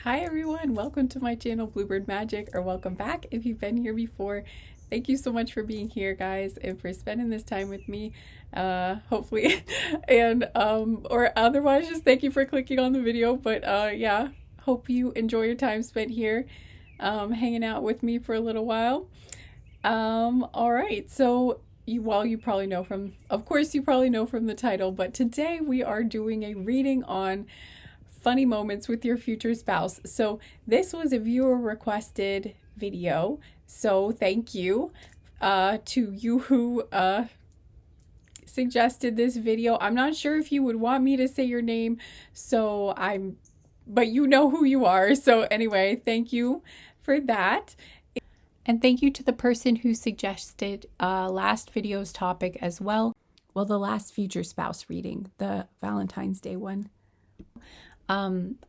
Hi everyone, welcome to my channel Bluebird Magic, or welcome back if you've been here before. Thank you so much for being here, guys, and for spending this time with me, hopefully, and or otherwise just thank you for clicking on the video. But yeah, hope you enjoy your time spent here hanging out with me for a little while. All right, so you probably know from, of course you probably know from the title, but today we are doing a reading on funny moments with your future spouse. So this was a viewer requested video, so thank you to you who suggested this video. I'm not sure if you would want me to say your name, but you know who you are. So anyway, thank you for that. And thank you to the person who suggested last video's topic as well. Well, the last future spouse reading, the Valentine's Day one.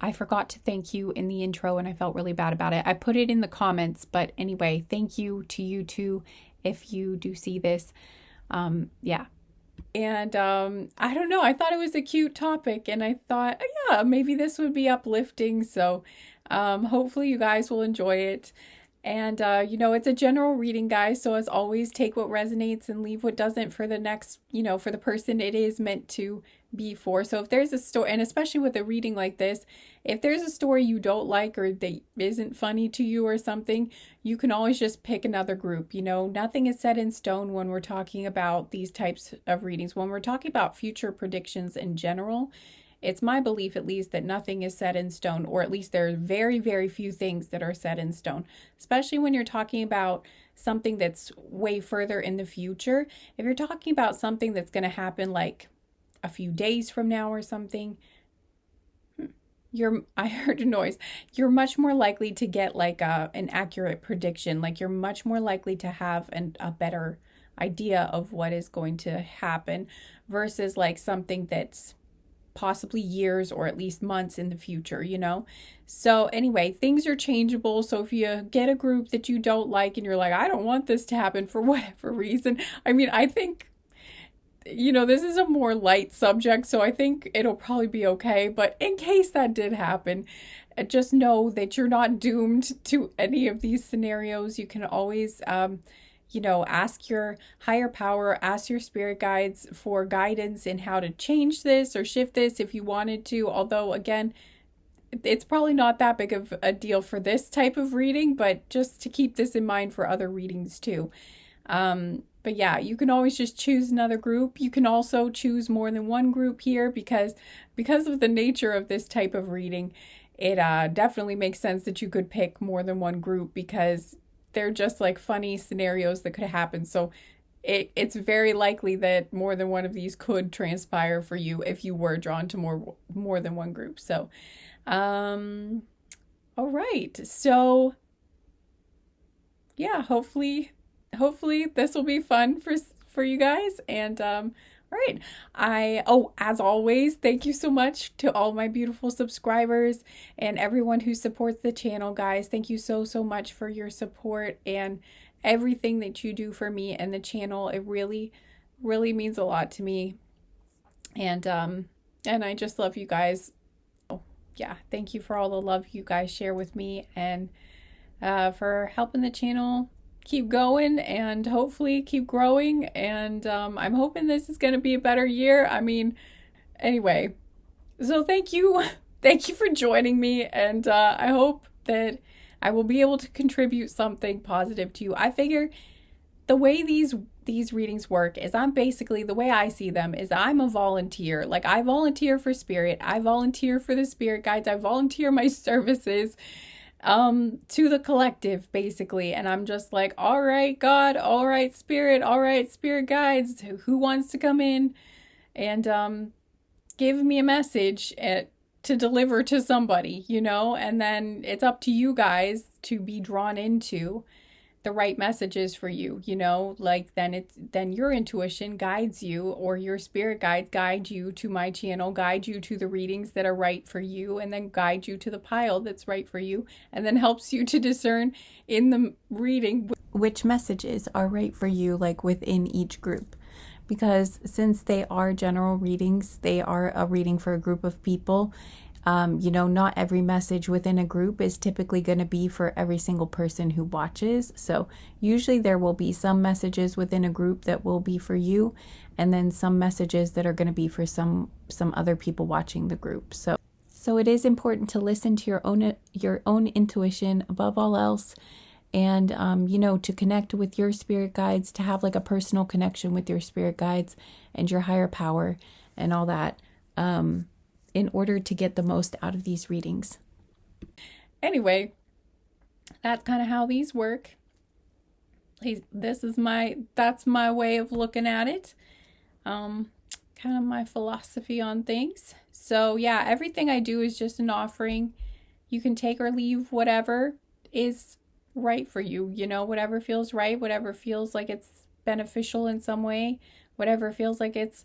I forgot to thank you in the intro and I felt really bad about it. I put it in the comments, but anyway, thank you to you too if you do see this. Yeah. And I don't know, I thought it was a cute topic and I thought, yeah, maybe this would be uplifting. So hopefully you guys will enjoy it. And, you know, it's a general reading, guys. So as always, take what resonates and leave what doesn't for the next, you know, for the person it is meant to be for. So if there's a story, and especially with a reading like this, if there's a story you don't like or that isn't funny to you or something, you can always just pick another group. You know, nothing is set in stone when we're talking about these types of readings. When we're talking about future predictions in general, it's my belief, at least, that nothing is set in stone, or at least there are very, very few things that are set in stone, especially when you're talking about something that's way further in the future. If you're talking about something that's going to happen like a few days from now or something, I heard a noise. You're much more likely to get like an accurate prediction. Like you're much more likely to have a better idea of what is going to happen versus like something that's possibly years or at least months in the future, you know? So anyway, things are changeable. So if you get a group that you don't like and you're like, I don't want this to happen for whatever reason. I mean, I think, you know, this is a more light subject, so I think it'll probably be okay. But in case that did happen, just know that you're not doomed to any of these scenarios. You can always, you know, ask your higher power, ask your spirit guides for guidance in how to change this or shift this if you wanted to. Although, again, it's probably not that big of a deal for this type of reading, but just to keep this in mind for other readings too. But yeah, you can always just choose another group. You can also choose more than one group here because of the nature of this type of reading, it definitely makes sense that you could pick more than one group because they're just like funny scenarios that could happen. So it's very likely that more than one of these could transpire for you if you were drawn to more than one group. So, all right. So yeah, hopefully this will be fun for you guys. And all right, as always, thank you so much to all my beautiful subscribers and everyone who supports the channel, guys. Thank you so much for your support and everything that you do for me and the channel. It really means a lot to me. And I just love you guys. Oh, yeah, thank you for all the love you guys share with me and for helping the channel keep going and hopefully keep growing. And I'm hoping this is going to be a better year. I mean, anyway, so thank you for joining me, and I hope that I will be able to contribute something positive to you. I figure the way these readings work is the way I see them is I'm a volunteer. Like I volunteer for spirit, I volunteer for the spirit guides, I volunteer my services to the collective, basically. And I'm just like, all right, God, all right, spirit guides, who wants to come in and give me a message to deliver to somebody, you know? And then it's up to you guys to be drawn into the right messages for you, you know? Like then your intuition guides you, or your spirit guides guide you to my channel, guide you to the readings that are right for you, and then guide you to the pile that's right for you, and then helps you to discern in the reading which messages are right for you, like within each group. Because since they are general readings, they are a reading for a group of people, You know, not every message within a group is typically going to be for every single person who watches. So usually there will be some messages within a group that will be for you, and then some messages that are going to be for some other people watching the group. So it is important to listen to your own intuition above all else, and you know, to connect with your spirit guides, to have like a personal connection with your spirit guides and your higher power and all that, in order to get the most out of these readings. Anyway, that's kind of how these work. That's my way of looking at it. Kind of my philosophy on things. So yeah, everything I do is just an offering. You can take or leave whatever is right for you, you know, whatever feels right, whatever feels like it's beneficial in some way, whatever feels like it's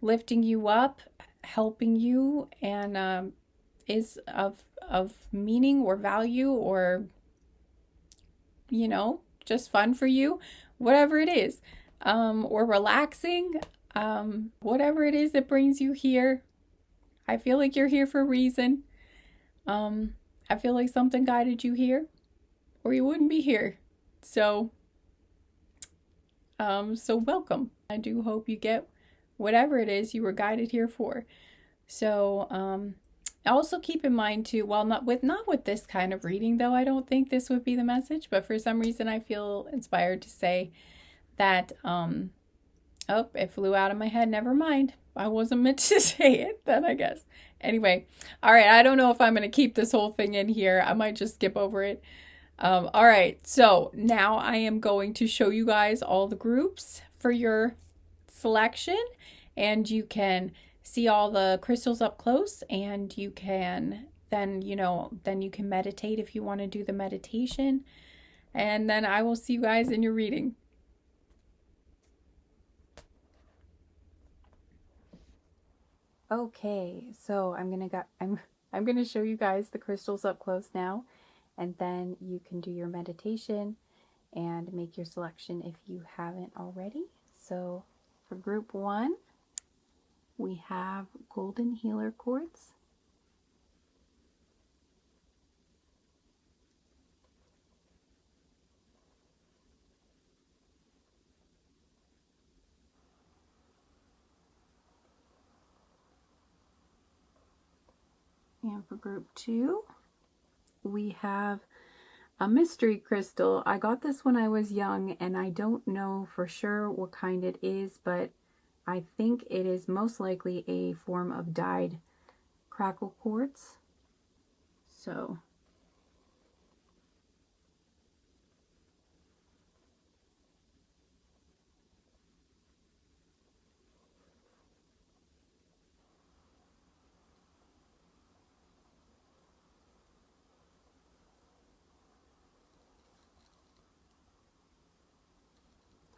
lifting you up, helping you, and is of meaning or value, or, you know, just fun for you, whatever it is, or relaxing, whatever it is that brings you here. I feel like you're here for a reason. I feel like something guided you here, or you wouldn't be here. So welcome. I do hope you get whatever it is you were guided here for. So also keep in mind too, while not with this kind of reading, though I don't think this would be the message, but for some reason I feel inspired to say that oh, it flew out of my head. Never mind. I wasn't meant to say it then, I guess. Anyway, all right. I don't know if I'm going to keep this whole thing in here. I might just skip over it. All right. So now I am going to show you guys all the groups for your selection, and you can see all the crystals up close, and you can then you can meditate if you want to do the meditation, and then I will see you guys in your reading. Okay, so I'm gonna show you guys the crystals up close now, and then you can do your meditation and make your selection if you haven't already. So for group 1, we have golden healer quartz. And for group 2, we have a mystery crystal. I got this when I was young, and I don't know for sure what kind it is, but I think it is most likely a form of dyed crackle quartz. So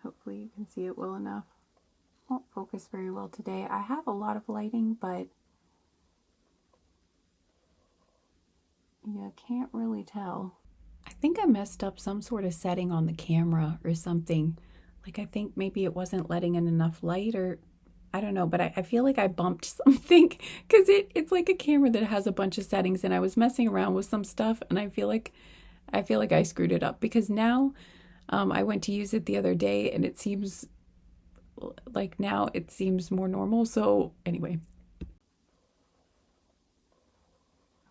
hopefully you can see it well enough. Won't focus very well today. I have a lot of lighting, but you can't really tell. I think I messed up some sort of setting on the camera or something. Like, I think maybe it wasn't letting in enough light, or I don't know, but I feel like I bumped something, because it's like a camera that has a bunch of settings, and I was messing around with some stuff, and I feel like I screwed it up, because now I went to use it the other day, and it seems like now it seems more normal. So anyway.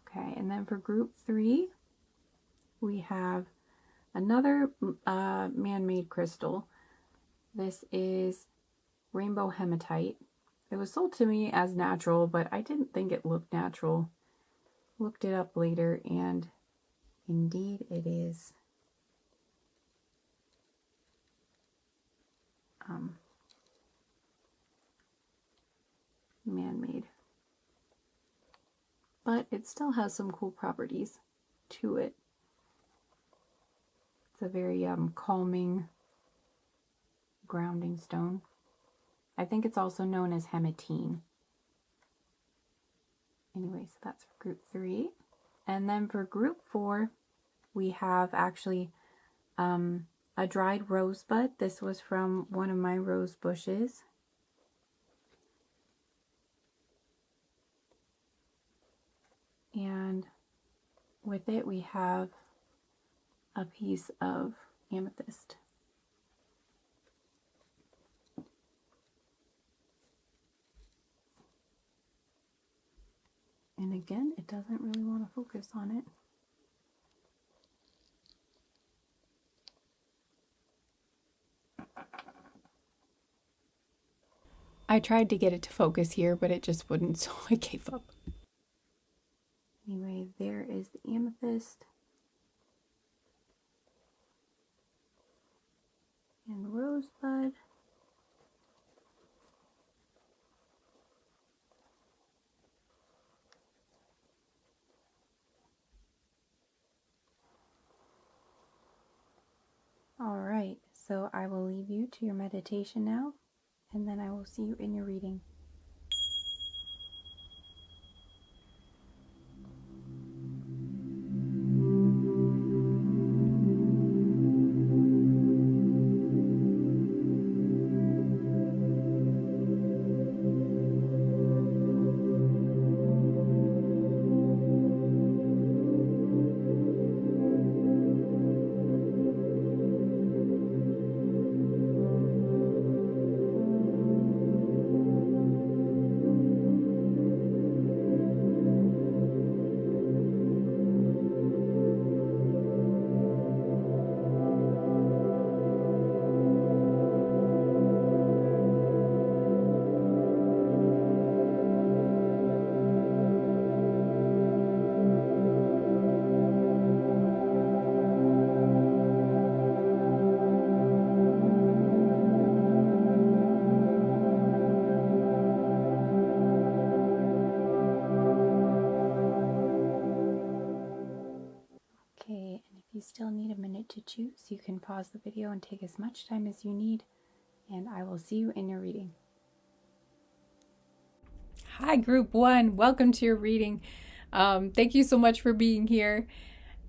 Okay, and then for group 3, we have another man-made crystal. This is rainbow hematite. It was sold to me as natural, but I didn't think it looked natural. Looked it up later, and indeed it is. Man-made. But it still has some cool properties to it. It's a very calming, grounding stone. I think it's also known as hematine. Anyway, so that's for group 3. And then for group 4, we have actually a dried rosebud. This was from one of my rose bushes. with it, we have a piece of amethyst. And again, it doesn't really want to focus on it. I tried to get it to focus here, but it just wouldn't, so I gave up. Anyway, there is the amethyst. And rosebud. All right, so I will leave you to your meditation now, and then I will see you in your reading. Okay, and if you still need a minute to choose, you can pause the video and take as much time as you need, and I will see you in your reading. Hi, Group 1. Welcome to your reading. Thank you so much for being here,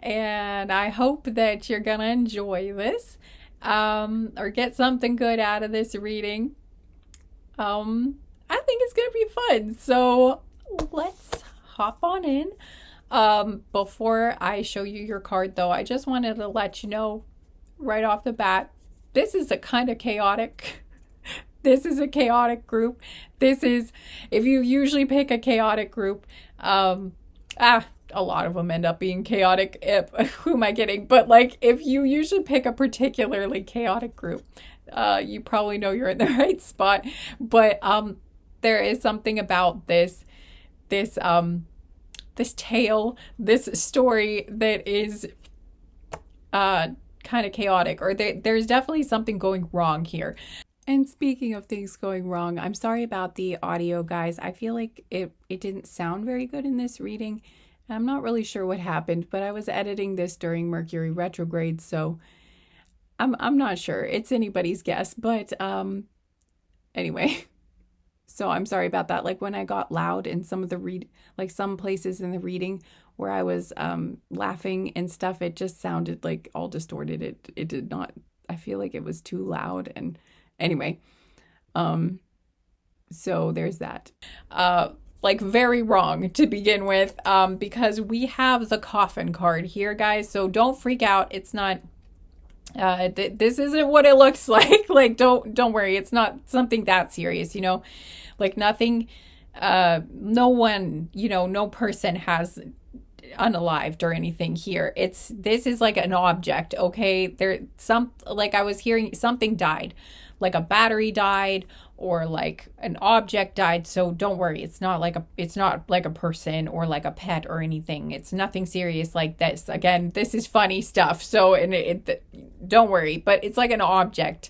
and I hope that you're gonna enjoy this or get something good out of this reading. I think it's gonna be fun, so let's hop on in. Before I show you your card, though, I just wanted to let you know right off the bat, this is a kind of chaotic group. This is, if you usually pick a chaotic group, a lot of them end up being chaotic. Who am I kidding? But like, if you usually pick a particularly chaotic group, you probably know you're in the right spot. But there is something about this tale, this story that is kind of chaotic, or there's definitely something going wrong here. And speaking of things going wrong, I'm sorry about the audio, guys. I feel like it didn't sound very good in this reading. I'm not really sure what happened, but I was editing this during Mercury retrograde, so I'm not sure. It's anybody's guess, but anyway. So I'm sorry about that. Like when I got loud in some of the some places in the reading where I was laughing and stuff, it just sounded like all distorted. It did not, I feel like it was too loud. And anyway, so there's that. Like very wrong to begin with, because we have the coffin card here, guys. So don't freak out. It's not, this isn't what it looks like. Like, don't worry. It's not something that serious, like nothing, no one, no person has unalived or anything here. This is like an object. Okay. Like I was hearing something died, like a battery died or like an object died. So don't worry. It's not like a person or like a pet or anything. It's nothing serious like this. Again, this is funny stuff. So, don't worry, but it's like an object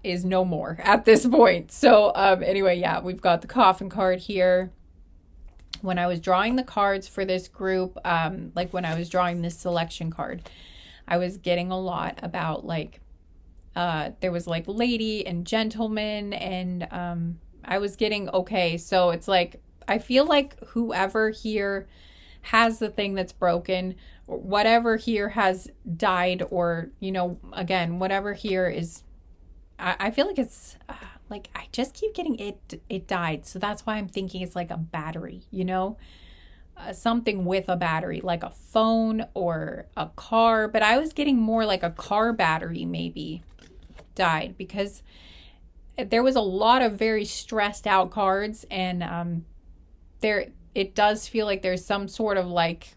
is no more at this point. So, anyway, yeah, we've got the coffin card here. When I was drawing the cards for this group, like when I was drawing this selection card, I was getting a lot about like, there was like lady and gentleman, and I was getting, okay, so it's like, I feel like whoever here has the thing that's broken, or whatever here has died, or, again, whatever here is, I feel like it's like, I just keep getting it died. So that's why I'm thinking it's like a battery, something with a battery, like a phone or a car. But I was getting more like a car battery maybe died, because there was a lot of very stressed out cards, and there it does feel like there's some sort of like,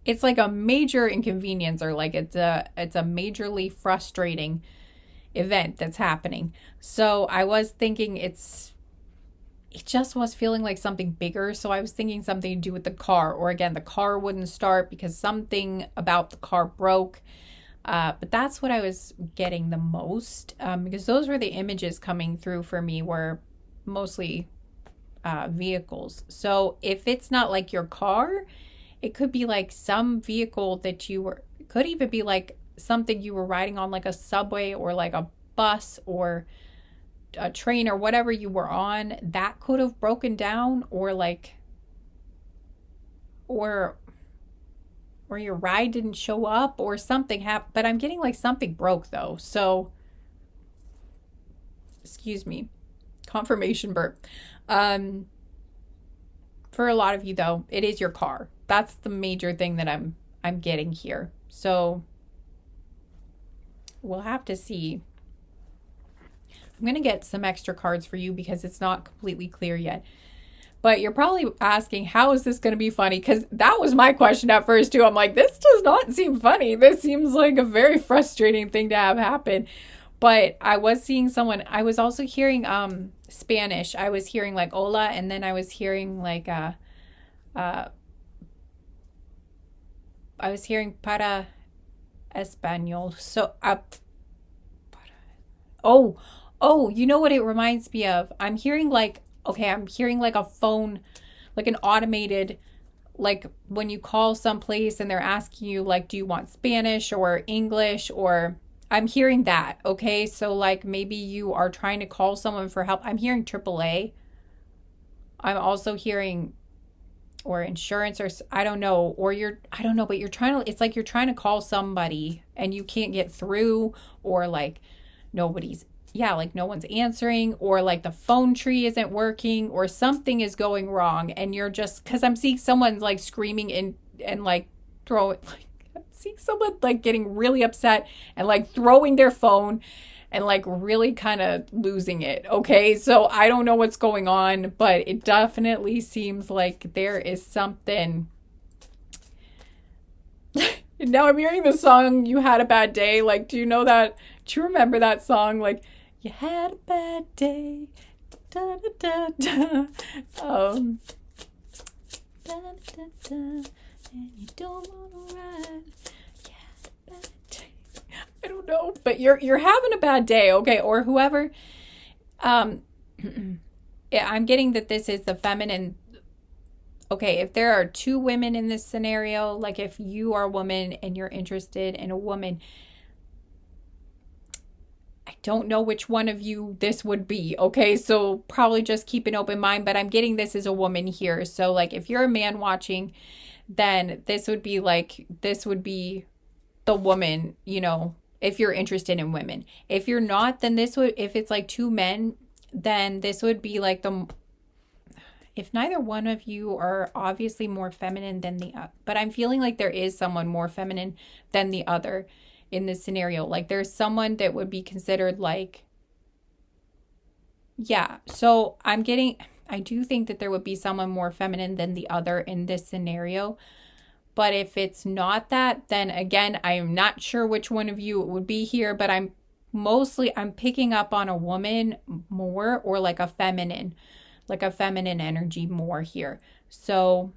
it's like a major inconvenience, or like it's a majorly frustrating event that's happening. So I was thinking it just was feeling like something bigger. So I was thinking something to do with the car, or again, the car wouldn't start because something about the car broke. But that's what I was getting the most, because those were the images coming through for me, were mostly vehicles. So if it's not like your car, it could be like some vehicle that you were, it could even be like something you were riding on, like a subway or like a bus or a train or whatever you were on, that could have broken down, or like, or your ride didn't show up, or something happened. But I'm getting like something broke though. So, excuse me, confirmation burp. For a lot of you though, it is your car. That's the major thing that I'm getting here. So we'll have to see. I'm going to get some extra cards for you because it's not completely clear yet. But you're probably asking, how is this going to be funny? Because that was my question at first too. I'm like, this does not seem funny. This seems like a very frustrating thing to have happen. But I was seeing someone, I was also hearing Spanish. I was hearing like hola, and then I was hearing like I was hearing para español. So oh, you know what it reminds me of? I'm hearing like, okay, I'm hearing like a phone, like an automated, like when you call someplace and they're asking you like, do you want Spanish or English, or I'm hearing that. Okay. So like maybe you are trying to call someone for help. I'm hearing AAA. I'm also hearing, or insurance, or I don't know, or I don't know, but you're trying to, it's like you're trying to call somebody and you can't get through, or like like no one's answering, or like the phone tree isn't working, or something is going wrong. And you're just, because I'm seeing someone like screaming and like throwing, like I'm seeing someone like getting really upset and like throwing their phone and like really kind of losing it. Okay. So I don't know what's going on, but it definitely seems like there is something. And now I'm hearing the song, You Had a Bad Day. Like, do you know that? Do you remember that song? Like, you had a bad day, da da da da, da da da, and you don't wanna ride. You had a bad day. I don't know, but you're having a bad day, okay? Or whoever. Yeah, I'm getting that this is the feminine. Okay, if there are two women in this scenario, like if you are a woman and you're interested in a woman, I don't know which one of you this would be, okay? So probably just keep an open mind, but I'm getting this as a woman here. So like if you're a man watching, then this would be the woman, you know, if you're interested in women. If you're not, then if it's like two men, then this would be like if neither one of you are obviously more feminine than the other, but I'm feeling like there is someone more feminine than the other in this scenario. Like there's someone that would be considered like, yeah. So I do think that there would be someone more feminine than the other in this scenario. But if it's not that, then again, I am not sure which one of you it would be here, but I'm picking up on a woman more, or like a feminine energy more here. So,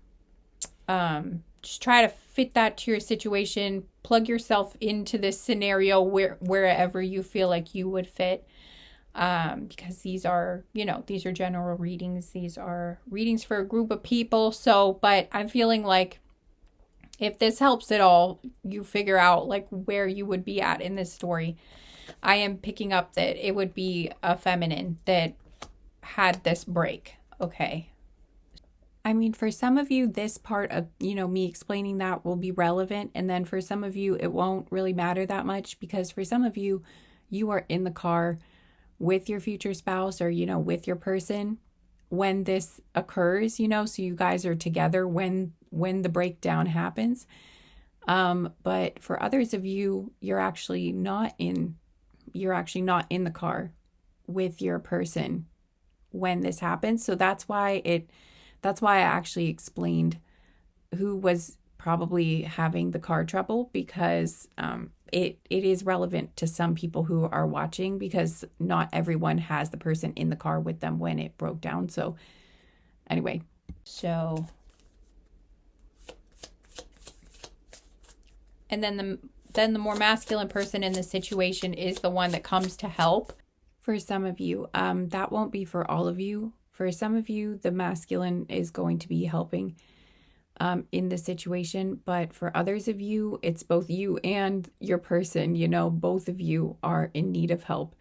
just try to fit that to your situation, plug yourself into this scenario wherever you feel like you would fit. Because these are general readings. These are readings for a group of people. So, but I'm feeling like if this helps at all, you figure out like where you would be at in this story. I am picking up that it would be a feminine that had this break. Okay. I mean, for some of you, this part of, me explaining that will be relevant. And then for some of you, it won't really matter that much, because for some of you, you are in the car with your future spouse, or, with your person. when this occurs, you know, so you guys are together when the breakdown happens. But for others of you, you're actually not in the car with your person when this happens. So that's why I actually explained who was probably having the car trouble, because it is relevant to some people who are watching, because not everyone has the person in the car with them when it broke down. So anyway, and then the more masculine person in the situation is the one that comes to help. For some of you, that won't be for all of you. For some of you, the masculine is going to be helping in the situation, but for others of you, it's both you and your person. You know, both of you are in need of help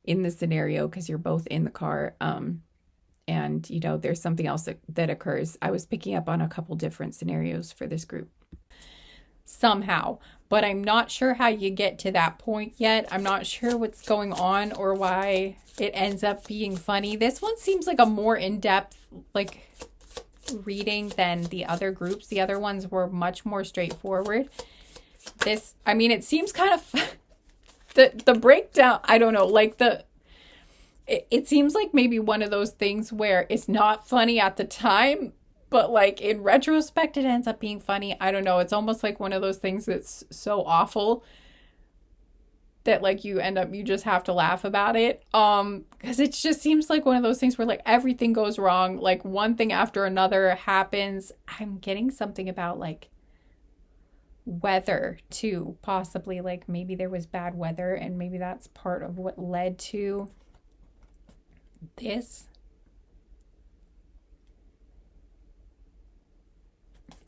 in the scenario because you're both in the car. And you know, there's something else that occurs. I was picking up on a couple different scenarios for this group somehow, but I'm not sure how you get to that point yet. I'm not sure what's going on or why it ends up being funny. This one seems like a more in-depth like reading than the other groups. The other ones were much more straightforward. This, I mean, it seems kind of the breakdown, I don't know, like it seems like maybe one of those things where it's not funny at the time, but like in retrospect, it ends up being funny. I don't know. It's almost like one of those things that's so awful that like you just have to laugh about it. Because it just seems like one of those things where like everything goes wrong. Like one thing after another happens. I'm getting something about like weather too, possibly. Like maybe there was bad weather and maybe that's part of what led to this.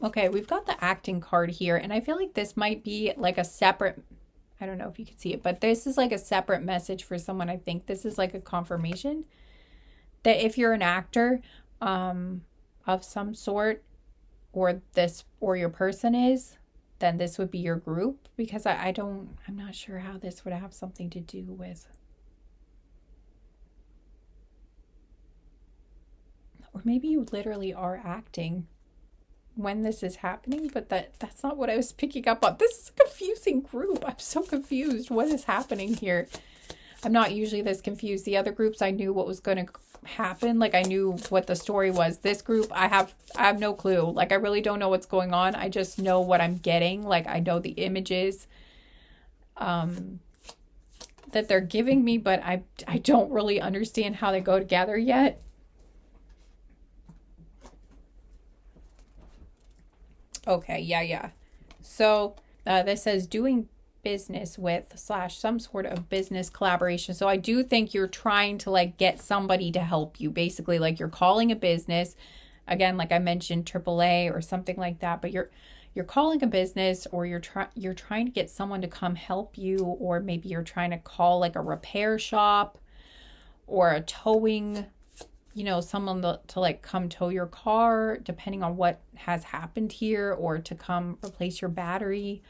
Okay, we've got the acting card here, and I feel like this might be like a separate, I don't know if you can see it, but this is like a separate message for someone. I think this is like a confirmation that if you're an actor of some sort, or your person is, then this would be your group, because I'm not sure how this would have something to do with, or maybe you literally are acting when this is happening, but that's not what I was picking up on. This is a confusing group. I'm so confused. What is happening here? I'm not usually this confused. The other groups, I knew what was going to happen. Like I knew what the story was. This group, I have no clue. Like I really don't know what's going on. I just know what I'm getting. Like I know the images that they're giving me, but I don't really understand how they go together yet. Okay, yeah. So this says doing business with / some sort of business collaboration. So I do think you're trying to like get somebody to help you. Basically, like you're calling a business, again, like I mentioned, AAA or something like that. But you're calling a business, or you're trying to get someone to come help you, or maybe you're trying to call like a repair shop or a towing, you know, someone to like come tow your car, depending on what has happened here, or to come replace your battery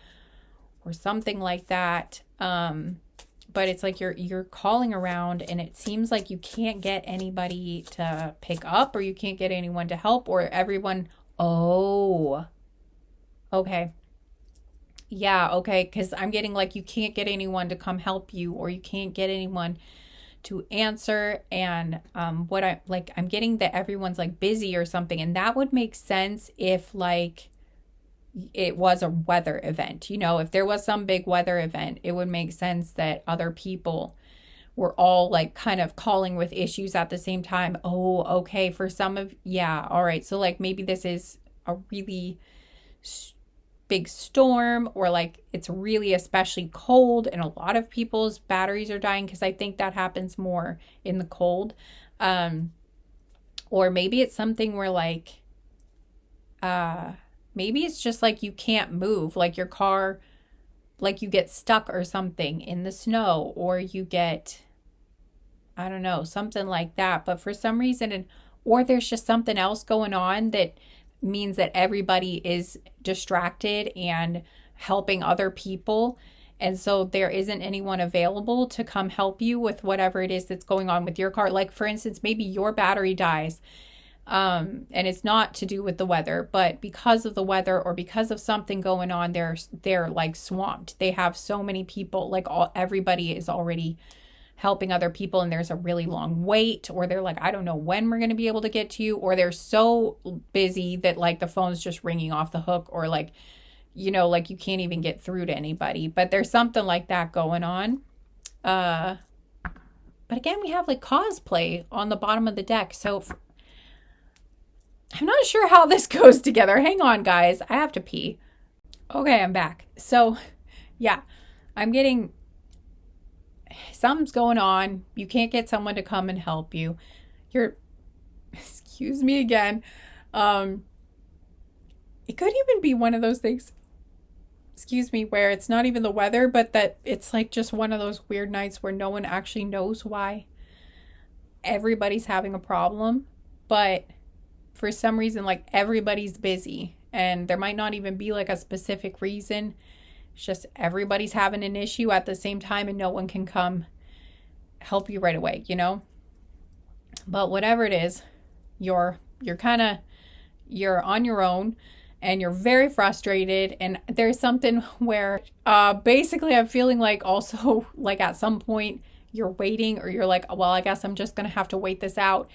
or something like that. But it's like you're calling around, and it seems like you can't get anybody to pick up, or you can't get anyone to help, or everyone. Oh, okay. Yeah, okay. Because I'm getting like you can't get anyone to come help you, or you can't get anyone to answer. And I'm getting that everyone's like busy or something, and that would make sense if like it was a weather event. You know, if there was some big weather event, it would make sense that other people were all like kind of calling with issues at the same time. Oh, okay. For some of, yeah, all right. So like maybe this is a really big storm, or like it's really especially cold and a lot of people's batteries are dying, because I think that happens more in the cold. Or maybe it's something where like maybe it's just like you can't move, like your car, like you get stuck or something in the snow, or you get, I don't know, something like that. But for some reason, or there's just something else going on that means that everybody is distracted and helping other people. And so there isn't anyone available to come help you with whatever it is that's going on with your car. Like, for instance, maybe your battery dies, and it's not to do with the weather, but because of the weather or because of something going on, they're like swamped. They have so many people, like everybody is already helping other people, and there's a really long wait, or they're like, I don't know when we're going to be able to get to you, or they're so busy that like the phone's just ringing off the hook, or like, you know, like you can't even get through to anybody. But there's something like that going on. But again, we have like cosplay on the bottom of the deck. So I'm not sure how this goes together. Hang on, guys. I have to pee. Okay, I'm back. So yeah, I'm getting, something's going on. You can't get someone to come and help you. Excuse me again. It could even be one of those things, excuse me, where it's not even the weather, but that it's like just one of those weird nights where no one actually knows why everybody's having a problem, but for some reason, like everybody's busy, and there might not even be like a specific reason. It's just everybody's having an issue at the same time, and no one can come help you right away, you know? But whatever it is, you're on your own, and you're very frustrated. And there's something where basically I'm feeling like also like at some point you're waiting, or you're like, well, I guess I'm just gonna have to wait this out.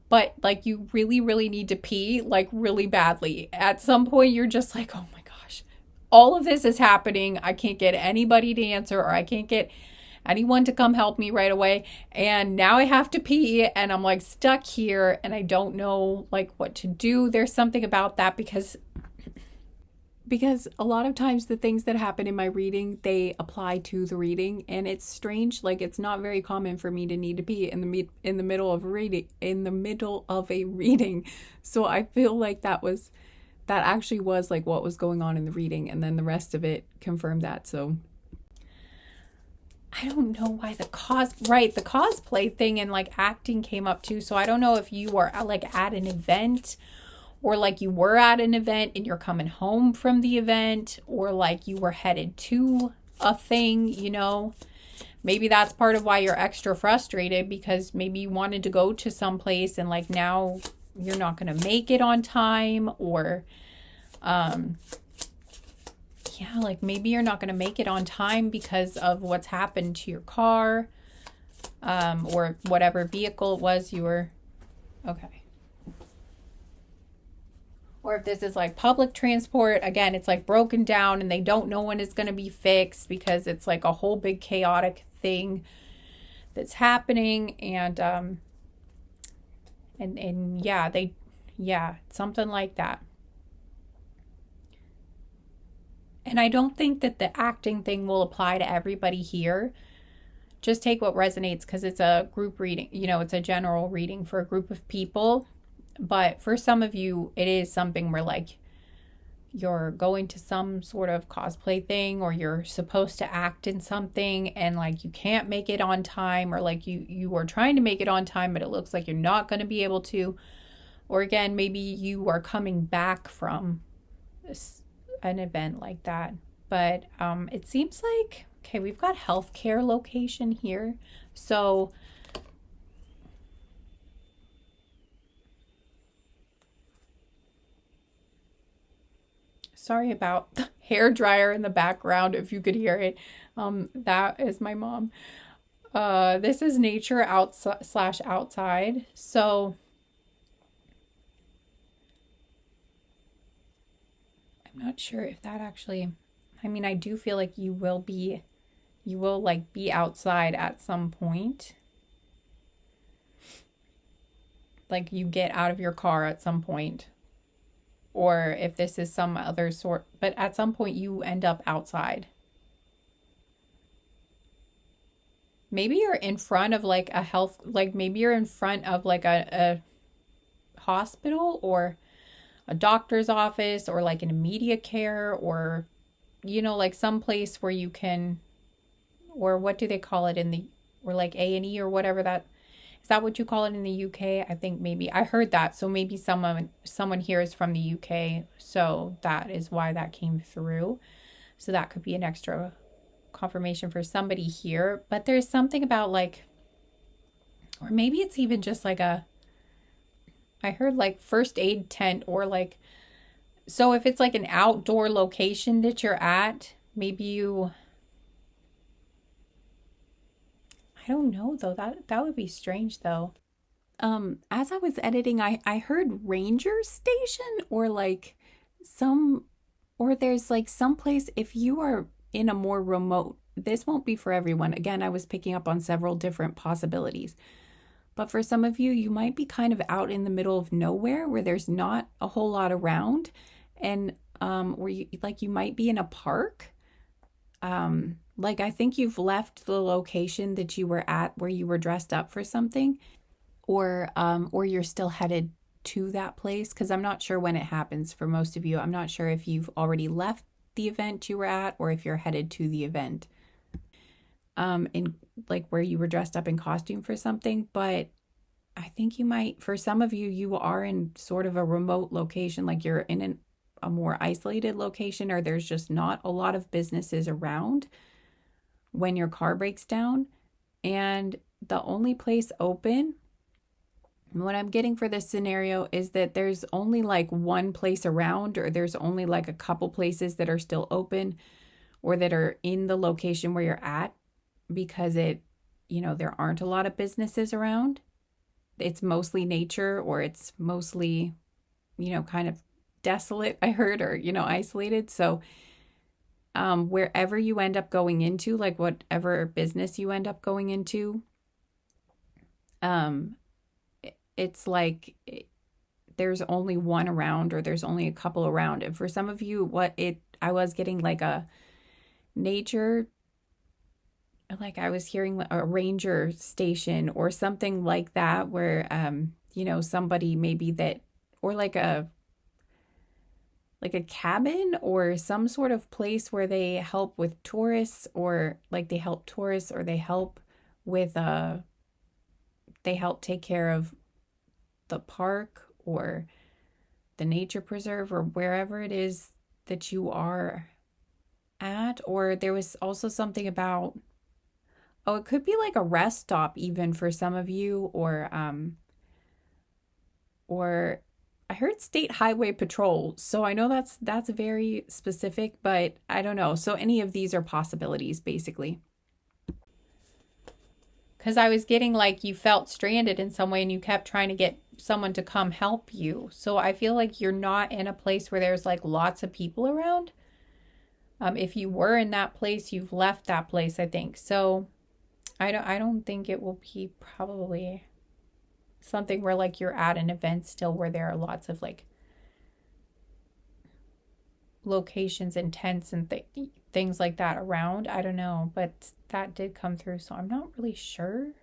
But like you really, really need to pee, like really badly. At some point you're just like, oh my gosh, all of this is happening. I can't get anybody to answer, or I can't get anyone to come help me right away. And now I have to pee, and I'm like stuck here, and I don't know like what to do. There's something about that because a lot of times the things that happen in my reading, they apply to the reading, and it's strange. Like it's not very common for me to need to pee in the middle of a reading. So I feel like that actually was like what was going on in the reading, and then the rest of it confirmed that. So I don't know why the cosplay thing and like acting came up too. So I don't know if you are like at an event, or like you were at an event and you're coming home from the event, or like you were headed to a thing, you know. Maybe that's part of why you're extra frustrated, because maybe you wanted to go to some place and like now you're not going to make it on time, or yeah, like maybe you're not going to make it on time because of what's happened to your car, or whatever vehicle it was you were, okay. Or if this is like public transport, again, it's like broken down and they don't know when it's going to be fixed, because it's like a whole big chaotic thing that's happening. And yeah, something like that. And I don't think that the acting thing will apply to everybody here. Just take what resonates, because it's a group reading, you know, it's a general reading for a group of people. But for some of you, it is something where like you're going to some sort of cosplay thing, or you're supposed to act in something, and like you can't make it on time, or like you are trying to make it on time, but it looks like you're not going to be able to. Or again, maybe you are coming back from an event like that. But it seems like, okay, we've got healthcare location here. So sorry about the hair dryer in the background, if you could hear it. That is my mom. This is nature outside. So I'm not sure if that actually, I mean, I do feel like you will like be outside at some point. Like you get out of your car at some point. Or if this is some other sort, but at some point you end up outside. Maybe you're in front of like maybe you're in front of like a hospital, or a doctor's office, or like an immediate care, or, you know, like some place where you can, or what do they call it or like A&E or whatever that. Is that what you call it in the UK? I think maybe I heard that. So maybe someone here is from the UK. So that is why that came through. So that could be an extra confirmation for somebody here, but there's something about like, or maybe it's even just like I heard like first aid tent or like, so if it's like an outdoor location that you're at, maybe you, I don't know though, that would be strange though. As I was editing, I heard ranger station or like some, or there's like some place if you are in a more remote, this won't be for everyone. Again, I was picking up on several different possibilities. But for some of you, you might be kind of out in the middle of nowhere where there's not a whole lot around, and where you like you might be in a park. Like I think you've left the location that you were at where you were dressed up for something, or you're still headed to that place, because I'm not sure when it happens for most of you. I'm not sure if you've already left the event you were at or if you're headed to the event. In like where you were dressed up in costume for something, but I think you might, for some of you, you are in sort of a remote location, like you're in a more isolated location, or there's just not a lot of businesses around when your car breaks down. And the only place open, what I'm getting for this scenario is that there's only like one place around, or there's only like a couple places that are still open or that are in the location where you're at, because there aren't a lot of businesses around. It's mostly nature, or it's mostly, kind of desolate, I heard, or, isolated. So wherever you end up going into, like whatever business you end up going into, it's like there's only one around, or there's only a couple around. And for some of you, I was getting like a nature, like I was hearing a ranger station or something like that, where somebody maybe that, or like a cabin or some sort of place where they help with tourists, or like they help tourists, or they help with they help take care of the park or the nature preserve or wherever it is that you are at. Or there was also something about, it could be like a rest stop even for some of you, or I heard state highway patrol. So I know that's very specific, but I don't know. So any of these are possibilities basically. Because I was getting like you felt stranded in some way and you kept trying to get someone to come help you. So I feel like you're not in a place where there's like lots of people around. If you were in that place, you've left that place, I think. So I don't think it will be probably something where like you're at an event still where there are lots of like locations and tents and things like that around. I don't know, but that did come through, so I'm not really sure.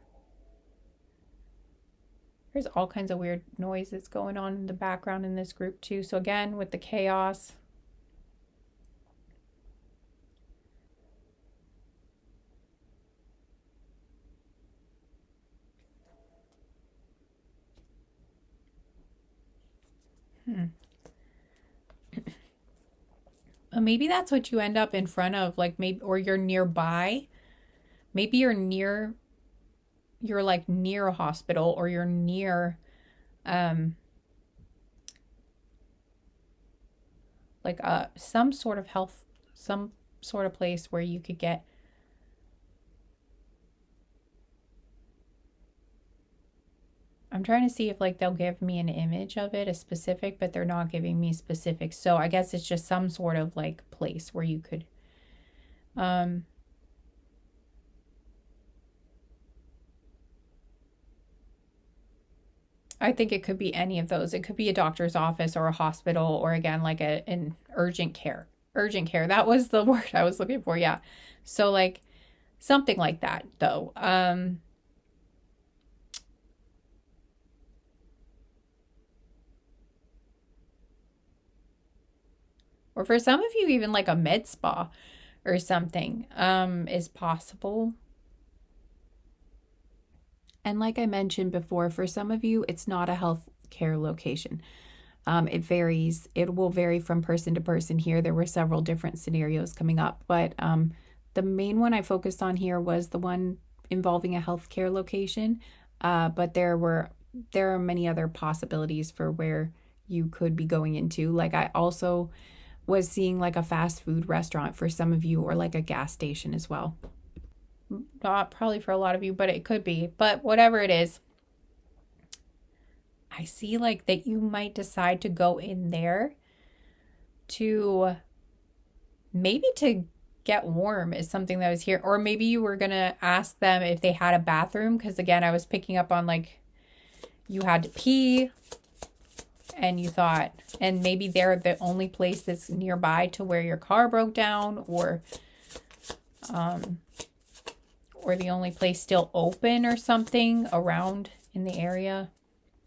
There's all kinds of weird noise that's going on in the background in this group too. So again, with the chaos, maybe that's what you end up in front of, like maybe, or you're nearby. Maybe you're like near a hospital, or you're near like some sort of health, some sort of place where you could get. I'm trying to see if like they'll give me an image of it, a specific, but they're not giving me specifics. So I guess it's just some sort of like place where you could I think it could be any of those. It could be a doctor's office or a hospital, or again like an urgent care. Urgent care. That was the word I was looking for. Yeah. So like something like that though. Or for some of you, even like a med spa or something is possible. And like I mentioned before, for some of you, it's not a health care location. It varies. It will vary from person to person here. There were several different scenarios coming up, but the main one I focused on here was the one involving a healthcare location. But there are many other possibilities for where you could be going into. Like I also was seeing like a fast food restaurant for some of you, or like a gas station as well. Not probably for a lot of you, but it could be. But whatever it is, I see like that you might decide to go in there to maybe to get warm is something that was here. Or maybe you were going to ask them if they had a bathroom. Because again, I was picking up on like you had to pee and you thought, and maybe they're the only place that's nearby to where your car broke down, or the only place still open or something around in the area.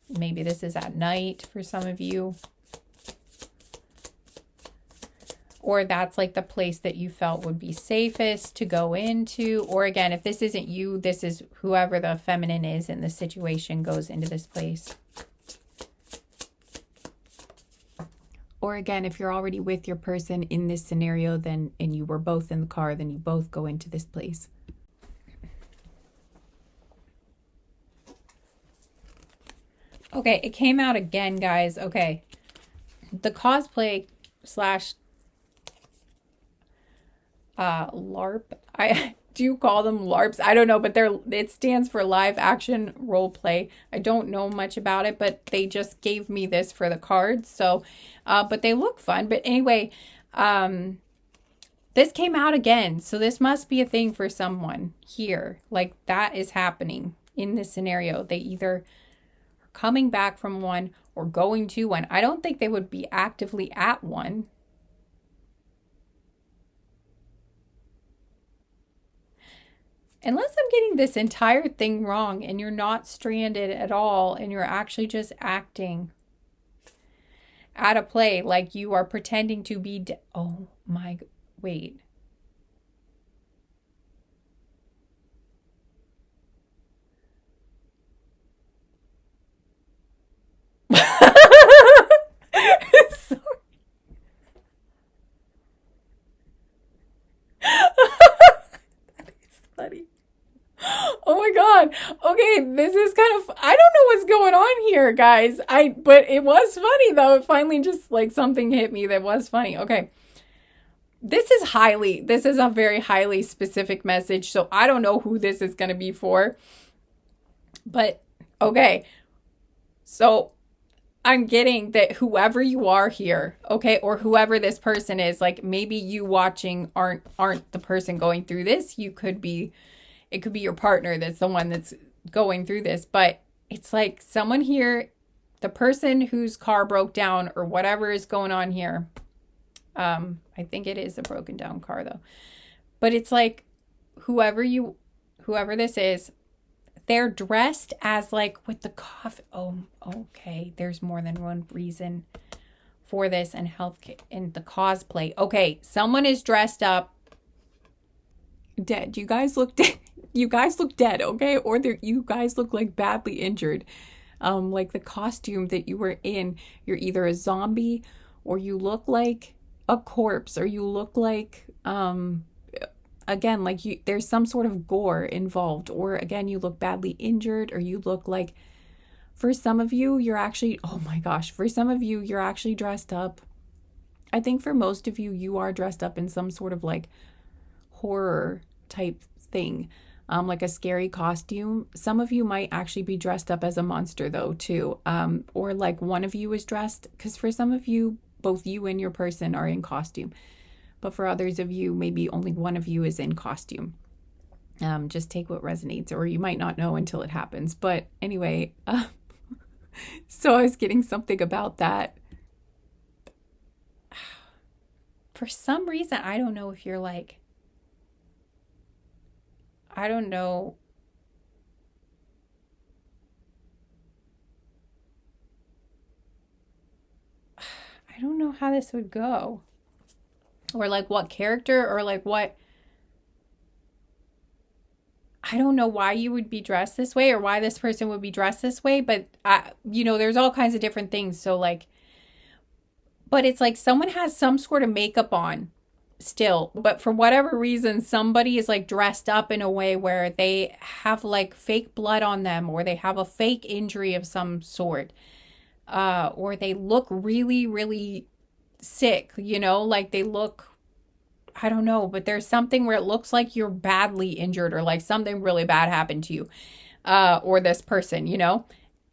Maybe this is at night for some of you. Or that's like the place that you felt would be safest to go into. Or again, if this isn't you, this is whoever the feminine is in the situation goes into this place. Or again, if you're already with your person in this scenario, then and you were both in the car, then you both go into this place. Okay, it came out again, guys. Okay. The cosplay slash LARP. I do call them LARPs. I don't know, but it stands for live action role play. I don't know much about it, but they just gave me this for the cards. So, but they look fun. But anyway, this came out again. So this must be a thing for someone here. Like that is happening in this scenario. They either are coming back from one or going to one. I don't think they would be actively at one. Unless I'm getting this entire thing wrong and you're not stranded at all and you're actually just acting at a play like you are pretending to be oh my, wait. Sorry. That is funny. Oh my God. Okay, this is kind of, I don't know what's going on here, guys. But it was funny though. It finally just like something hit me that was funny. Okay. This is a very highly specific message. So I don't know who this is going to be for. But okay. So I'm getting that whoever you are here, okay, or whoever this person is, like maybe you watching aren't the person going through this. It could be your partner that's the one that's going through this, but it's like someone here, the person whose car broke down or whatever is going on here. I think it is a broken down car though, but it's like whoever this is, they're dressed as like with the coffee. Oh, okay. There's more than one reason for this and healthcare and the cosplay. Okay. Someone is dressed up dead. You guys look dead. You guys look dead. Okay. Or you guys look like badly injured. Like the costume that you were in, you're either a zombie or you look like a corpse, or you look like, again, like there's some sort of gore involved, or again, you look badly injured, or you look like, for some of you, you're actually, oh my gosh, for some of you, you're actually dressed up. I think for most of you, you are dressed up in some sort of like horror type thing, like a scary costume. Some of you might actually be dressed up as a monster though, too. Or like one of you is dressed, because for some of you, both you and your person are in costume. But for others of you, maybe only one of you is in costume. Just take what resonates, or you might not know until it happens. But anyway, so I was getting something about that. For some reason, I don't know if you're like, I don't know. I don't know how this would go. Or like what character, or like what, I don't know why you would be dressed this way or why this person would be dressed this way, but there's all kinds of different things. So like, but it's like someone has some sort of makeup on, still. But for whatever reason, somebody is like dressed up in a way where they have like fake blood on them, or they have a fake injury of some sort, or they look really, really sick, you know, like they look, I don't know, but there's something where it looks like you're badly injured, or like something really bad happened to you, or this person, you know,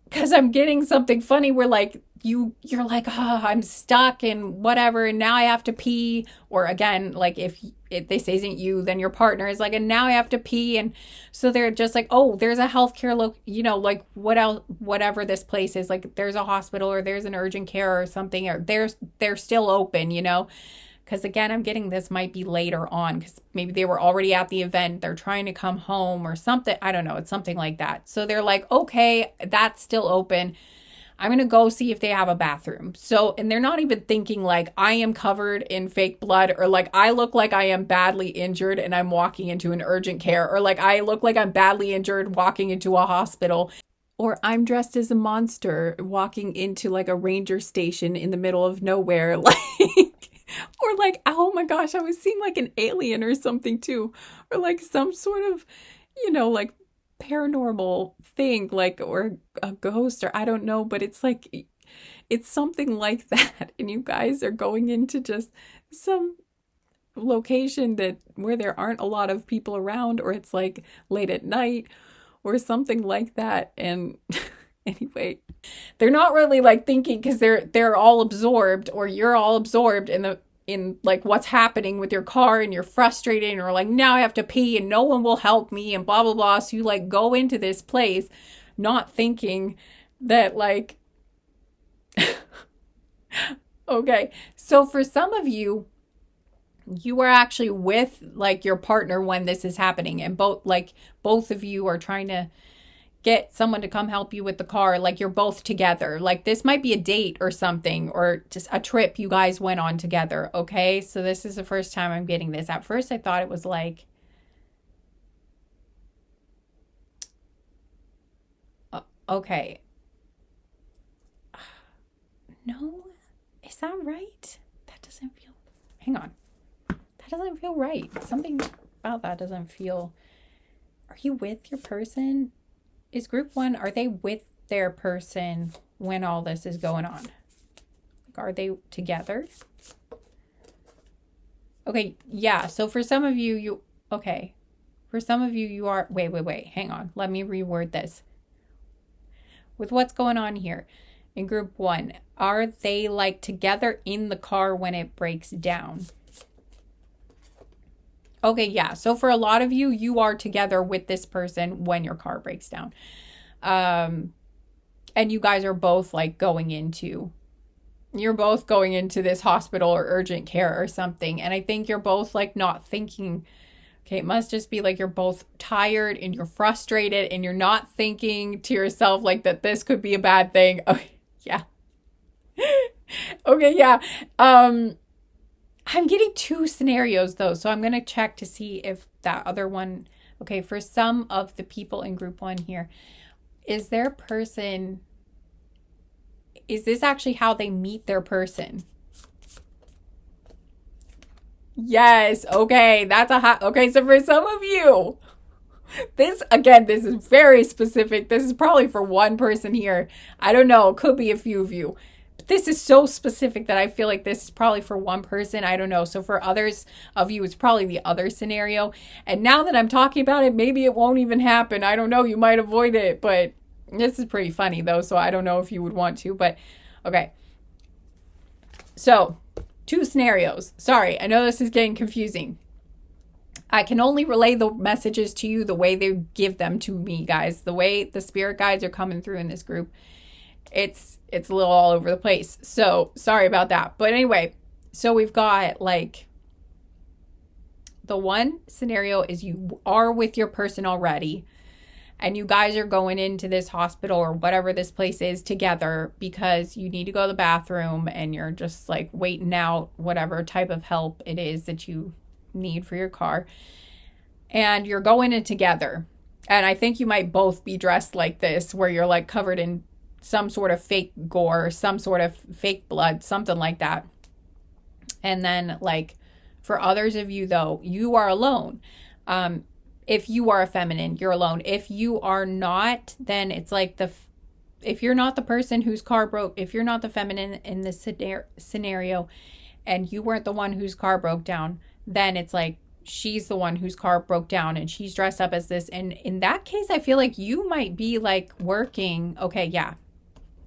because I'm getting something funny where like you're like, oh, I'm stuck and whatever, and now I have to pee. Or again, like if this isn't you, then your partner is like, and now I have to pee. And so they're just like, oh, there's a healthcare you know, like what else, whatever this place is, like there's a hospital or there's an urgent care or something, or they're still open, you know. Because again, I'm getting this might be later on, because maybe they were already at the event, they're trying to come home or something. I don't know. It's something like that. So they're like, okay, that's still open. I'm going to go see if they have a bathroom. So, and they're not even thinking like I am covered in fake blood, or like I look like I am badly injured and I'm walking into an urgent care, or like I look like I'm badly injured walking into a hospital, or I'm dressed as a monster walking into like a ranger station in the middle of nowhere. Like, or like, oh my gosh, I was seeing like an alien or something too, or like some sort of, you know, like paranormal thing, like, or a ghost, or I don't know, but it's like, it's something like that. And you guys are going into just some location that where there aren't a lot of people around, or it's like late at night or something like that. And anyway, they're not really like thinking, because they're all absorbed, or you're all absorbed in like what's happening with your car, and you're frustrated, or like, now I have to pee and no one will help me and blah blah blah. So you like go into this place not thinking that like okay, so for some of you, you are actually with like your partner when this is happening, and both of you are trying to get someone to come help you with the car. Like you're both together. Like this might be a date or something, or just a trip you guys went on together. Okay. So this is the first time I'm getting this. At first I thought it was like, okay. No, is that right? That doesn't feel, hang on. That doesn't feel right. Something about that doesn't feel, are you with your person? Is group one, are they with their person when all this is going on? Like, are they together? Okay, yeah. So for some of you, okay. For some of you are, wait. Hang on. Let me reword this. With what's going on here in group one, are they like together in the car when it breaks down? Okay, yeah. So for a lot of you, you are together with this person when your car breaks down. And you guys are both like you're both going into this hospital or urgent care or something. And I think you're both like not thinking, okay, it must just be like you're both tired and you're frustrated and you're not thinking to yourself like that this could be a bad thing. Okay, yeah. Okay, yeah. I'm getting two scenarios though, so I'm going to check to see if that other one, okay, for some of the people in group one here, is their person, is this actually how they meet their person? Yes, okay, that's a hot, okay, so for some of you, this is very specific. This is probably for one person here. I don't know, it could be a few of you. This is so specific that I feel like this is probably for one person. I don't know. So for others of you, it's probably the other scenario. And now that I'm talking about it, maybe it won't even happen. I don't know. You might avoid it, but this is pretty funny though. So I don't know if you would want to, but okay. So two scenarios. Sorry, I know this is getting confusing. I can only relay the messages to you the way they give them to me, guys. The way the spirit guides are coming through in this group. It's a little all over the place. So sorry about that. But anyway, so we've got like the one scenario is you are with your person already and you guys are going into this hospital or whatever this place is together because you need to go to the bathroom and you're just like waiting out whatever type of help it is that you need for your car. And you're going in together. And I think you might both be dressed like this where you're like covered in some sort of fake gore, some sort of fake blood, something like that. And then like For others of you, though, you are alone. If you are a feminine, you're alone. If you are not, then it's like if you're not the person whose car broke, if you're not the feminine in this scenario, and you weren't the one whose car broke down, then it's like she's the one whose car broke down and she's dressed up as this. And in that case, I feel like you might be like working. Okay, yeah.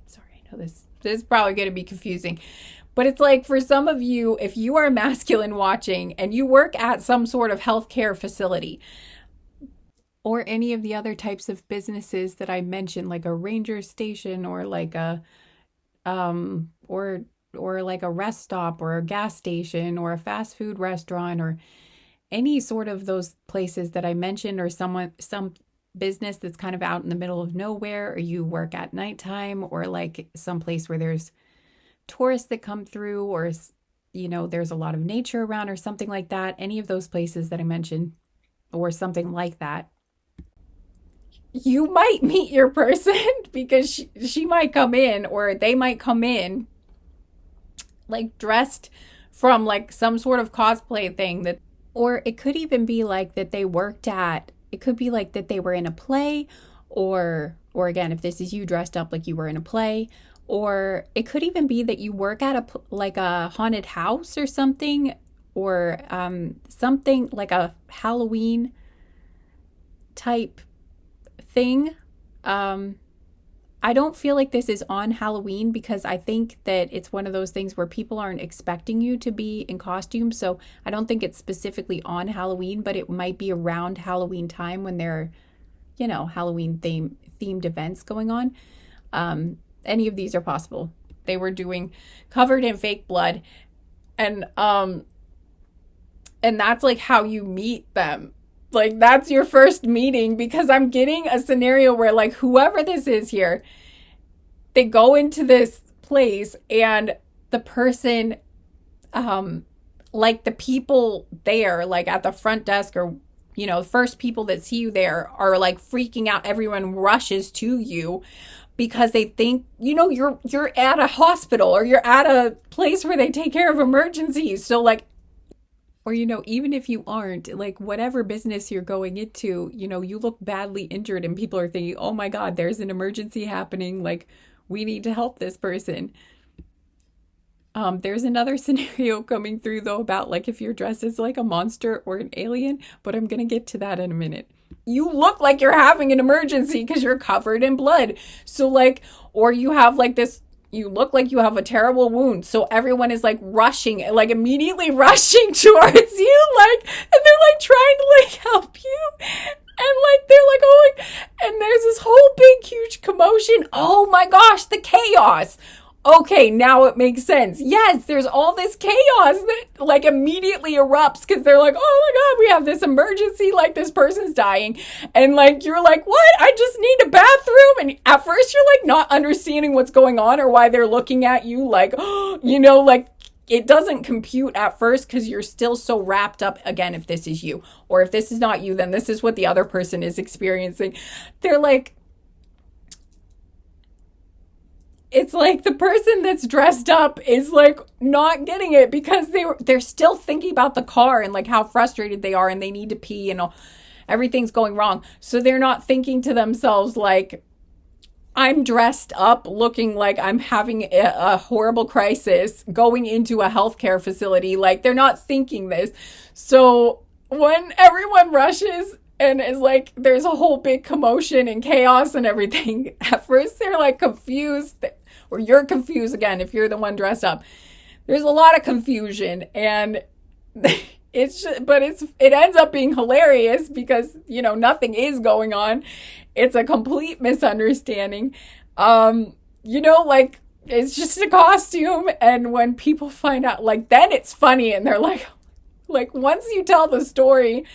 Sorry, I know this is probably going to be confusing. But it's like for some of you, if you are masculine watching and you work at some sort of healthcare facility or any of the other types of businesses that I mentioned, like a ranger station or like a or like a rest stop or a gas station or a fast food restaurant or any sort of those places that I mentioned, or some business that's kind of out in the middle of nowhere, or you work at nighttime, or like some place where there's tourists that come through, or there's a lot of nature around or something like that, any of those places that I mentioned or something like that, you might meet your person because she might come in, or they might come in like dressed from like some sort of cosplay thing that, or it could even be like that they worked at, it could be like that they were in a play, or again, if this is you dressed up like you were in a play, or it could even be that you work at a haunted house or something, or something like a Halloween type thing. I don't feel like this is on Halloween because I think that it's one of those things where people aren't expecting you to be in costume. So I don't think it's specifically on Halloween, but it might be around Halloween time when there are, Halloween themed events going on. Any of these are possible. They were doing covered in fake blood, and that's like how you meet them. Like, that's your first meeting, because I'm getting a scenario where, like, whoever this is here, they go into this place and the person, like the people there, like at the front desk, or, first people that see you there are like freaking out. Everyone rushes to you because they think, you're at a hospital, or you're at a place where they take care of emergencies. So like, or, even if you aren't, like, whatever business you're going into, you look badly injured and people are thinking, oh my God, there's an emergency happening. Like, we need to help this person. There's another scenario coming through, though, about like if you're dressed as like a monster or an alien, but I'm going to get to that in a minute. You look like you're having an emergency because you're covered in blood. So like, or you have like this, you look like you have a terrible wound. So everyone is like rushing, like immediately rushing towards you, like, and they're like trying to like help you. And like, they're like, oh, and there's this whole big, huge commotion. Oh my gosh, the chaos. Okay, now it makes sense. Yes, there's all this chaos that like immediately erupts because they're like, oh my God, we have this emergency, like this person's dying. And like, you're like, what? I just need a bathroom. And at first you're like not understanding what's going on or why they're looking at you like, like it doesn't compute at first because you're still so wrapped up. Again, if this is you, or if this is not you, then this is what the other person is experiencing. They're like, it's like the person that's dressed up is like not getting it because they're still thinking about the car and like how frustrated they are and they need to pee and everything's going wrong. So they're not thinking to themselves like, I'm dressed up looking like I'm having a horrible crisis going into a healthcare facility. Like, they're not thinking this. So when everyone rushes and is like, there's a whole big commotion and chaos and everything, at first they're like confused, or you're confused again if you're the one dressed up. There's a lot of confusion, and it ends up being hilarious because, nothing is going on. It's a complete misunderstanding. Like, it's just a costume. And when people find out, like, then it's funny, and they're like, once you tell the story,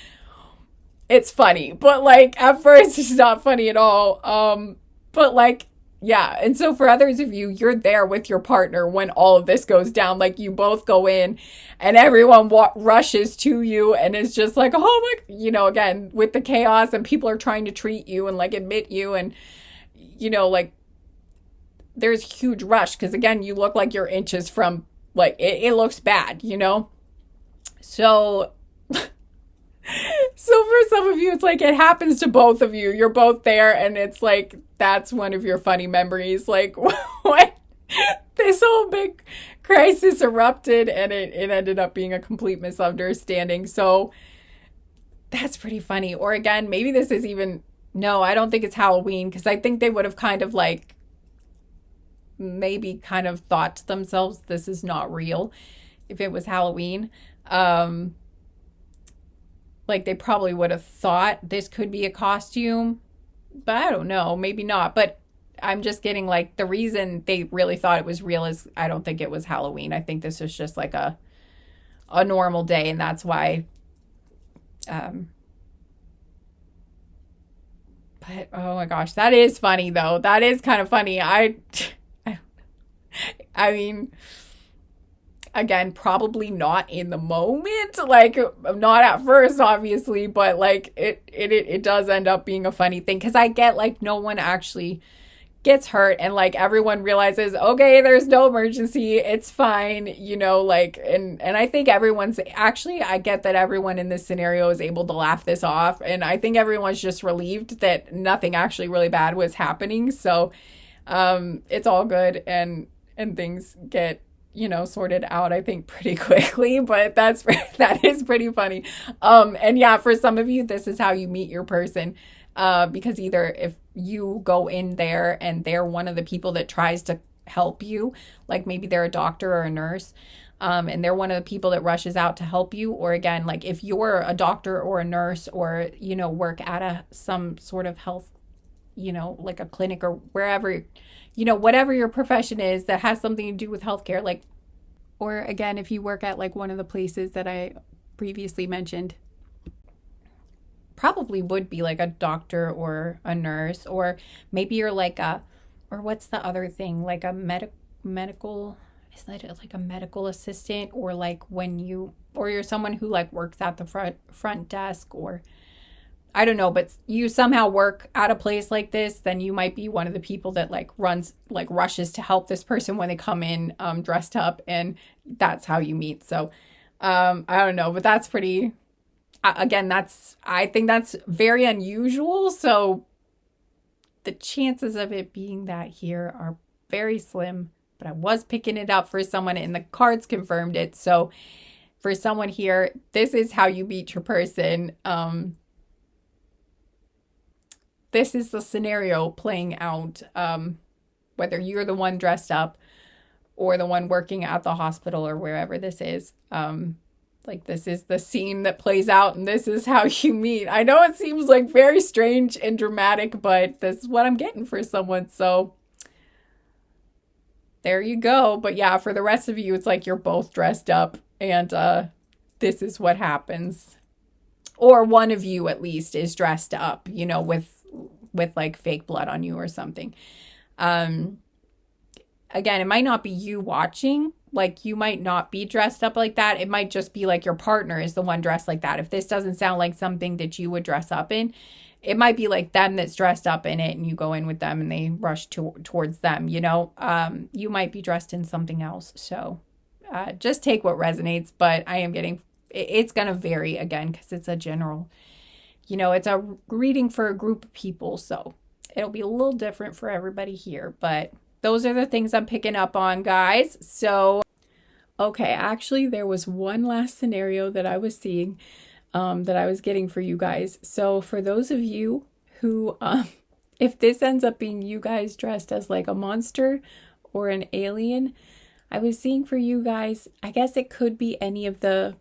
it's funny. But like, at first it's not funny at all. But like, yeah. And so for others of you, you're there with your partner when all of this goes down. Like, you both go in and everyone rushes to you and is just like, oh my, again, with the chaos, and people are trying to treat you and like admit you. And, like, there's huge rush because, again, you look like you're inches from, like, it looks bad, So so for some of you, it's like it happens to both of you. You're both there, and it's like that's one of your funny memories. Like what this whole big crisis erupted, and it ended up being a complete misunderstanding. So that's pretty funny. Or again, maybe this is even no, I don't think it's Halloween, because I think they would have kind of like maybe kind of thought to themselves this is not real if it was Halloween. Like they probably would have thought this could be a costume, but I don't know, maybe not. But I'm just getting like the reason they really thought it was real is I don't think it was Halloween. I think this was just like a normal day, and that's why. But oh my gosh, that is funny though. That is kind of funny. I mean, again, probably not in the moment, like not at first, obviously, but like it does end up being a funny thing, because I get like no one actually gets hurt, and like everyone realizes, okay, there's no emergency, it's fine, you know, like and I think everyone's actually, I get that everyone in this scenario is able to laugh this off, and I think everyone's just relieved that nothing actually really bad was happening. So it's all good, and things get, you know, sorted out, I think, pretty quickly. But that is pretty funny. And yeah, for some of you, this is how you meet your person. Because either if you go in there and they're one of the people that tries to help you, like maybe they're a doctor or a nurse, and they're one of the people that rushes out to help you, or again, like if you're a doctor or a nurse, or, you know, work at some sort of health, you know, like a clinic or wherever, you know, whatever your profession is that has something to do with healthcare, like, or again, if you work at like one of the places that I previously mentioned, probably would be like a doctor or a nurse, or maybe you're like or what's the other thing, like a medical, is that like a medical assistant, or like or you're someone who like works at the front desk, or I don't know, but you somehow work at a place like this, then you might be one of the people that like rushes to help this person when they come in dressed up, and that's how you meet. So I don't know, but that's pretty, again, I think that's very unusual. So the chances of it being that here are very slim, but I was picking it up for someone and the cards confirmed it. So for someone here, this is how you meet your person. This is the scenario playing out, whether you're the one dressed up or the one working at the hospital or wherever this is. Like this is the scene that plays out, and this is how you meet. I know it seems like very strange and dramatic, but this is what I'm getting for someone. So there you go. But yeah, for the rest of you, it's like you're both dressed up, and this is what happens. Or one of you at least is dressed up, you know, with like fake blood on you or something. Again, it might not be you watching. Like you might not be dressed up like that. It might just be like your partner is the one dressed like that. If this doesn't sound like something that you would dress up in, it might be like them that's dressed up in it, and you go in with them and they rush towards them, you know. You might be dressed in something else. So just take what resonates. But I am getting, it's going to vary again, because it's a general, you know, it's a reading for a group of people. So it'll be a little different for everybody here. But those are the things I'm picking up on, guys. So, okay, actually, there was one last scenario that I was seeing, that I was getting for you guys. So for those of you who, if this ends up being you guys dressed as like a monster or an alien, I was seeing for you guys, I guess it could be any of the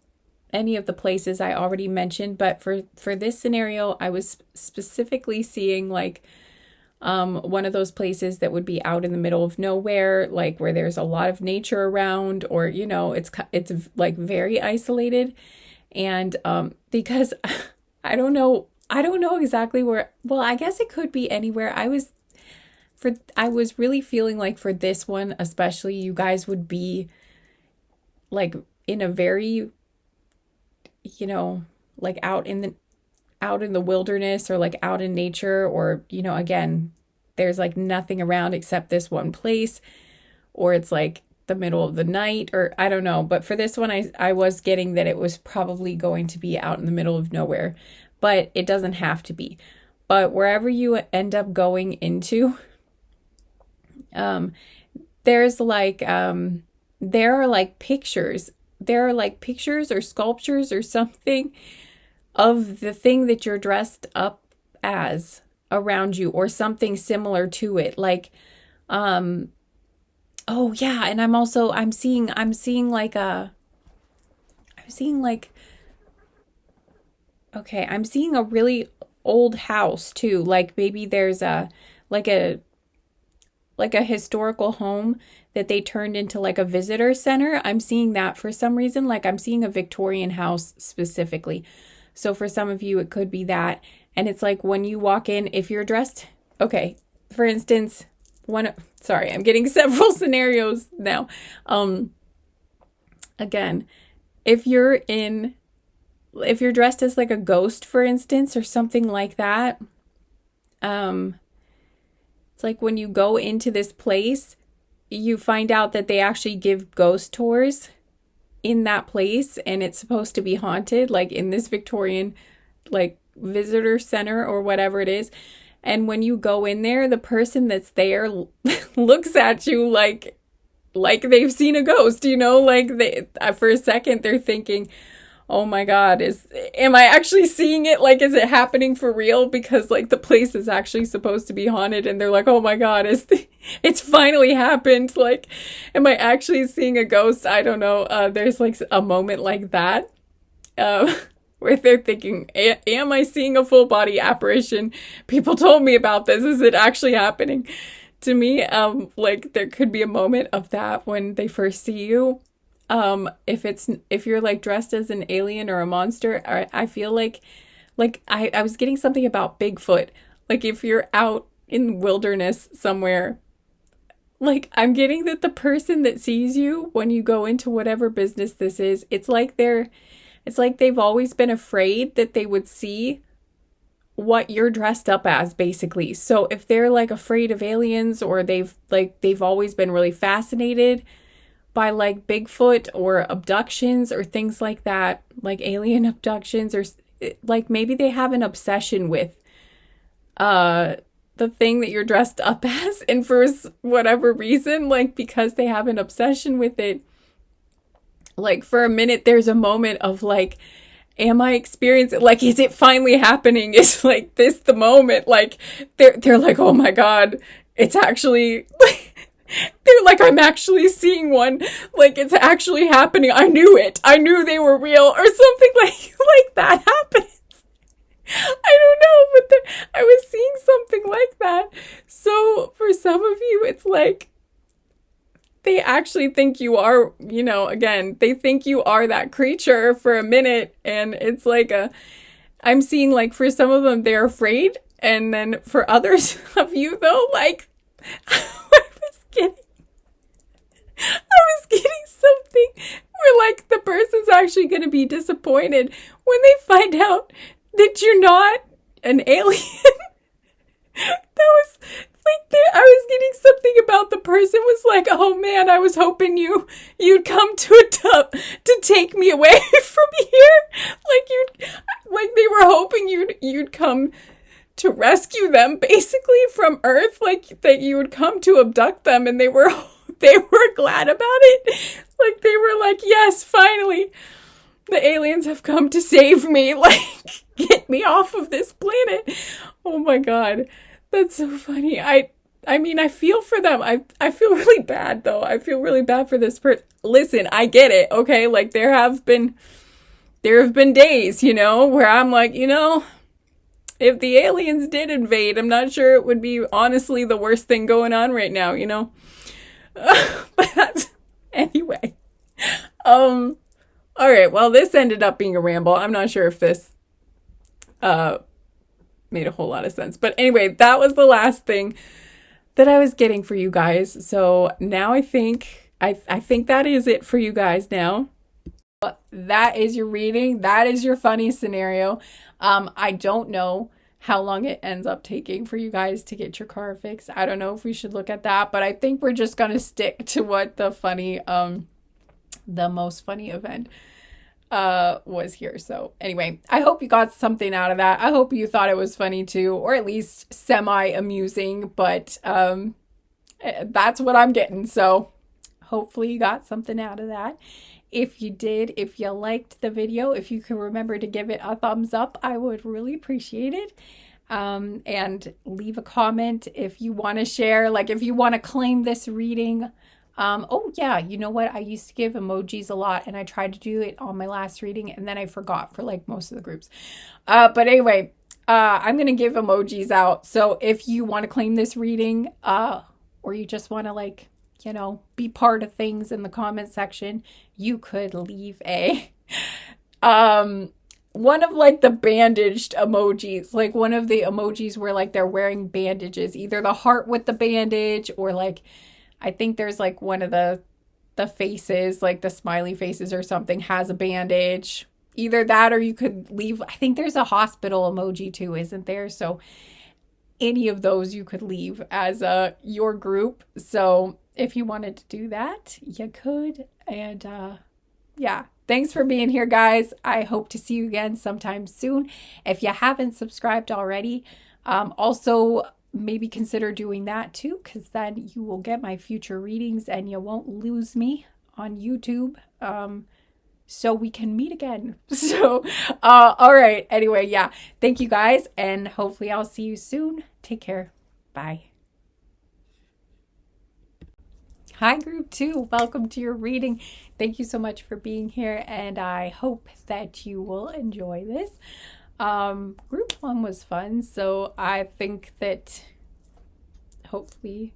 places I already mentioned, but for this scenario, I was specifically seeing like one of those places that would be out in the middle of nowhere, like where there's a lot of nature around, or, you know, it's like very isolated. And because I don't know exactly where, well, I guess it could be anywhere. I was really feeling like for this one, especially, you guys would be like in a very, you know, like out in the wilderness, or like out in nature, or, you know, again, there's like nothing around except this one place, or it's like the middle of the night, or I don't know. But for this one, I was getting that it was probably going to be out in the middle of nowhere, but it doesn't have to be. But wherever you end up going into, there's like, there are like pictures. There are like pictures or sculptures or something of the thing that you're dressed up as around you, or something similar to it. Like, oh yeah, and I'm seeing like okay, I'm seeing a really old house too. Like maybe there's like a like a historical home that they turned into like a visitor center. I'm seeing that for some reason. Like I'm seeing a Victorian house specifically. So for some of you, it could be that. And it's like when you walk in, if you're dressed, okay, for instance, sorry, I'm getting several scenarios now. Again, if you're dressed as like a ghost, for instance, or something like that, it's like when you go into this place, you find out that they actually give ghost tours in that place, and it's supposed to be haunted, like in this Victorian, like visitor center or whatever it is. And when you go in there, the person that's there looks at you like they've seen a ghost, you know, like for a second they're thinking, oh my God, am I actually seeing it? Like, is it happening for real? Because like the place is actually supposed to be haunted, and they're like, oh my God, it's finally happened. Like, am I actually seeing a ghost? I don't know. There's like a moment like that, where they're thinking, am I seeing a full body apparition? People told me about this. Is it actually happening to me? Like there could be a moment of that when they first see you. If you're like dressed as an alien or a monster, I feel like I was getting something about Bigfoot. Like if you're out in the wilderness somewhere, like I'm getting that the person that sees you when you go into whatever business this is, it's like they've always been afraid that they would see what you're dressed up as, basically. So if they're like afraid of aliens, or they've always been really fascinated by like Bigfoot or abductions or things like that, like alien abductions, or like maybe they have an obsession with the thing that you're dressed up as, and for whatever reason, like because they have an obsession with it, like for a minute there's a moment of like, am I experiencing, like, is it finally happening? Is like this the moment? Like they're like, oh my God, it's actually they're like, I'm actually seeing one. Like, it's actually happening. I knew it. I knew they were real, or something like that happens. I don't know, but I was seeing something like that. So for some of you, it's like they actually think you are, you know, again, they think you are that creature for a minute. And it's like I'm seeing like for some of them, they're afraid. And then for others of you though, like, I was getting something where like the person's actually going to be disappointed when they find out that you're not an alien. That was like, I was getting something about the person was like, oh man, I was hoping you'd come to take me away from here. Like they were hoping you'd come to rescue them basically from Earth, like that you would come to abduct them, and they were glad about it. Like they were like, yes, finally the aliens have come to save me, like get me off of this planet. Oh my God, that's so funny. I mean, I feel for them. I feel really bad though. I feel really bad for this person. Listen, I get it, okay? Like there have been days, you know, where I'm like, you know, if the aliens did invade, I'm not sure it would be honestly the worst thing going on right now, you know? But that's, anyway. All right, well, this ended up being a ramble. I'm not sure if this made a whole lot of sense. But anyway, that was the last thing that I was getting for you guys. So now I think that is it for you guys now. That is your reading. That is your funny scenario. I don't know how long it ends up taking for you guys to get your car fixed. I don't know if we should look at that, but I think we're just gonna stick to what the most funny event was here. So anyway, I hope you got something out of that. I hope you thought it was funny too, or at least semi amusing, but that's what I'm getting. So hopefully you got something out of that. If you did, if you liked the video, if you can remember to give it a thumbs up, I would really appreciate it. And leave a comment if you want to share, like if you want to claim this reading. Oh yeah, you know what? I used to give emojis a lot, and I tried to do it on my last reading, and then I forgot for like most of the groups. But anyway, I'm going to give emojis out. So if you want to claim this reading, or you just want to like, you know, be part of things in the comment section, you could leave a, one of like the bandaged emojis, like one of the emojis where like they're wearing bandages, either the heart with the bandage, or like, I think there's like one of the faces, like the smiley faces or something, has a bandage. Either that, or you could leave, I think there's a hospital emoji too, isn't there? So any of those you could leave as your group. So if you wanted to do that, you could. And yeah, thanks for being here, guys. I hope to see you again sometime soon. If you haven't subscribed already, also maybe consider doing that too, because then you will get my future readings and you won't lose me on YouTube. So we can meet again. So, all right. Anyway, yeah. Thank you guys, and hopefully I'll see you soon. Take care. Bye. Hi, group 2. Welcome to your reading. Thank you so much for being here, and I hope that you will enjoy this. Group 1 was fun, so I think that hopefully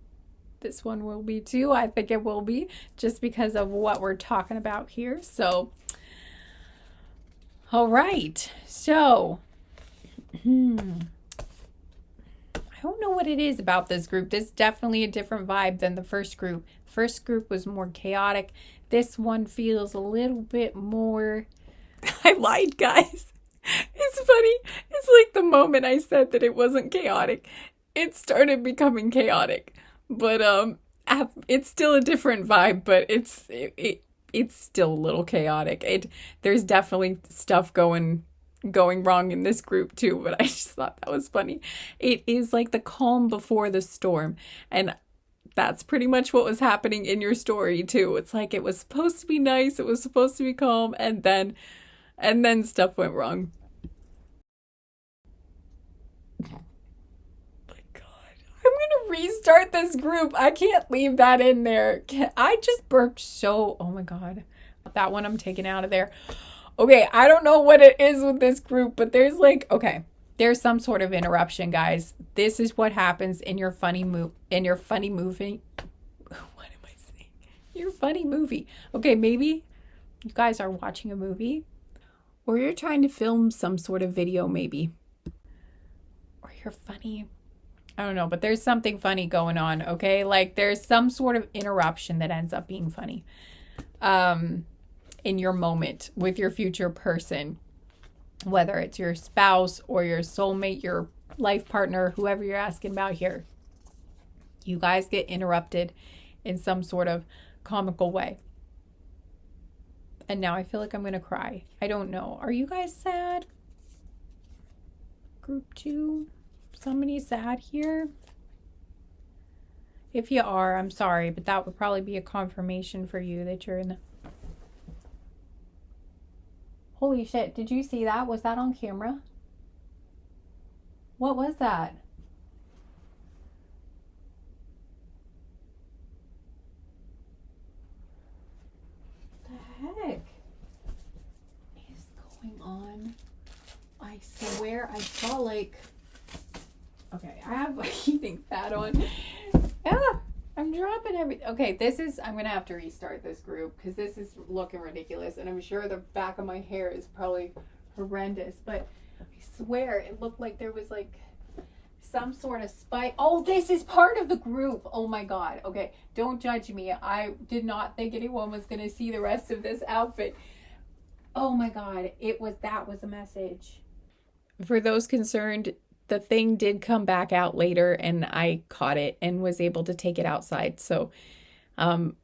this one will be too. I think it will be, just because of what we're talking about here. So, all right. So, I don't know what it is about this group. This is definitely a different vibe than the first group. First group was more chaotic. This one feels a little bit more... I lied, guys. It's funny. It's like the moment I said that it wasn't chaotic, it started becoming chaotic. But it's still a different vibe, but it's still a little chaotic. There's definitely stuff going wrong in this group too, but I just thought that was funny. It is like the calm before the storm, and that's pretty much what was happening in your story too. It's like it was supposed to be nice, it was supposed to be calm, and then stuff went wrong. Restart this group. I can't leave that in there. I just burped so... Oh my god. That one I'm taking out of there. Okay, I don't know what it is with this group, but there's like... Okay, there's some sort of interruption, guys. This is what happens in your funny movie. What am I saying? Your funny movie. Okay, maybe you guys are watching a movie, or you're trying to film some sort of video, maybe. Or you're funny... I don't know, but there's something funny going on, okay? Like there's some sort of interruption that ends up being funny in your moment with your future person, whether it's your spouse or your soulmate, your life partner, whoever you're asking about here. You guys get interrupted in some sort of comical way. And now I feel like I'm going to cry. I don't know. Are you guys sad? Group 2? Somebody sad here? If you are, I'm sorry, but that would probably be a confirmation for you that you're in the... Holy shit, did you see that? Was that on camera? What was that? What the heck is going on? I swear I saw like... Okay, I have a heating pad on. Ah, I'm dropping everything. Okay, I'm going to have to restart this group because this is looking ridiculous. And I'm sure the back of my hair is probably horrendous. But I swear it looked like there was like some sort of spike. Oh, this is part of the group. Oh my God. Okay, don't judge me. I did not think anyone was going to see the rest of this outfit. Oh my God. That was a message. For those concerned, the thing did come back out later and I caught it and was able to take it outside. So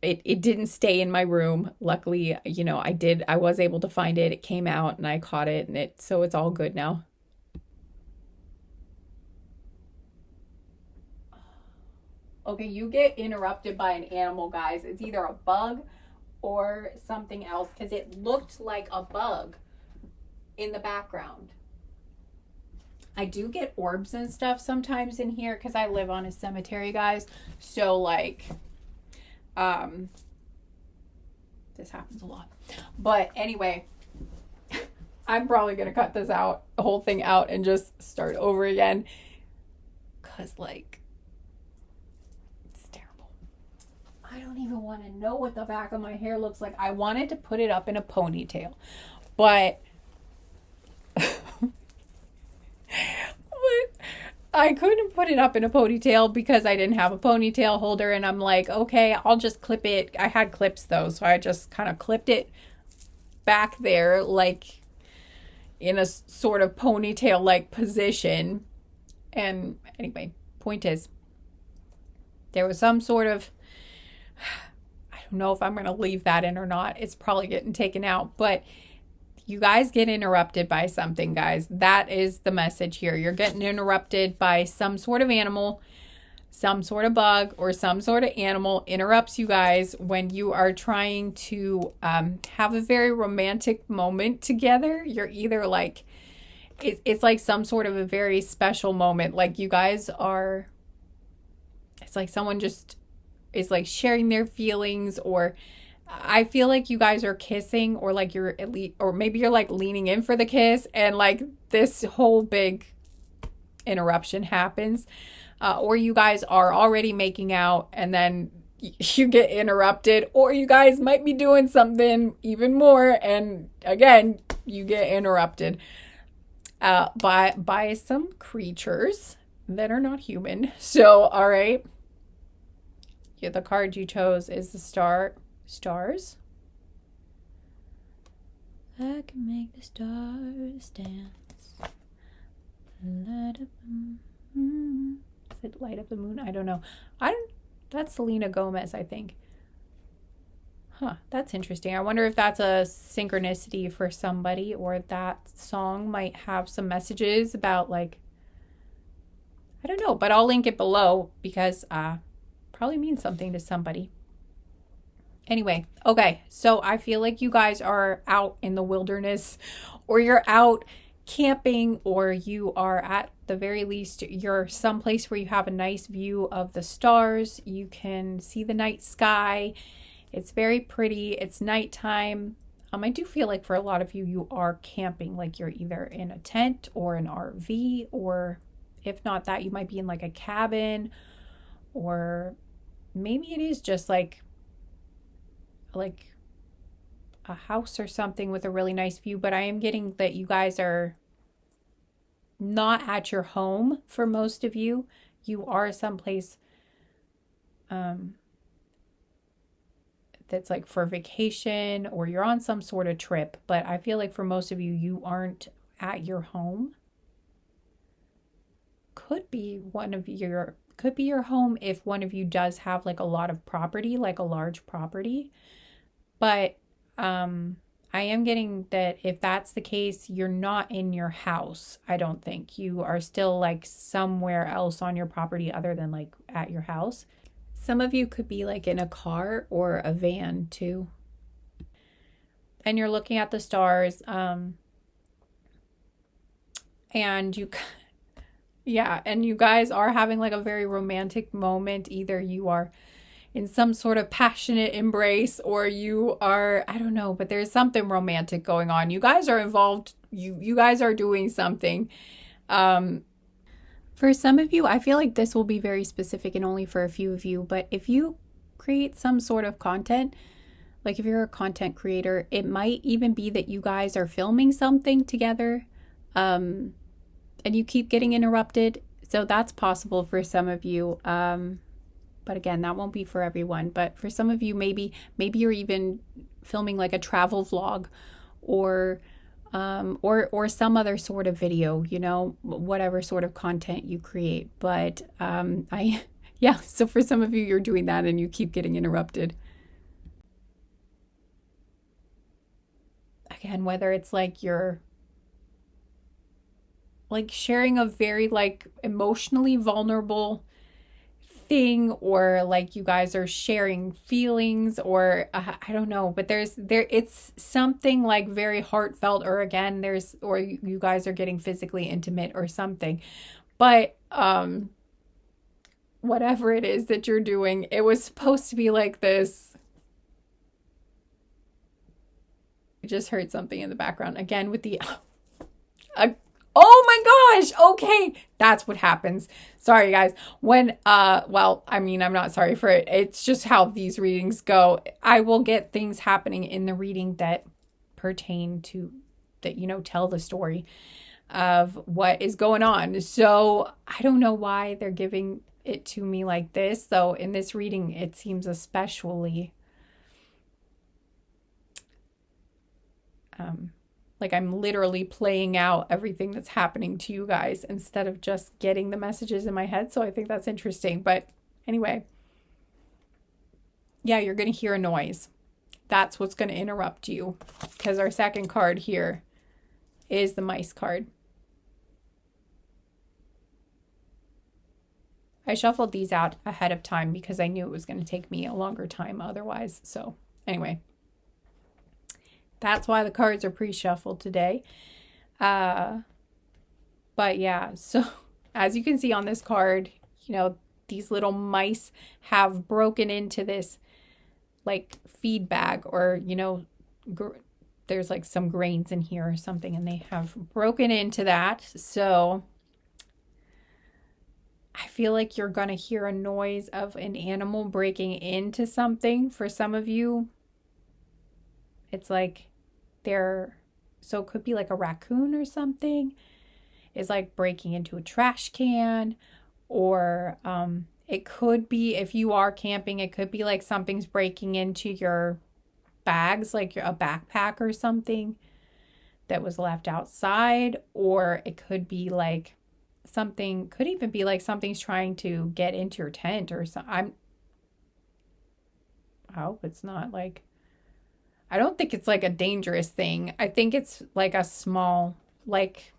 it didn't stay in my room. Luckily, I was able to find it. It came out and I caught it, and so it's all good now. Okay, you get interrupted by an animal, guys. It's either a bug or something else, because it looked like a bug in the background. I do get orbs and stuff sometimes in here because I live on a cemetery, guys. So like, this happens a lot. But anyway, I'm probably going to cut this out, the whole thing out, and just start over again. Because like, it's terrible. I don't even want to know what the back of my hair looks like. I wanted to put it up in a ponytail, but I couldn't put it up in a ponytail because I didn't have a ponytail holder, and I'm like, okay, I'll just clip it. I had clips though, so I just kind of clipped it back there, like in a sort of ponytail like position. And anyway, point is, there was some sort of, I don't know if I'm going to leave that in or not. It's probably getting taken out, but you guys get interrupted by something, guys. That is the message here. You're getting interrupted by some sort of animal, some sort of bug, or some sort of animal interrupts you guys when you are trying to have a very romantic moment together. You're either like, it's like some sort of a very special moment. Like you guys are, it's like someone just is like sharing their feelings, or I feel like you guys are kissing, or like you're at least, or maybe you're like leaning in for the kiss, and like this whole big interruption happens, or you guys are already making out and then you get interrupted, or you guys might be doing something even more and again you get interrupted by some creatures that are not human. So all right, yeah, the card you chose is the stars. I can make the stars dance. Light up the moon. Is it light up the moon? I don't know. That's Selena Gomez, I think. Huh, that's interesting. I wonder if that's a synchronicity for somebody, or that song might have some messages about like, I don't know, but I'll link it below because probably means something to somebody. Anyway, okay, so I feel like you guys are out in the wilderness, or you're out camping, or you are at the very least, you're someplace where you have a nice view of the stars. You can see the night sky. It's very pretty. It's nighttime. I do feel like for a lot of you, you are camping, like you're either in a tent or an RV, or if not that, you might be in like a cabin, or maybe it is just like a house or something with a really nice view. But I am getting that you guys are not at your home. For most of you, you are someplace that's like for vacation, or you're on some sort of trip. But I feel like for most of you, you aren't at your home. Could be your home if one of you does have like a lot of property, like a large property. But I am getting that if that's the case, you're not in your house. I don't think you are still like somewhere else on your property other than like at your house. Some of you could be like in a car or a van too. And you're looking at the stars. And you guys are having like a very romantic moment. Either you are in some sort of passionate embrace, or you are, I don't know, but there's something romantic going on. You guys are involved. You guys are doing something. For some of you, I feel like this will be very specific and only for a few of you, but if you create some sort of content, like if you're a content creator, it might even be that you guys are filming something together, and you keep getting interrupted. So that's possible for some of you. But again, that won't be for everyone. But for some of you, maybe you're even filming like a travel vlog, or or some other sort of video, you know, whatever sort of content you create. But yeah, so for some of you, you're doing that and you keep getting interrupted. Again, whether it's like you're like sharing a very like emotionally vulnerable thing, or like you guys are sharing feelings, or I don't know, but it's something like very heartfelt, or again there's, or you guys are getting physically intimate or something. But whatever it is that you're doing, it was supposed to be like this. I just heard something in the background again with the oh my gosh. Okay. That's what happens. Sorry guys. When well, I mean, I'm not sorry for it. It's just how these readings go. I will get things happening in the reading that pertain to that, you know, tell the story of what is going on. So, I don't know why they're giving it to me like this, though in this reading it seems especially like I'm literally playing out everything that's happening to you guys instead of just getting the messages in my head. So I think that's interesting. But anyway, yeah, you're going to hear a noise. That's what's going to interrupt you, because our second card here is the mice card. I shuffled these out ahead of time because I knew it was going to take me a longer time otherwise. So anyway, that's why the cards are pre-shuffled today. But yeah, so as you can see on this card, you know, these little mice have broken into this like feed bag, or, you know, there's like some grains in here or something, and they have broken into that. So I feel like you're going to hear a noise of an animal breaking into something. For some of you, it's like so it could be like a raccoon or something is like breaking into a trash can, or it could be, if you are camping, it could be like something's breaking into your bags, like a backpack or something that was left outside, or it could be like something, could even be like something's trying to get into your tent or something. I hope it's not like, I don't think it's like a dangerous thing. I think it's like a small, like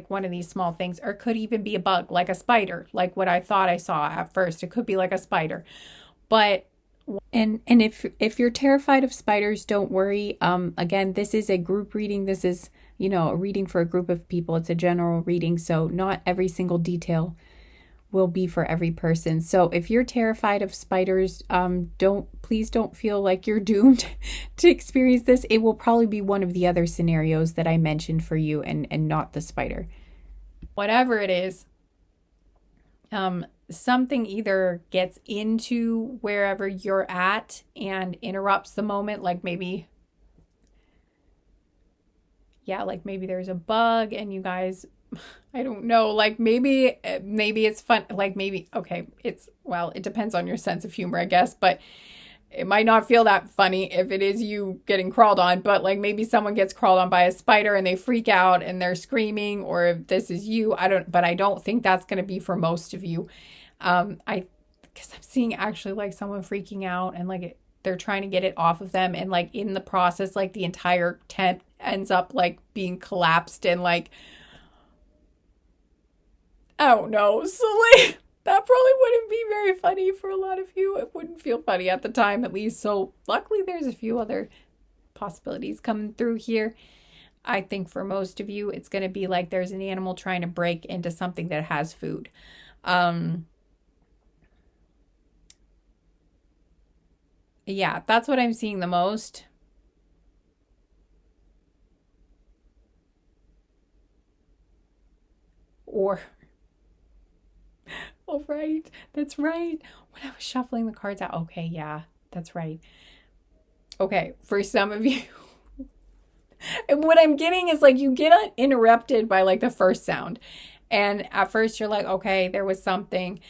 one of these small things, or it could even be a bug, like a spider, like what I thought I saw at first. It could be like a spider. But and if you're terrified of spiders, don't worry. Again, this is a group reading. This is, you know, a reading for a group of people. It's a general reading, so not every single detail will be for every person. So if you're terrified of spiders, please don't feel like you're doomed to experience this. It will probably be one of the other scenarios that I mentioned for you, and not the spider. Whatever it is, something either gets into wherever you're at and interrupts the moment, like maybe, yeah, like maybe there's a bug and you guys, I don't know, like maybe it's fun, like maybe, okay, well, it depends on your sense of humor, I guess, but it might not feel that funny if it is you getting crawled on, but like maybe someone gets crawled on by a spider and they freak out and they're screaming, or if this is you, I don't think that's going to be for most of you. Because I'm seeing actually like someone freaking out and like they're trying to get it off of them, and like in the process, like the entire tent ends up like being collapsed, and like, I don't know. So like that probably wouldn't be very funny for a lot of you. It wouldn't feel funny at the time, at least. So luckily there's a few other possibilities coming through here. I think for most of you, it's going to be like there's an animal trying to break into something that has food. Yeah, that's what I'm seeing the most. Or oh, right. That's right. When I was shuffling the cards out. Okay, yeah, that's right. Okay, for some of you, and what I'm getting is like you get interrupted by like the first sound. And at first you're like, okay, there was something.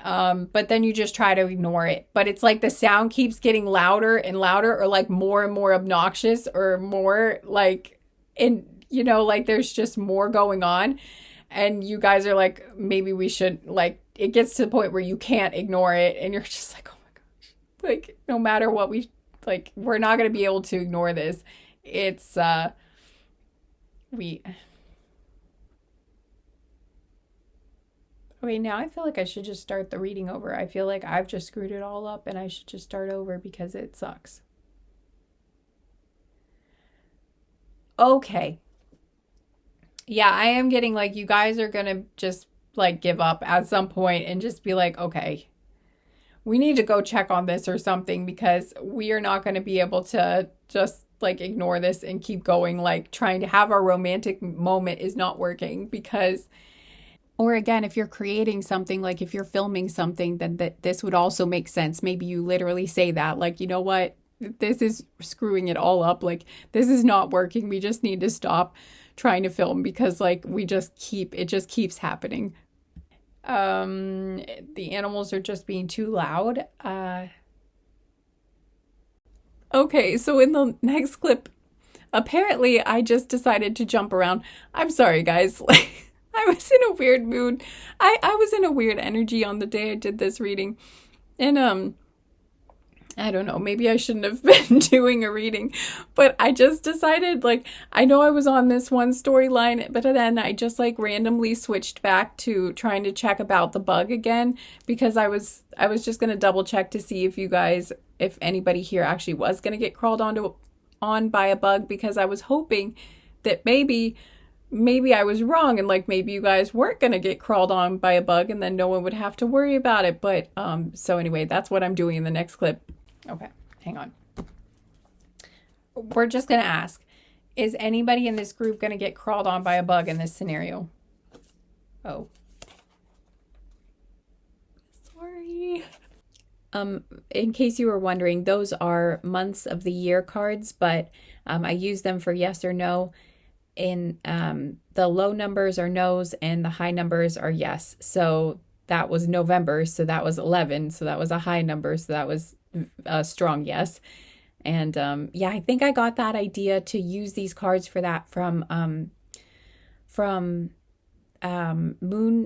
But then you just try to ignore it. But it's like the sound keeps getting louder and louder, or like more and more obnoxious, or more like, and you know, like there's just more going on. And you guys are like, maybe we should, like, it gets to the point where you can't ignore it. And you're just like, oh my gosh. Like, no matter what like, we're not going to be able to ignore this. It's, okay, now I feel like I should just start the reading over. I feel like I've just screwed it all up and I should just start over because it sucks. Okay. Yeah, I am getting like, you guys are gonna just like give up at some point and just be like, okay, we need to go check on this or something because we are not going to be able to just like ignore this and keep going. Like trying to have our romantic moment is not working because, or again, if you're creating something, like if you're filming something, then this would also make sense. Maybe you literally say that, like, you know what, this is screwing it all up. Like this is not working. We just need to stop trying to film because like it just keeps happening. The animals are just being too loud. Okay, so in the next clip, apparently I just decided to jump around. I'm sorry, guys. Like, I was in a weird mood. I was in a weird energy on the day I did this reading. And I don't know, maybe I shouldn't have been doing a reading, but I just decided, like, I know I was on this one storyline, but then I just like randomly switched back to trying to check about the bug again because I was just going to double check to see if you guys, if anybody here actually was going to get crawled on by a bug, because I was hoping that maybe I was wrong and like maybe you guys weren't going to get crawled on by a bug and then no one would have to worry about it. But so anyway, that's what I'm doing in the next clip. Okay, hang on. We're just going to ask, is anybody in this group going to get crawled on by a bug in this scenario? Oh. Sorry. In case you were wondering, those are months of the year cards, but I use them for yes or no. In the low numbers are no's and the high numbers are yes. So that was November, so that was 11, so that was a high number, so that was a strong yes. And yeah, I think I got that idea to use these cards for that from Moon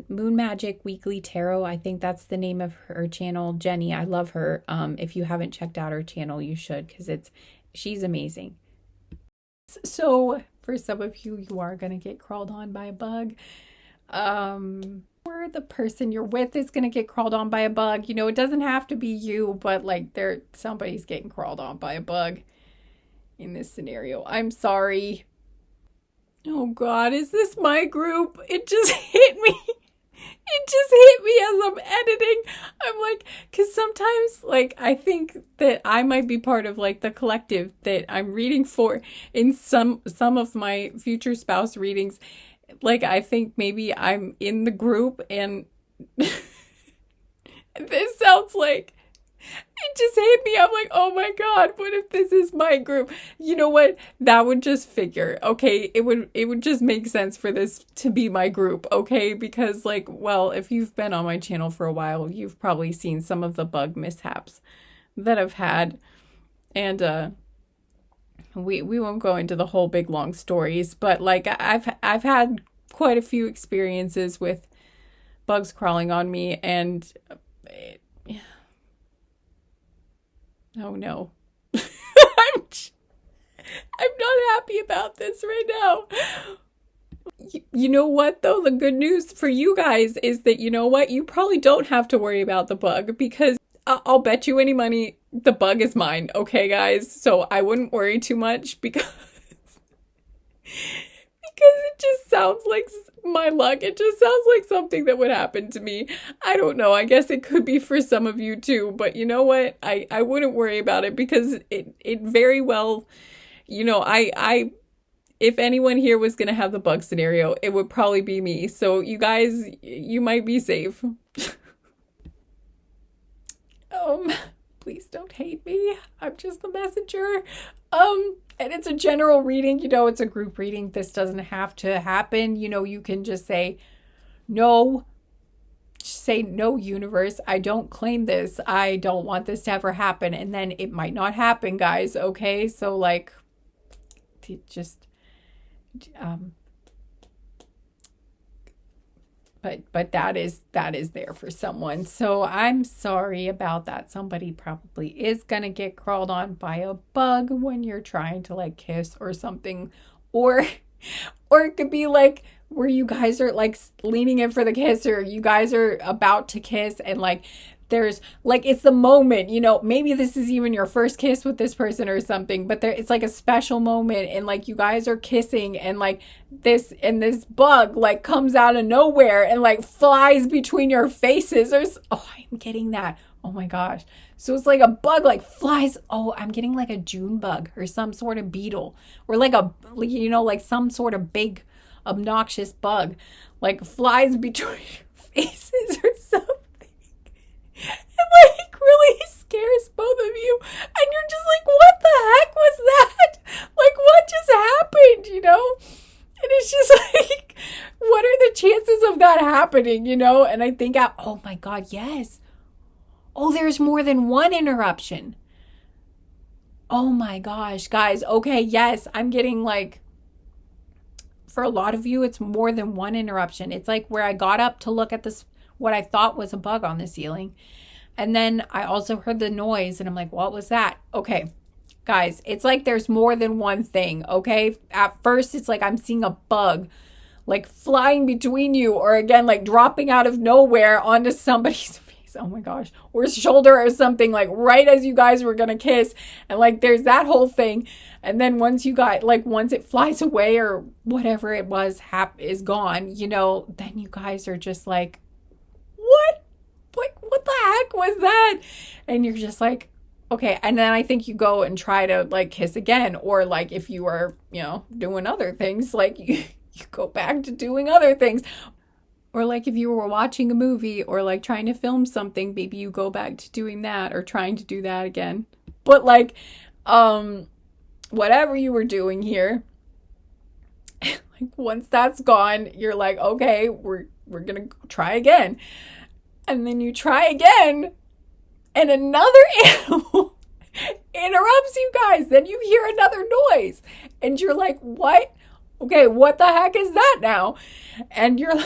Magic Weekly Tarot. I think that's the name of her channel. Jenny, I love her. If you haven't checked out her channel, you should, because she's amazing. So for some of you, you are gonna get crawled on by a bug. Or the person you're with is going to get crawled on by a bug. You know, it doesn't have to be you, but like somebody's getting crawled on by a bug in this scenario. I'm sorry. Oh God, is this my group? It just hit me. It just hit me as I'm editing. I'm like, because sometimes like I think that I might be part of like the collective that I'm reading for in some of my future spouse readings. Like, I think maybe I'm in the group and this sounds like, it just hit me. I'm like, oh my God, what if this is my group? You know what? That would just figure. Okay, it would just make sense for this to be my group, okay? Because like, well, if you've been on my channel for a while, you've probably seen some of the bug mishaps that I've had. And we won't go into the whole big long stories, but like I've had quite a few experiences with bugs crawling on me, and oh no. I'm not happy about this right now. You know what though? The good news for you guys is that, you know what? You probably don't have to worry about the bug, because I'll bet you any money the bug is mine. Okay, guys? So I wouldn't worry too much because it just sounds like my luck. It just sounds like something that would happen to me. I don't know. I guess it could be for some of you too. But you know what? I wouldn't worry about it because it very well, you know, if anyone here was going to have the bug scenario, it would probably be me. So you guys, you might be safe. Please don't hate me. I'm just the messenger. And it's a general reading, you know, it's a group reading. This doesn't have to happen. You know, you can just say, no, universe, I don't claim this. I don't want this to ever happen. And then it might not happen, guys. Okay. So like, Um, but that is there for someone. So I'm sorry about that. Somebody probably is gonna get crawled on by a bug when you're trying to like kiss or something, or it could be like where you guys are like leaning in for the kiss, or you guys are about to kiss, and like there's like it's the moment, you know, maybe this is even your first kiss with this person or something, but there it's like a special moment, and like you guys are kissing, and like this bug like comes out of nowhere and like flies between your faces. Oh, I'm getting that. Oh my gosh. So it's like a bug like flies. Oh, I'm getting like a June bug or some sort of beetle, or like a, you know, like some sort of big obnoxious bug like flies between your faces or something. It like really scares both of you, and you're just like, what the heck was that? Like, what just happened, you know? And it's just like, what are the chances of that happening, you know? And I think, oh my God, yes. Oh, there's more than one interruption. Oh my gosh, guys. Okay, yes, I'm getting like, for a lot of you, it's more than one interruption. It's like where I got up to look at this, what I thought was a bug on the ceiling. And then I also heard the noise, and I'm like, what was that? Okay, guys, it's like there's more than one thing, okay? At first, it's like I'm seeing a bug like flying between you, or again, like dropping out of nowhere onto somebody's face. Oh my gosh. Or shoulder or something, like right as you guys were going to kiss. And like there's that whole thing. And then once it flies away or whatever it was is gone, you know, then you guys are just like, what? Like, what the heck was that? And you're just like, okay. And then I think you go and try to like kiss again. Or like if you are, you know, doing other things, like you go back to doing other things. Or like if you were watching a movie or like trying to film something, maybe you go back to doing that or trying to do that again. But like, whatever you were doing here, like once that's gone, you're like, okay, we're going to try again. And then you try again, and another animal interrupts you guys. Then you hear another noise, and you're like, what? Okay, what the heck is that now? And you're like,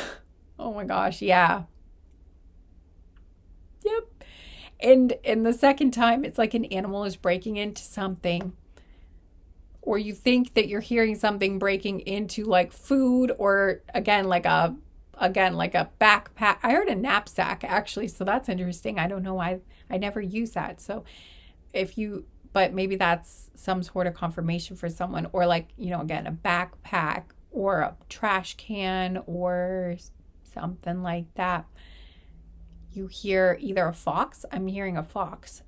oh my gosh, yeah. Yep. And the second time, it's like an animal is breaking into something, or you think that you're hearing something breaking into like food, or again, like a backpack. I heard a knapsack actually, so that's interesting. I don't know why I never use that. So but maybe that's some sort of confirmation for someone, or like, you know, again, a backpack or a trash can or something like that. You hear either a fox. I'm hearing a fox.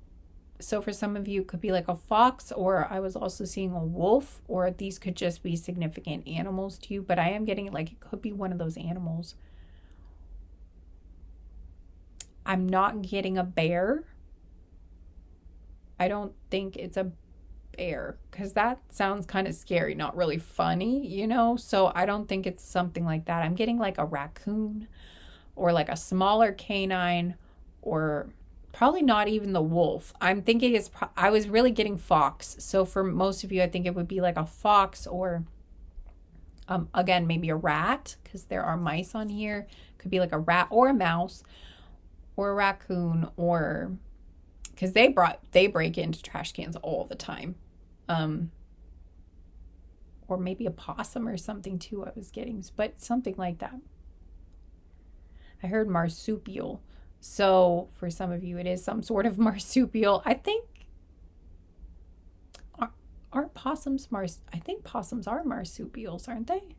So for some of you, it could be like a fox, or I was also seeing a wolf, or these could just be significant animals to you, but I am getting like it could be one of those animals. I'm not getting a bear. I don't think it's a bear, because that sounds kind of scary, not really funny, you know? So I don't think it's something like that. I'm getting like a raccoon, or like a smaller canine, or probably not even the wolf. I'm thinking I was really getting fox. So for most of you, I think it would be like a fox, or again, maybe a rat, because there are mice on here. Could be like a rat or a mouse or a raccoon, or because they break into trash cans all the time. Or maybe a possum or something too I was getting, but something like that. I heard marsupial. So for some of you, it is some sort of marsupial. I think, aren't possums I think possums are marsupials, aren't they?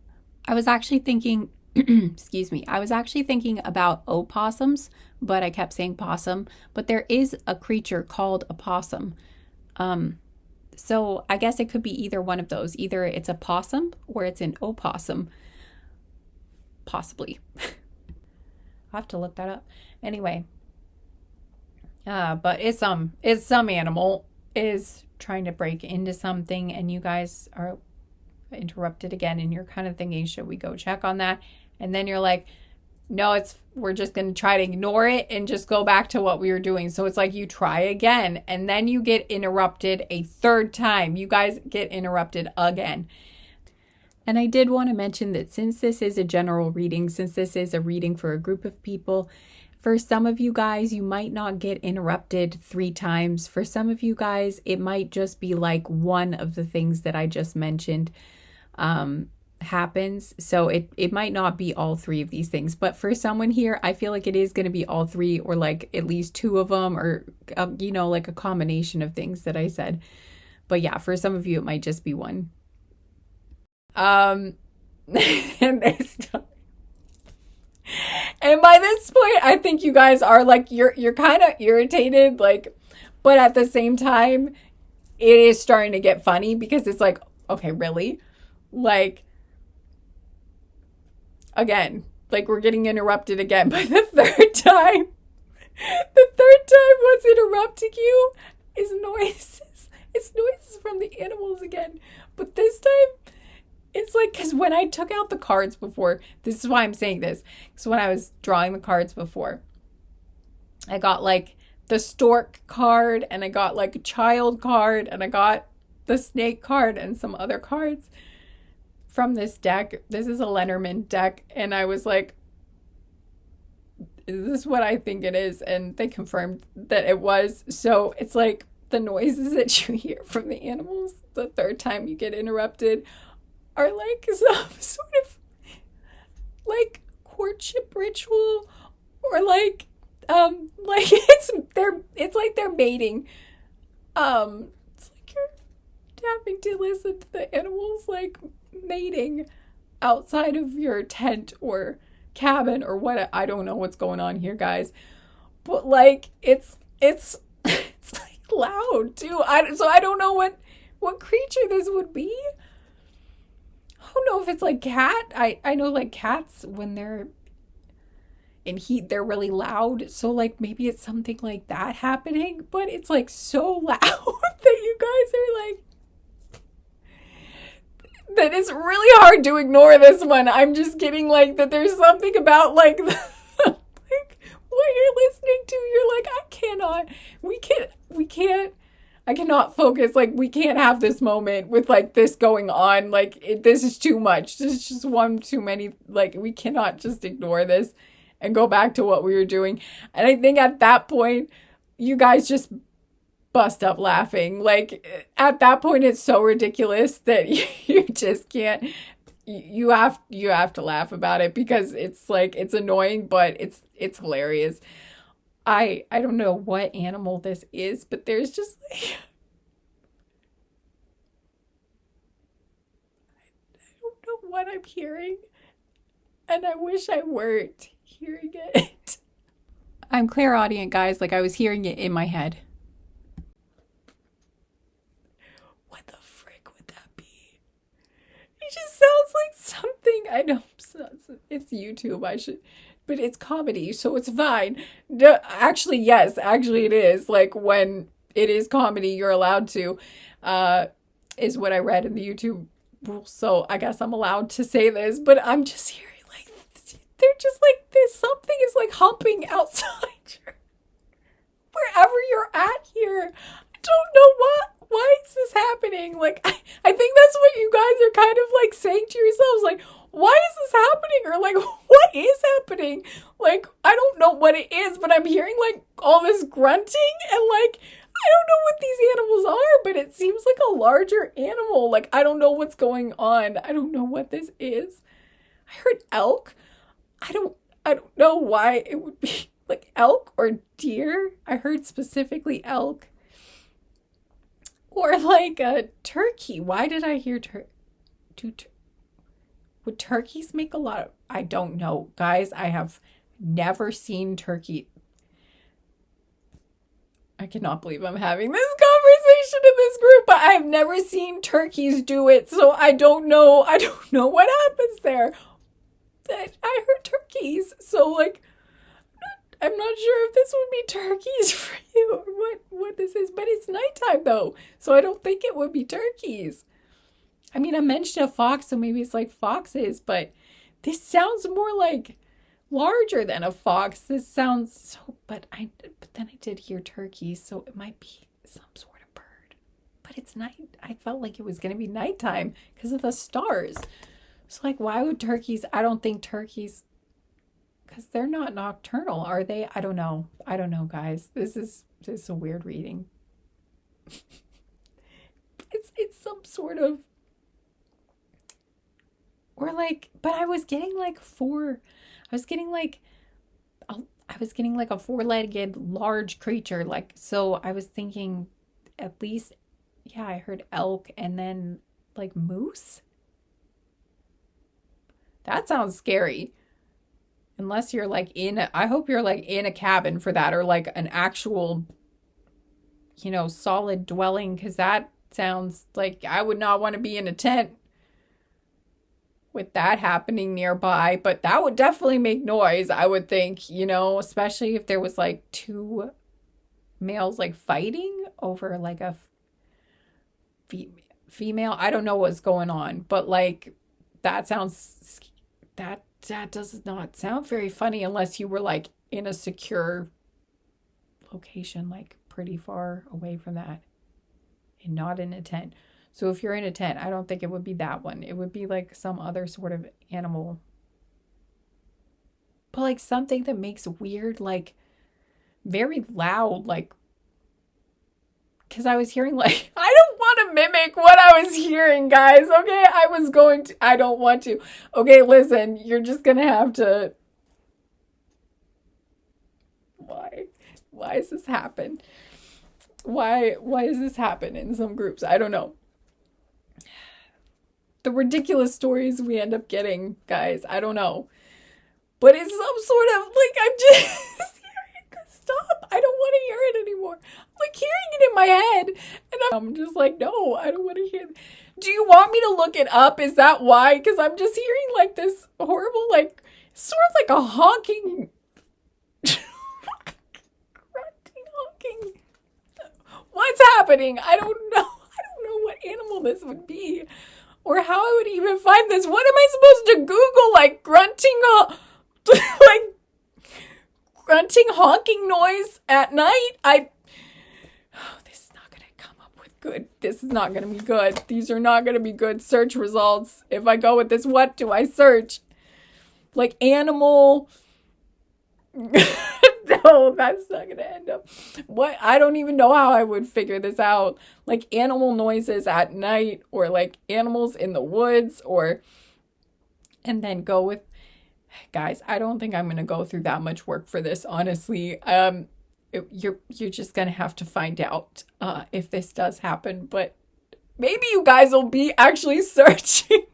I was actually thinking, excuse me, I was actually thinking about opossums, but I kept saying possum. But there is a creature called a possum. So I guess it could be either one of those. Either it's a possum or it's an opossum. Possibly. I'll have to look that up. Anyway, but it's some animal is trying to break into something, and you guys are interrupted again, and you're kind of thinking, should we go check on that? And then you're like, no, we're just going to try to ignore it and just go back to what we were doing. So it's like you try again, and then you get interrupted a third time. You guys get interrupted again. And I did want to mention that since this is a general reading, since this is a reading for a group of people, for some of you guys, you might not get interrupted 3 times. For some of you guys, it might just be like one of the things that I just mentioned happens. So it might not be all 3 of these things. But for someone here, I feel like it is going to be all 3, or like at least 2 of them, or, like a combination of things that I said. But yeah, for some of you, it might just be one. And by this point, I think you guys are like, you're kind of irritated, like, but at the same time, it is starting to get funny because it's like, okay, really? Like, again, like we're getting interrupted again by the 3rd time. The 3rd time what's interrupting you is noises. It's noises from the animals again. But this time, it's like, because when I took out the cards before, this is why I'm saying this. So when I was drawing the cards before, I got like the stork card, and I got like a child card, and I got the snake card and some other cards from this deck. This is a Lenormand deck. And I was like, is this what I think it is? And they confirmed that it was. So it's like the noises that you hear from the animals the 3rd time you get interrupted are like some sort of like courtship ritual, or like it's like they're mating. It's like you're having to listen to the animals like mating outside of your tent or cabin or what. I don't know what's going on here, guys, but like it's like loud too. So I don't know what creature this would be. I don't know if it's like cat. I know like cats, when they're in heat, they're really loud. So like maybe it's something like that happening, but it's like so loud that you guys are like, that it's really hard to ignore this one. I'm just getting like that there's something about like, like what you're listening to. You're like, I cannot focus. Like, we can't have this moment with like this going on. Like, this is too much. This is just one too many. Like, we cannot just ignore this and go back to what we were doing. And I think at that point, you guys just bust up laughing. Like, at that point, it's so ridiculous that you just can't. You have to laugh about it because it's like, it's annoying, but it's hilarious. I don't know what animal this is, but there's just like, I don't know what I'm hearing, and I wish I weren't hearing it. I'm clairaudient, guys. Like, I was hearing it in my head. What the frick would that be? It just sounds like something. I know it's YouTube. But it's comedy, so it's fine. No, actually, yes. Actually, it is. Like, when it is comedy, you're allowed to, is what I read in the YouTube rules. So I guess I'm allowed to say this, but I'm just hearing, like, they're just like, this something is, like, humping outside wherever you're at here. I don't know why is this happening? Like, I think that's what you guys are kind of, like, saying to yourselves, like, why is this happening? Or like, what is happening? Like, I don't know what it is, but I'm hearing like all this grunting, and like, I don't know what these animals are, but it seems like a larger animal. Like, I don't know what's going on. I don't know what this is. I heard elk. I don't know why it would be like elk or deer. I heard specifically elk. Or like a turkey. Why did I hear would turkeys make a lot of... I don't know. Guys, I have never seen turkey. I cannot believe I'm having this conversation in this group, but I've never seen turkeys do it, so I don't know. I don't know what happens there. I heard turkeys, so like, I'm not sure if this would be turkeys for you or what this is, but it's nighttime though, so I don't think it would be turkeys. I mean, I mentioned a fox, so maybe it's like foxes, but this sounds more like larger than a fox. This sounds so, but then I did hear turkeys, so it might be some sort of bird. But it's night. I felt like it was going to be nighttime because of the stars. So like, why would turkeys? I don't think turkeys, because they're not nocturnal, are they? I don't know. I don't know, guys. This is a weird reading. It's some sort of, or like, but I was getting like four. I was getting like I was getting like a four-legged large creature. Like, so I was thinking at least, yeah, I heard elk and then like moose. That sounds scary. Unless you're like I hope you're like in a cabin for that, or like an actual, solid dwelling, because that sounds like I would not want to be in a tent with that happening nearby. But that would definitely make noise, I would think, especially if there was like two males like fighting over like a female. I don't know what's going on, but like that sounds that does not sound very funny unless you were like in a secure location, like pretty far away from that, and not in a tent. So if you're in a tent, I don't think it would be that one. It would be like some other sort of animal, but like something that makes weird, like very loud, like, because I was hearing like, I don't want to mimic what I was hearing, guys. Okay, I don't want to. Okay, listen, you're just gonna have to. Why does this happen? Why does this happen in some groups? I don't know. The ridiculous stories we end up getting, guys, I don't know. But it's some sort of like, I'm just hearing, stop. I don't want to hear it anymore. I'm like hearing it in my head. And I'm just like, no, I don't want to hear it. Do you want me to look it up? Is that why? Because I'm just hearing like this horrible, like, sort of like a honking, grunting, honking. What's happening? I don't know. I don't know what animal this would be, or how I would even find this. What am I supposed to Google? Like grunting, like grunting, honking noise at night? This is not gonna come up with good. This is not gonna be good. These are not gonna be good search results. If I go with this, what do I search? Like animal. No, that's not gonna end up. What? I don't even know how I would figure this out. Like animal noises at night, or like animals in the woods, and then go with, guys, I don't think I'm gonna go through that much work for this, honestly. You're just gonna have to find out if this does happen, but maybe you guys will be actually searching.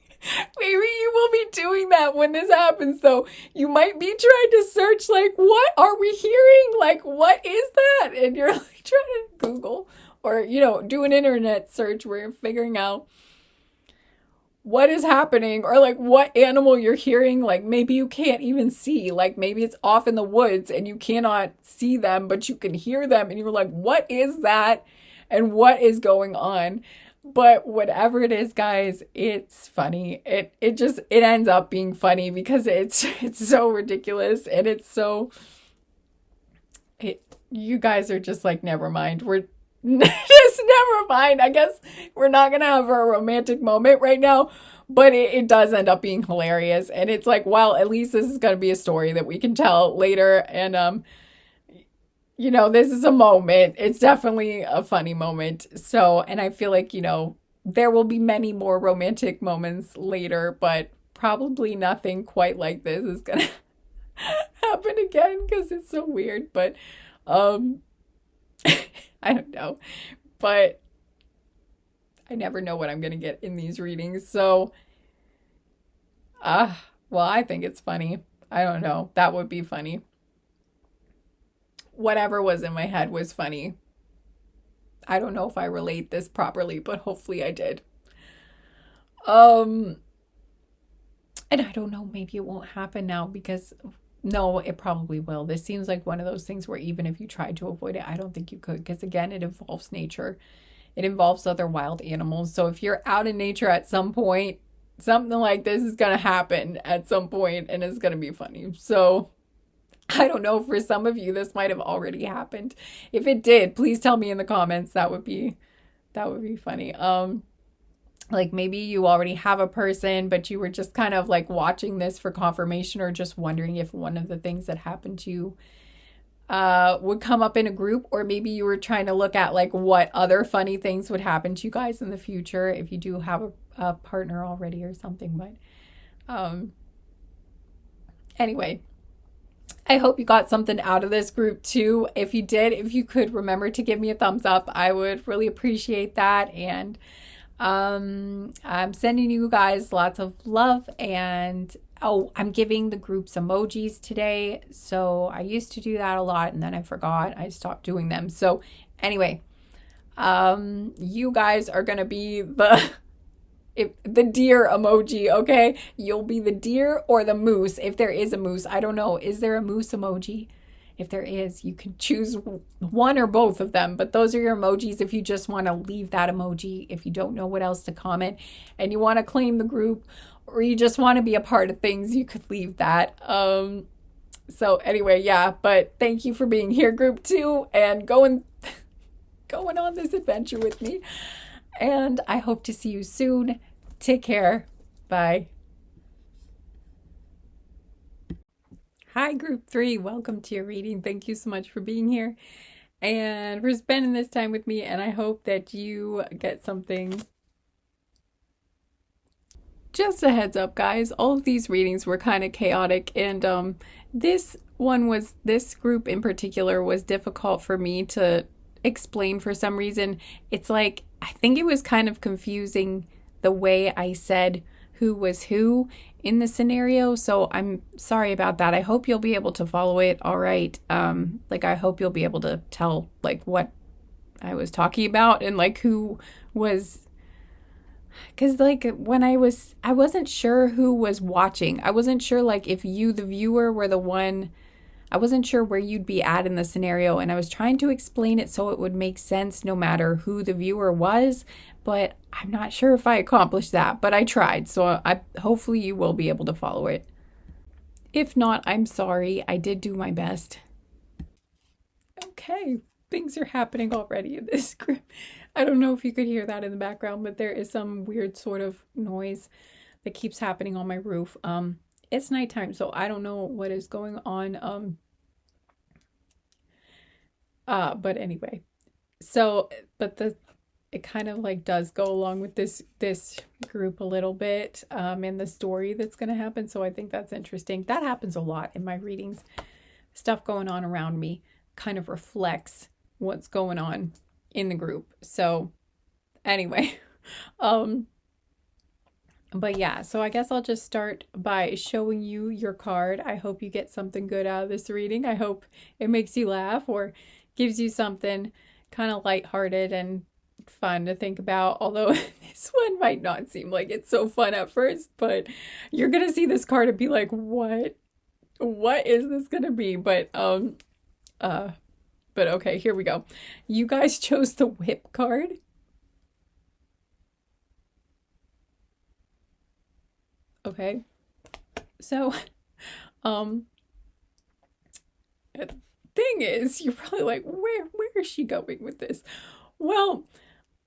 Maybe you will be doing that when this happens, though. You might be trying to search, like, what are we hearing? Like, what is that? And you're like trying to Google, or, do an internet search where you're figuring out what is happening, or like what animal you're hearing. Like maybe you can't even see, like maybe it's off in the woods and you cannot see them, but you can hear them. And you're like, what is that? And what is going on? But whatever it is, guys, it's funny. It ends up being funny because it's so ridiculous, and you guys are just like, never mind. We're just never mind. I guess we're not gonna have a romantic moment right now, but it does end up being hilarious, and it's like, well, at least this is gonna be a story that we can tell later, and this is a moment. It's definitely a funny moment. So, and I feel like, there will be many more romantic moments later, but probably nothing quite like this is going to happen again because it's so weird. But, I don't know. But I never know what I'm going to get in these readings. So, well, I think it's funny. I don't know. That would be funny. Whatever was in my head was funny. I don't know if I relate this properly, but hopefully I did. And I don't know, maybe it won't happen now, because no, it probably will. This seems like one of those things where even if you tried to avoid it, I don't think you could, because again, it involves nature. It involves other wild animals. So if you're out in nature at some point, something like this is going to happen at some point, and it's going to be funny. So I don't know, for some of you, this might have already happened. If it did, please tell me in the comments. That would be funny. Like maybe you already have a person, but you were just kind of like watching this for confirmation or just wondering if one of the things that happened to you would come up in a group, or maybe you were trying to look at like what other funny things would happen to you guys in the future if you do have a partner already or something. But anyway, I hope you got something out of this group too. If you did, if you could remember to give me a thumbs up, I would really appreciate that. And I'm sending you guys lots of love, and oh, I'm giving the groups emojis today. So I used to do that a lot and then I forgot. I stopped doing them. So anyway, you guys are going to be the deer emoji, okay? You'll be the deer or the moose if there is a moose. I don't know. Is there a moose emoji? If there is, you can choose one or both of them, but those are your emojis if you just want to leave that emoji, if you don't know what else to comment and you want to claim the group, or you just want to be a part of things, you could leave that. So anyway, yeah, but thank you for being here, group 2, and going on this adventure with me. And I hope to see you soon. Take care. Bye. Hi, group 3. Welcome to your reading. Thank you so much for being here and for spending this time with me. And I hope that you get something. Just a heads up, guys. All of these readings were kind of chaotic. And this group in particular was difficult for me to explain for some reason. It's like, I think it was kind of confusing the way I said who was who in the scenario, so I'm sorry about that. I hope you'll be able to follow it all right. Like I hope you'll be able to tell like what I was talking about and like who was, because like when I wasn't sure who was watching. I wasn't sure like if you, the viewer, were the one. I wasn't sure where you'd be at in the scenario, and I was trying to explain it so it would make sense no matter who the viewer was, but I'm not sure if I accomplished that, but I tried, so hopefully you will be able to follow it. If not, I'm sorry. I did do my best. Okay, things are happening already in this script. I don't know if you could hear that in the background, but there is some weird sort of noise that keeps happening on my roof. It's nighttime, so I don't know what is going on. But anyway, so, but it kind of like does go along with this group a little bit, in the story that's going to happen. So I think that's interesting. That happens a lot in my readings. Stuff going on around me kind of reflects what's going on in the group. So anyway, but yeah, so I guess I'll just start by showing you your card. I hope you get something good out of this reading. I hope it makes you laugh or gives you something kind of lighthearted and fun to think about. Although this one might not seem like it's so fun at first, but you're going to see this card and be like, what is this going to be? But okay, here we go. You guys chose the whip card. Okay, so, thing is, you're probably like, where is she going with this? Well,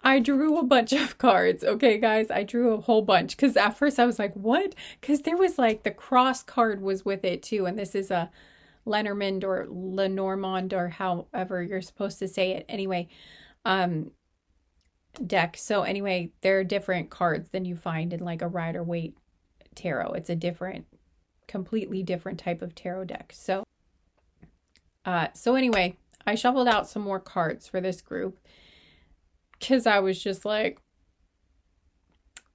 I drew a bunch of cards, okay, guys? I drew a whole bunch, because at first I was like, what? Because there was like, the cross card was with it too, and this is a Lenormand or Lenormand, or however you're supposed to say it. Anyway, deck. So anyway, there are different cards than you find in like a Rider-Waite tarot. It's a completely different type of tarot deck. So anyway, I shuffled out some more cards for this group because I was just like,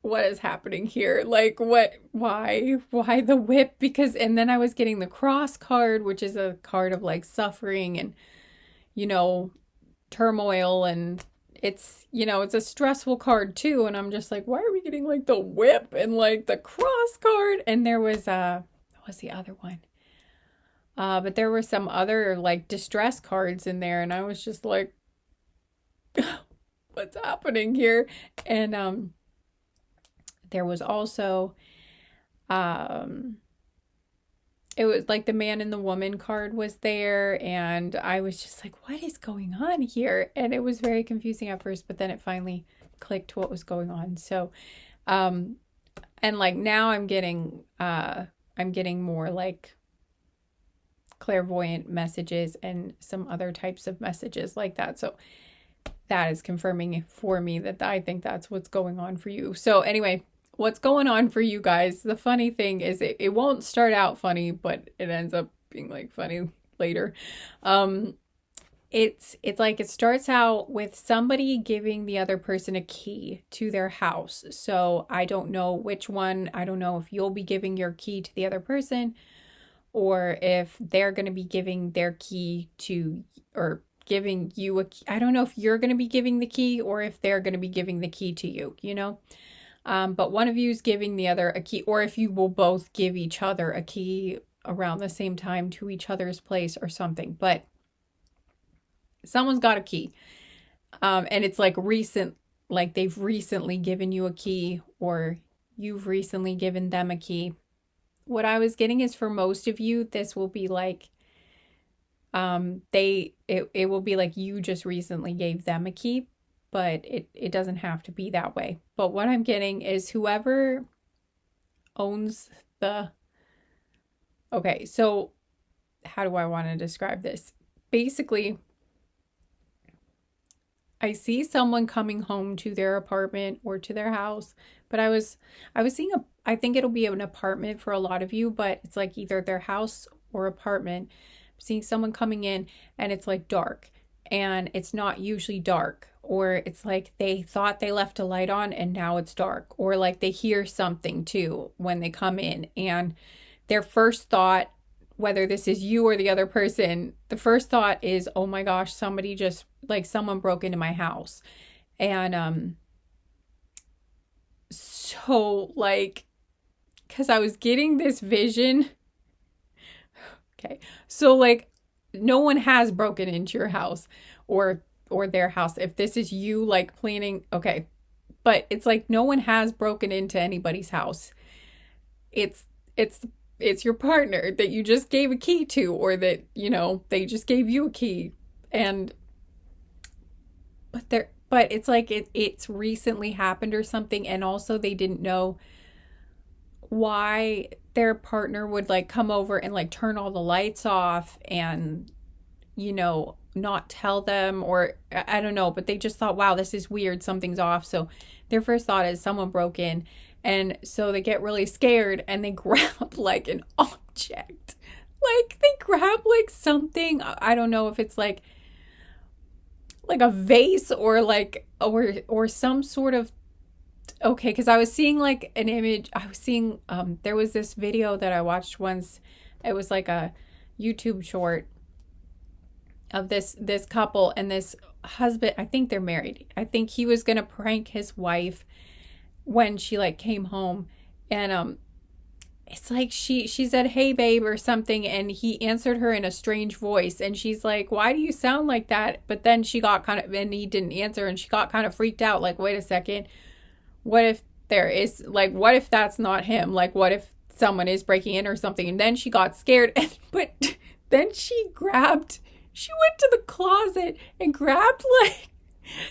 what is happening here? Like, why the whip? Because, and then I was getting the cross card, which is a card of like suffering and, turmoil, and it's, it's a stressful card too. And I'm just like, why are we getting like the whip and like the cross card? And there was, what was the other one? But there were some other like distress cards in there, and I was just like, what's happening here? And there was also it was like the man and the woman card was there, and I was just like, what is going on here? And it was very confusing at first, but then it finally clicked what was going on. So, and like now I'm getting more like clairvoyant messages and some other types of messages like that. So that is confirming for me that I think that's what's going on for you. So anyway, what's going on for you guys? The funny thing is it won't start out funny, but it ends up being like funny later. It's like it starts out with somebody giving the other person a key to their house. So I don't know which one. I don't know if you'll be giving your key to the other person, or if they're going to be giving their key to, or giving you a key. I don't know if you're going to be giving the key or if they're going to be giving the key to you, you know? But one of you is giving the other a key, or if you will both give each other a key around the same time to each other's place or something. But someone's got a key. And it's like recent, like they've recently given you a key, or you've recently given them a key. What I was getting is for most of you, this will be like, it will be like you just recently gave them a key, but it doesn't have to be that way. But what I'm getting is whoever owns okay, so how do I want to describe this? Basically, I see someone coming home to their apartment or to their house, but I was seeing I think it'll be an apartment for a lot of you, but it's like either their house or apartment. I'm seeing someone coming in and it's like dark, and it's not usually dark, or it's like they thought they left a light on and now it's dark, or like they hear something too when they come in, and their first thought, whether this is you or the other person, the first thought is, oh my gosh, somebody just, like someone broke into my house. And so like, because I was getting this vision. Okay, so like no one has broken into your house or their house. If this is you like planning, okay, but it's like no one has broken into anybody's house. It's your partner that you just gave a key to, or that, you know, they just gave you a key. And but it's like it's recently happened or something, and also they didn't know why their partner would like come over and like turn all the lights off and, you know, not tell them, or I don't know, but they just thought, wow, this is weird, something's off. So their first thought is someone broke in. And so they get really scared and they grab like an object. Like they grab like something. I don't know if it's like a vase or like, or some sort of, okay, because I was seeing like an image. I was seeing, there was this video that I watched once. It was like a YouTube short of this couple and this husband. I think they're married. I think he was going to prank his wife when she like came home, and it's like she said, hey babe, or something, and he answered her in a strange voice, and she's like, why do you sound like that? But then she got kind of, and he didn't answer, and she got kind of freaked out, like, wait a second, what if there is, like, what if that's not him? Like, what if someone is breaking in or something? And then she got scared, but then she went to the closet and grabbed like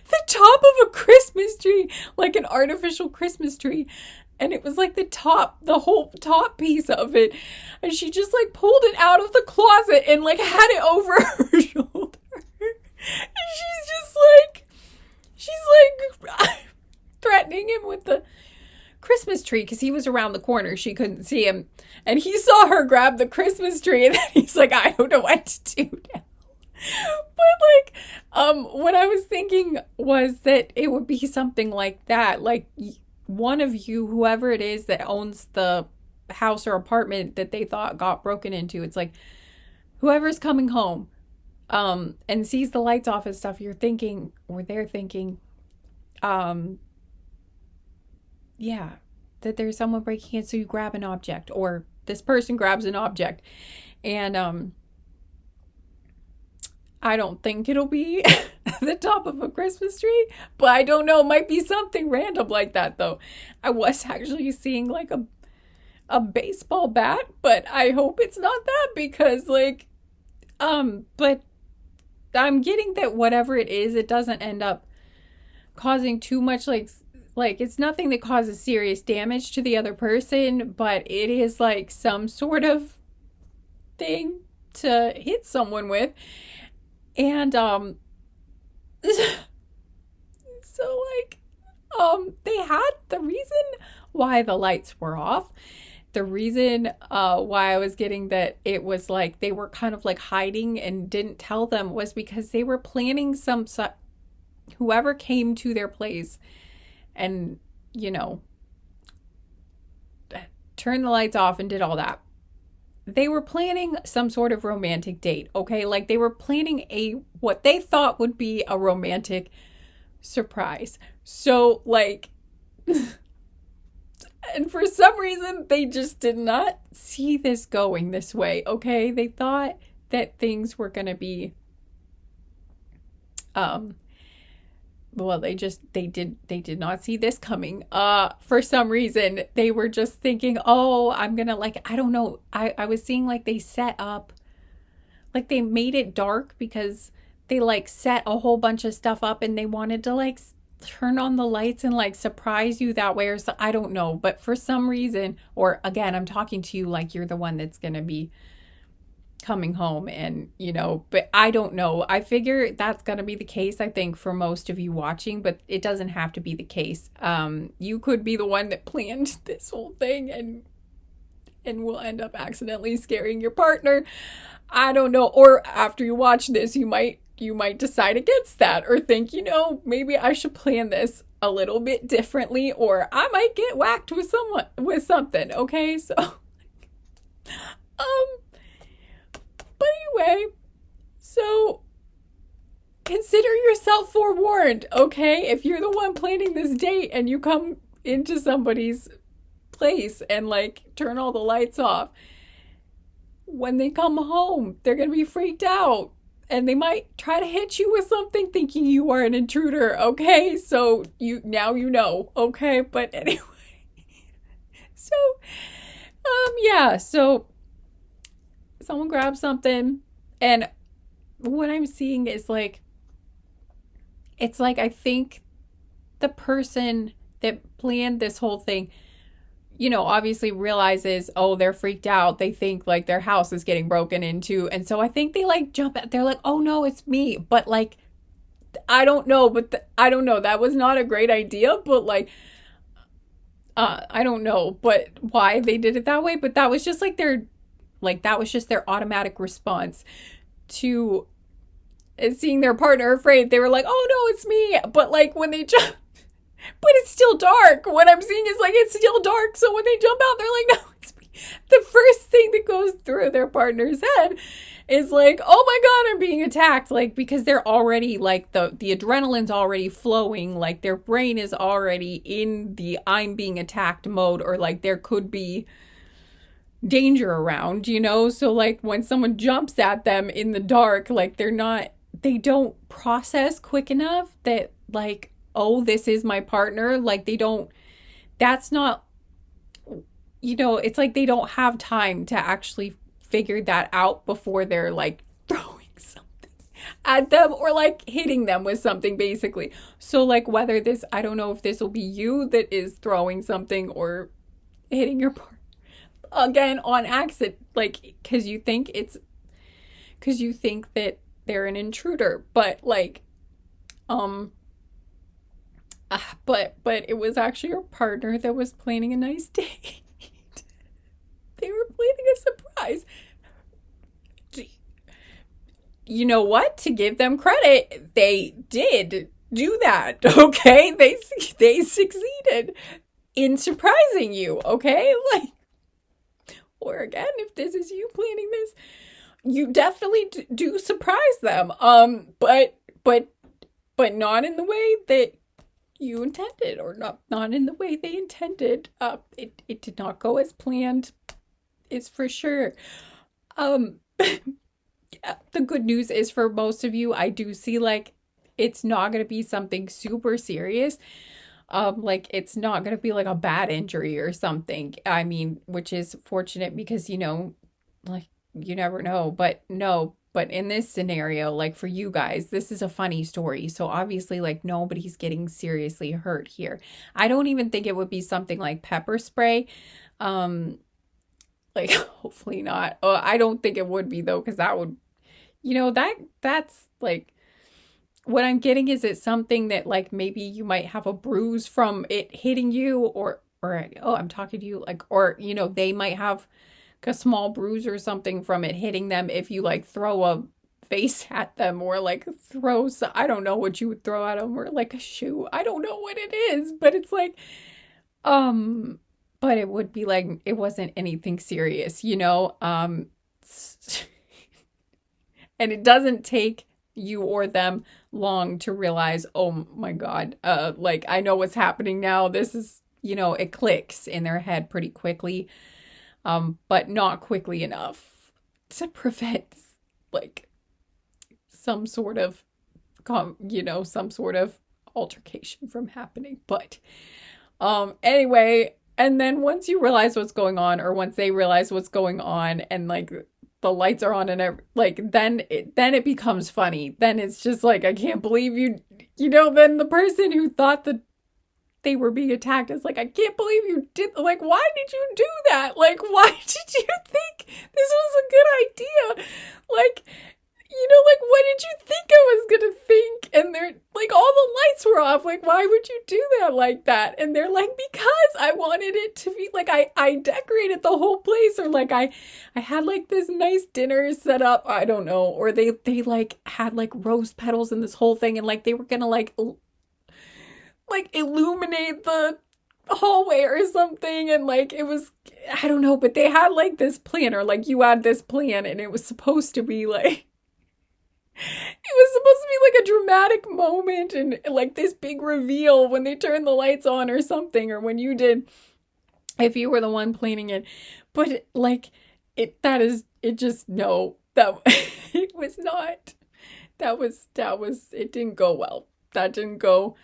the top of a Christmas tree, like an artificial Christmas tree. And it was like the whole top piece of it. And she just like pulled it out of the closet and like had it over her shoulder. And she's like threatening him with the Christmas tree because he was around the corner. She couldn't see him. And he saw her grab the Christmas tree, and then he's like, I don't know what to do now. But like, what I was thinking was that it would be something like that. Like one of you, whoever it is that owns the house or apartment that they thought got broken into, it's like whoever's coming home, and sees the lights off and stuff, you're thinking, or they're thinking, yeah, that there's someone breaking in. So you grab an object, or this person grabs an object, and, I don't think it'll be the top of a Christmas tree, but I don't know. It might be something random like that, though. I was actually seeing like a baseball bat, but I hope it's not that, because like, but I'm getting that whatever it is, it doesn't end up causing too much like it's nothing that causes serious damage to the other person, but it is like some sort of thing to hit someone with. And so like they had the reason why the lights were off. The reason why I was getting that it was like they were kind of like hiding and didn't tell them was because they were planning whoever came to their place and, you know, turned the lights off and did all that. They were planning some sort of romantic date, okay? Like they were planning what they thought would be a romantic surprise. So like and for some reason they just did not see this going this way, okay? They thought that things were going to be well, they did not see this coming. For some reason, they were just thinking, oh, I'm gonna like, I don't know. I was seeing like they set up, like they made it dark because they like set a whole bunch of stuff up and they wanted to like turn on the lights and like surprise you that way or so. I don't know. But for some reason, or again, I'm talking to you like you're the one that's gonna be coming home and, you know, but I don't know. I figure that's going to be the case, I think, for most of you watching, but it doesn't have to be the case. You could be the one that planned this whole thing and will end up accidentally scaring your partner. I don't know. Or after you watch this, you might decide against that or think, you know, maybe I should plan this a little bit differently, or I might get whacked with something. Okay. So, but anyway, so consider yourself forewarned, okay? If you're the one planning this date and you come into somebody's place and like turn all the lights off, when they come home, they're going to be freaked out and they might try to hit you with something thinking you are an intruder, okay? So now you know, okay? But anyway, so, yeah, so someone grabs something, and what I'm seeing is like, it's like I think the person that planned this whole thing, you know, obviously realizes, oh, they're freaked out. They think like their house is getting broken into. And so I think they like jump out. They're like, oh no, it's me. But like, I don't know. I don't know. That was not a great idea. But like, I don't know. But why they did it that way. But that was just like that was just their automatic response to seeing their partner afraid. They were like, oh no, it's me. But like when they jump, but it's still dark. What I'm seeing is like, it's still dark. So when they jump out, they're like, no, it's me. The first thing that goes through their partner's head is like, oh my God, I'm being attacked. Like, because they're already like the adrenaline's already flowing. Like their brain is already in the I'm being attacked mode, or like there could be danger around, you know? So like when someone jumps at them in the dark, like they don't process quick enough that like, oh, this is my partner. Like that's not, you know, it's like they don't have time to actually figure that out before they're like throwing something at them or like hitting them with something basically. So like whether I don't know if this will be you that is throwing something or hitting your partner again on accident, like because you think that they're an intruder, but like but it was actually your partner that was planning a nice date. They were planning a surprise. You know what? To give them credit, they did do that, okay? They succeeded in surprising you, okay? Like, or again, if this is you planning this, you definitely do surprise them. But not in the way that you intended, or not in the way they intended. It did not go as planned. It's for sure. Yeah, the good news is for most of you, I do see like it's not going to be something super serious. Like it's not going to be like a bad injury or something. I mean, which is fortunate because, you know, like you never know, but But in this scenario, like for you guys, this is a funny story. So obviously, like nobody's getting seriously hurt here. I don't even think it would be something like pepper spray. Like hopefully not. I don't think it would be though, because that would, that's like what I'm getting is it something that like maybe you might have a bruise from it hitting you or oh, I'm talking to you like or they might have a small bruise or something from it hitting them if you like throw a vase at them or like I don't know what you would throw at them or like a shoe. I don't know what it is, but it's like but it would be like it wasn't anything serious, and it doesn't take you or them long to realize, oh my God, like I know what's happening now. This is, it clicks in their head pretty quickly, but not quickly enough to prevent like some sort of, some sort of altercation from happening. But anyway, and then once you realize what's going on, or once they realize what's going on, and like the lights are on and then it becomes funny. Then it's just like, I can't believe then the person who thought that they were being attacked is like, I can't believe you did, like, why did you do that? Like, why did you think this was a good idea? Like, like, what did you think I was gonna think? And they're like, all the lights were off. Like, why would you do that like that? And they're like, because I wanted it to be like, I decorated the whole place, or like I had like this nice dinner set up. I don't know. Or they like had like rose petals in this whole thing, and like they were gonna like illuminate the hallway or something, and like it was, I don't know, but they had like this plan, or like you had this plan, and it was supposed to be like, it was supposed to be like a dramatic moment and like this big reveal when they turned the lights on or something, or when you did, if you were the one planning it. But like it just, no, that it was not, that was it didn't go well. That didn't go.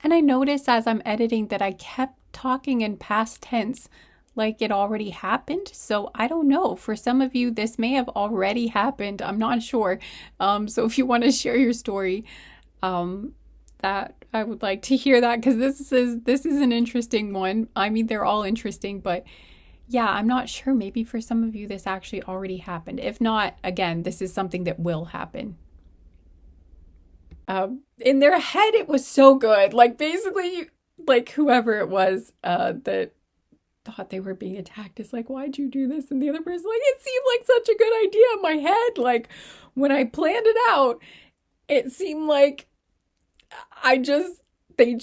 And I noticed as I'm editing that I kept talking in past tense like it already happened. So I don't know. For some of you, this may have already happened. I'm not sure. So if you want to share your story, that I would like to hear that, because this is an interesting one. I mean, they're all interesting, but yeah, I'm not sure. Maybe for some of you, this actually already happened. If not, again, this is something that will happen. In their head, it was so good. Like basically, like whoever it was that thought they were being attacked is like, why'd you do this? And the other person like, it seemed like such a good idea in my head. Like when I planned it out, it seemed like they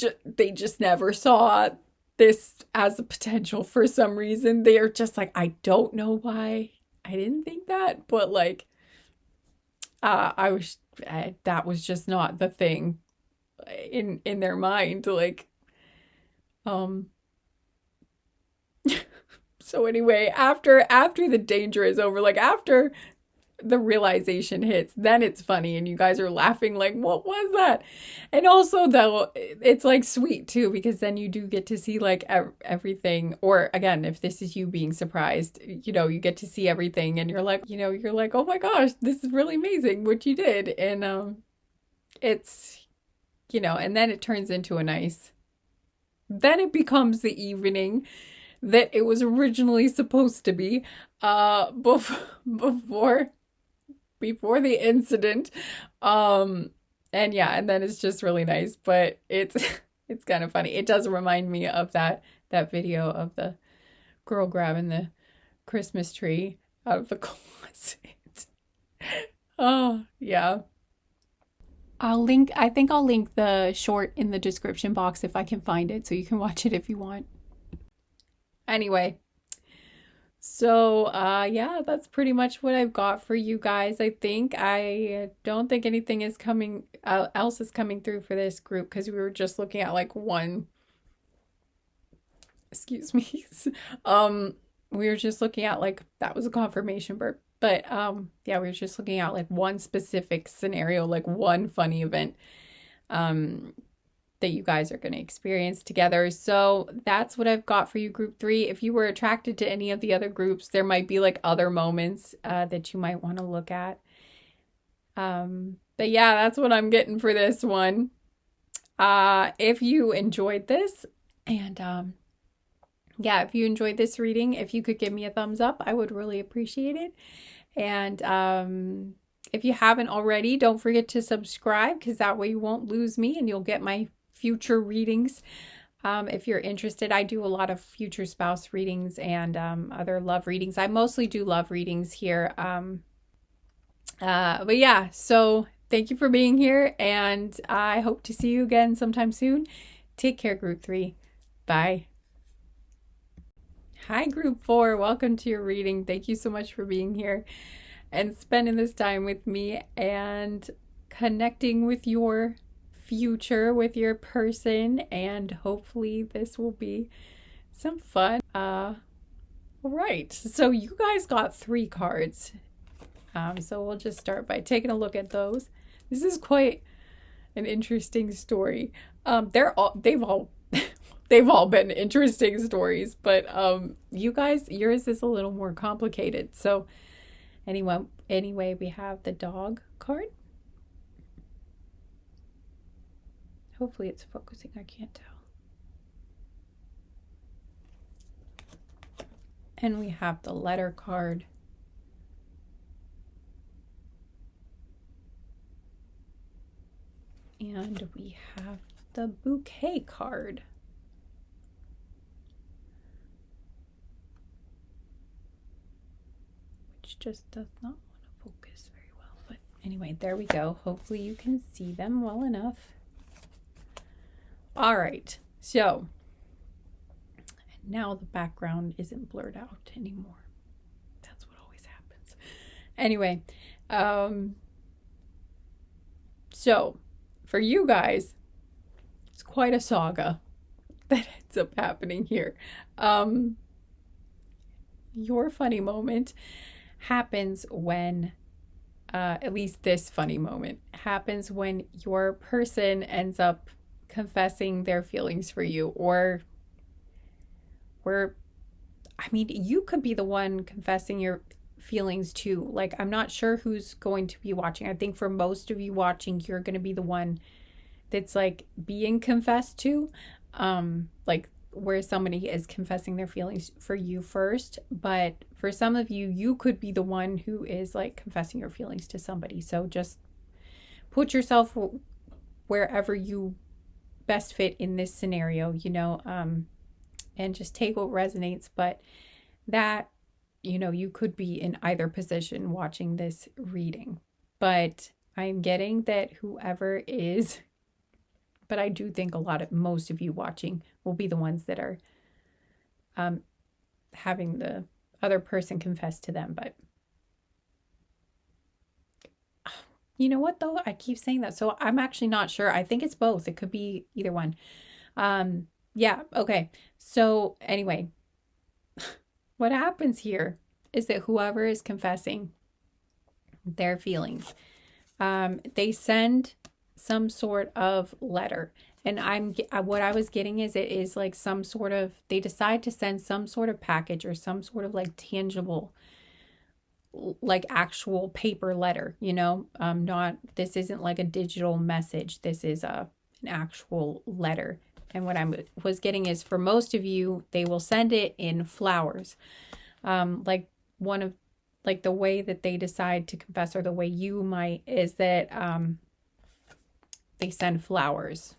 just never saw this as a potential for some reason. They're just like, I don't know why I didn't think that, but like that was just not the thing in their mind. Like so anyway, after the danger is over, like after the realization hits, then it's funny and you guys are laughing like, what was that? And also though, it's like sweet too, because then you do get to see like everything, or again, if this is you being surprised, you get to see everything and you're like, oh my gosh, this is really amazing what you did. And it's, and then it turns into then it becomes the evening that it was originally supposed to be, before the incident. And yeah, and then it's just really nice, but it's kind of funny. It does remind me of that video of the girl grabbing the Christmas tree out of the closet. Oh, yeah. I think I'll link the short in the description box if I can find it, so you can watch it if you want. Anyway, so yeah, that's pretty much what I've got for you guys. I don't think anything is coming else is coming through for this group, because we were just looking at like one, excuse me, we were just looking at like, that was a confirmation burp, but yeah, we were just looking at like one specific scenario, like one funny event. that you guys are going to experience together. So that's what I've got for you, group 3. If you were attracted to any of the other groups, there might be like other moments that you might want to look at. But yeah, that's what I'm getting for this one. If you enjoyed this, and yeah, if you enjoyed this reading, if you could give me a thumbs up, I would really appreciate it. And if you haven't already, don't forget to subscribe, because that way you won't lose me and you'll get my future readings. If you're interested, I do a lot of future spouse readings and other love readings. I mostly do love readings here. But yeah, so thank you for being here, and I hope to see you again sometime soon. Take care, group 3. Bye. Hi, group 4. Welcome to your reading. Thank you so much for being here and spending this time with me and connecting with your future, with your person, and hopefully this will be some fun. All right, so you guys got 3 cards. So we'll just start by taking a look at those. This is quite an interesting story. They've all been interesting stories, but you guys, yours is a little more complicated. So anyway, we have the dog card. Hopefully it's focusing. I can't tell. And we have the letter card. And we have the bouquet card. Which just does not want to focus very well. But anyway, there we go. Hopefully you can see them well enough. All right. So now the background isn't blurred out anymore. That's what always happens. Anyway, so for you guys, it's quite a saga that ends up happening here. Your funny moment happens when, at least this funny moment happens when your person ends up confessing their feelings for you, or I mean, you could be the one confessing your feelings too. Like, I'm not sure who's going to be watching. I think for most of you watching, you're going to be the one that's like being confessed to, like where somebody is confessing their feelings for you first. But for some of you, you could be the one who is like confessing your feelings to somebody. So just put yourself wherever you best fit in this scenario, you know, and just take what resonates. But that, you know, you could be in either position watching this reading. But I'm getting that whoever is, but I do think most of you watching will be the ones that are having the other person confess to them. But you know what, though? I keep saying that. So I'm actually not sure. I think it's both. It could be either one. Yeah. Okay. So anyway, what happens here is that whoever is confessing their feelings, they send some sort of letter. And what I was getting is it is like some sort of, they decide to send some sort of package or some sort of like tangible, like actual paper letter, you know, this isn't like a digital message. This is an actual letter. And what I was getting is for most of you, they will send it in flowers. Like the way that they decide to confess, or the way you might, is that they send flowers.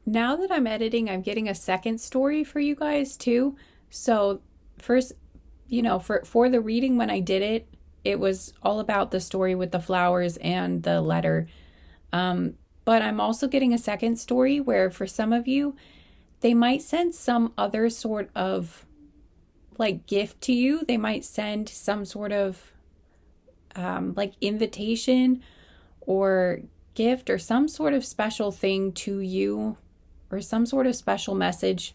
Now that I'm editing, I'm getting a second story for you guys too. So first, you know, for the reading, when I did it, it was all about the story with the flowers and the letter. But I'm also getting a second story where for some of you, they might send some other sort of like gift to you. They might send some sort of like invitation or gift or some sort of special thing to you, or some sort of special message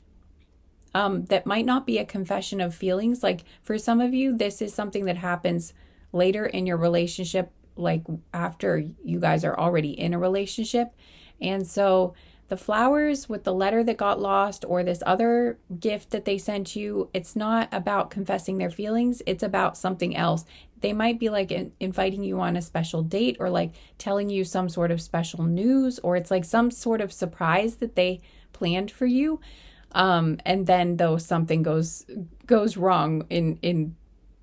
that might not be a confession of feelings. Like for some of you, this is something that happens later in your relationship, like after you guys are already in a relationship, And so the flowers with the letter that got lost or this other gift that they sent you, it's not about confessing their feelings. It's about something else. They might be like inviting you on a special date or like telling you some sort of special news, or it's like some sort of surprise that they planned for you. And then though something goes wrong in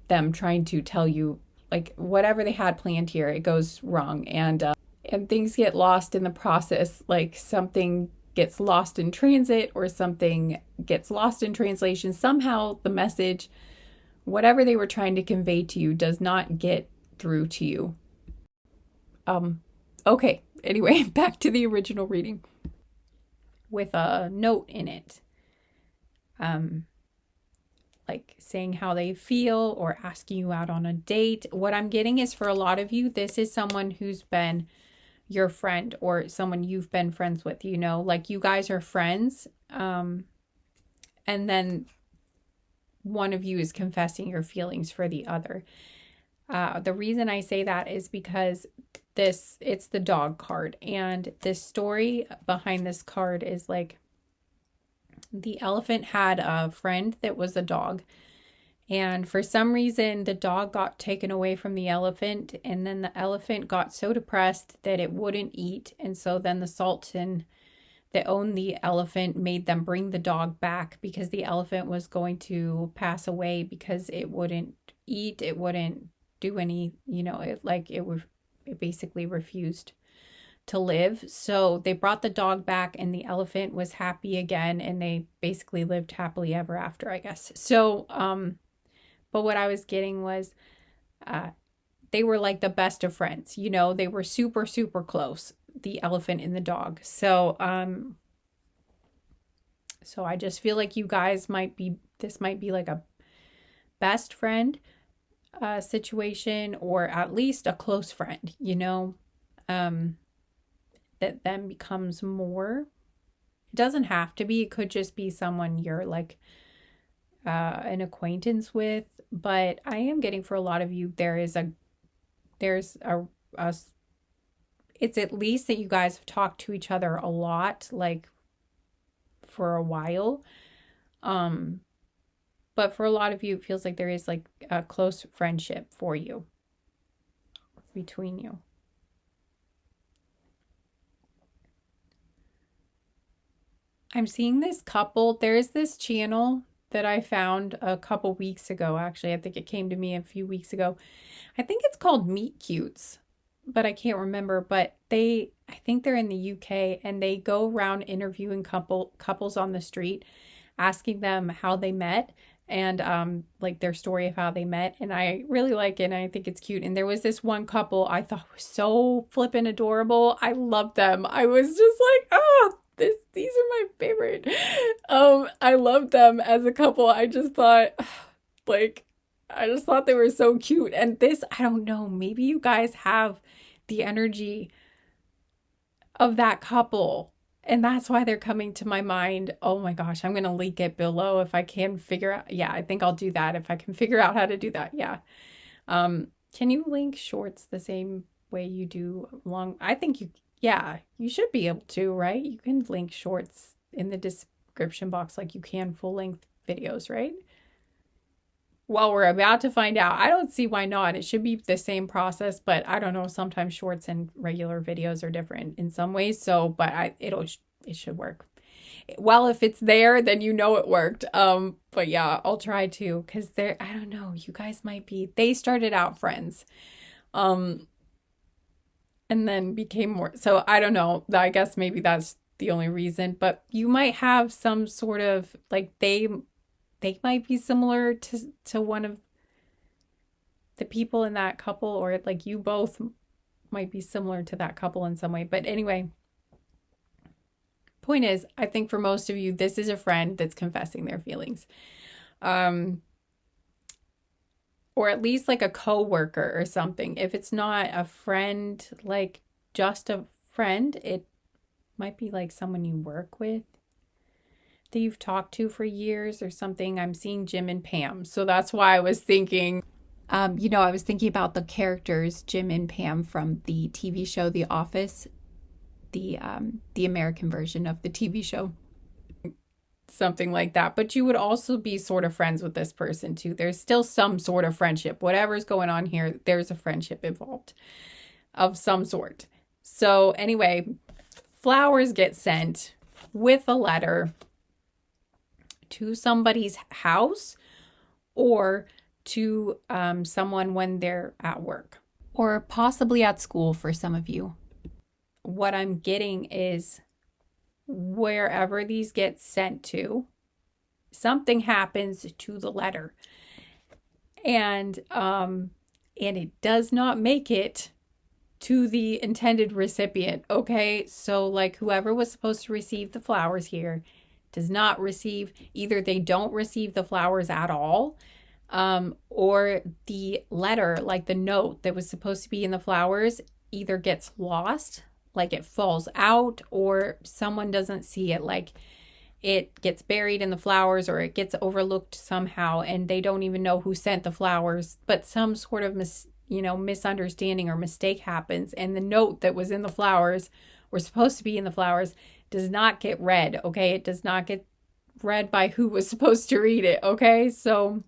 them trying to tell you like whatever they had planned here, it goes wrong, and things get lost in the process. Like something gets lost in transit or something gets lost in translation. Somehow the message, whatever they were trying to convey to you, does not get through to you. Okay, anyway, back to the original reading with a note in it. Like saying how they feel or asking you out on a date. What I'm getting is for a lot of you, this is someone who's been your friend or someone you've been friends with, you know, like you guys are friends. And then one of you is confessing your feelings for the other. The reason I say that is because it's the dog card, and this story behind this card is like the elephant had a friend that was a dog, and for some reason the dog got taken away from the elephant, and then the elephant got so depressed that it wouldn't eat, and so then the sultan that owned the elephant made them bring the dog back because the elephant was going to pass away because it wouldn't eat, it wouldn't do any, you know, it basically refused to live. So they brought the dog back and the elephant was happy again, and they basically lived happily ever after, I guess. So but what I was getting was they were like the best of friends, you know, they were super, super close, the elephant and the dog. So so I just feel like you guys this might be like a best friend situation, or at least a close friend, you know, that then becomes more. It doesn't have to be, it could just be someone you're like an acquaintance with. But I am getting for a lot of you, there's a it's at least that you guys have talked to each other a lot, like for a while. But for a lot of you, it feels like there is like a close friendship for you, between you. I'm seeing this couple. There's this channel that I found a couple weeks ago, actually. I think it came to me a few weeks ago. I think it's called Meet Cutes, but I can't remember. But I think they're in the UK, and they go around interviewing couples on the street, asking them how they met, and like their story of how they met. And I really like it, and I think it's cute. And there was this one couple I thought was so flippin' adorable. I loved them. I was just like, oh, these are my favorite. I loved them as a couple. I just thought they were so cute. And this, I don't know, maybe you guys have the energy of that couple, and that's why they're coming to my mind. Oh my gosh, I'm gonna link it below if I can figure out. Yeah, I think I'll do that if I can figure out how to do that. Yeah. Can you link shorts the same way you do long? I think you should be able to, right? You can link shorts in the description box like you can full-length videos, right? Well, we're about to find out. I don't see why not. It should be the same process, but I don't know. Sometimes shorts and regular videos are different in some ways. So, but it should work. Well, if it's there, then you know it worked. But yeah, I'll try to, because I don't know, you guys they started out friends. And then became more, so I don't know, I guess maybe that's the only reason, but you might have some sort of, like, they might be similar to one of the people in that couple, or like you both might be similar to that couple in some way. But anyway, point is, I think for most of you, this is a friend that's confessing their feelings. Or at least like a coworker or something. If it's not a friend, like just a friend, it might be like someone you work with that you've talked to for years or something. I'm seeing Jim and Pam. So that's why I was thinking, I was thinking about the characters, Jim and Pam from the TV show The Office. the American version of the TV show. Something like that. But you would also be sort of friends with this person too. There's still some sort of friendship. Whatever's going on here, there's a friendship involved of some sort. So anyway, flowers get sent with a letter to somebody's house or to someone when they're at work or possibly at school for some of you. What I'm getting is wherever these get sent to, something happens to the letter, and it does not make it to the intended recipient. Okay, so like whoever was supposed to receive the flowers here does not receive, either they don't receive the flowers at all, or the letter, like the note that was supposed to be in the flowers, either gets lost, like it falls out, or someone doesn't see it, like it gets buried in the flowers or it gets overlooked somehow and they don't even know who sent the flowers, but some sort of misunderstanding or mistake happens and the note that was in the flowers or supposed to be in the flowers does not get read. Okay, it does not get read by who was supposed to read it. Okay, so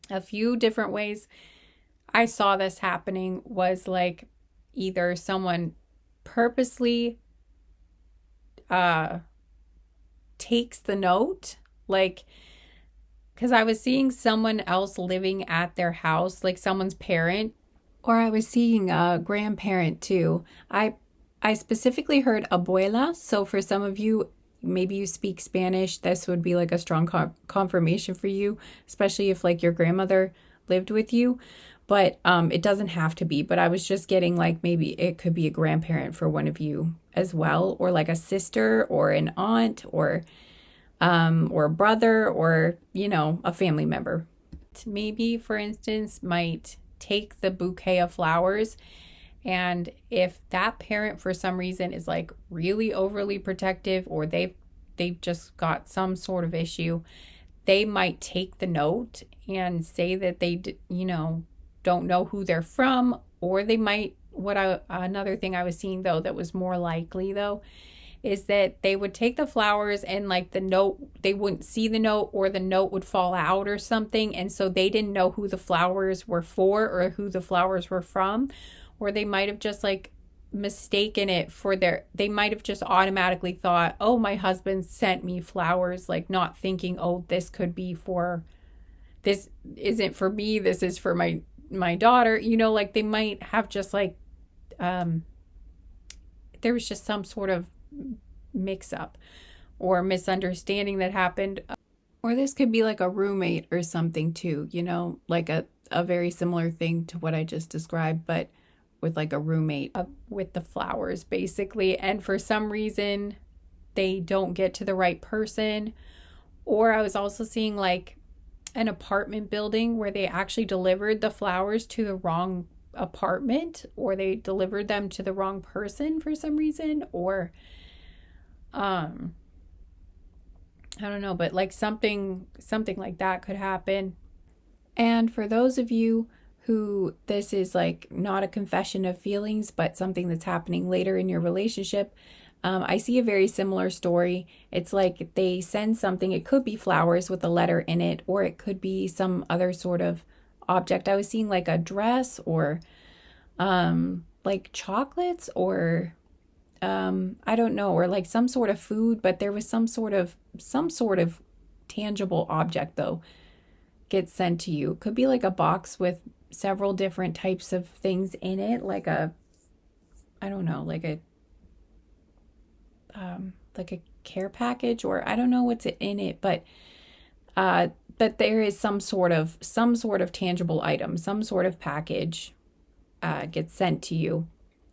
a few different ways I saw this happening was like either someone purposely takes the note, like, because I was seeing someone else living at their house, like someone's parent, or I was seeing a grandparent too. I specifically heard abuela, so for some of you, maybe you speak Spanish, this would be like a strong confirmation for you, especially if like your grandmother lived with you. But it doesn't have to be. But I was just getting like maybe it could be a grandparent for one of you as well, or like a sister or an aunt or a brother or, a family member. Maybe, for instance, might take the bouquet of flowers, and if that parent for some reason is like really overly protective or they've just got some sort of issue, they might take the note and say that they don't know who they're from, or they might, another thing I was seeing though that was more likely though is that they would take the flowers and like the note, they wouldn't see the note or the note would fall out or something, and so they didn't know who the flowers were for or who the flowers were from, or they might have just like mistaken it for they might have just automatically thought, oh, my husband sent me flowers, like not thinking, oh, this isn't for me, this is for my daughter, like they might have just like there was just some sort of mix up or misunderstanding that happened. Or this could be like a roommate or something too, like a very similar thing to what I just described, but with like a roommate with the flowers basically, and for some reason they don't get to the right person. Or I was also seeing like an apartment building where they actually delivered the flowers to the wrong apartment, or they delivered them to the wrong person for some reason, or I don't know, but like something like that could happen. And for those of you who this is like not a confession of feelings, but something that's happening later in your relationship, I see a very similar story. It's like they send something, it could be flowers with a letter in it, or it could be some other sort of object. I was seeing like a dress or like chocolates or I don't know, or like some sort of food, but there was some sort of tangible object though gets sent to you. It could be like a box with several different types of things in it, like a care package, or I don't know what's in it, but there is some sort of tangible item, some sort of package gets sent to you.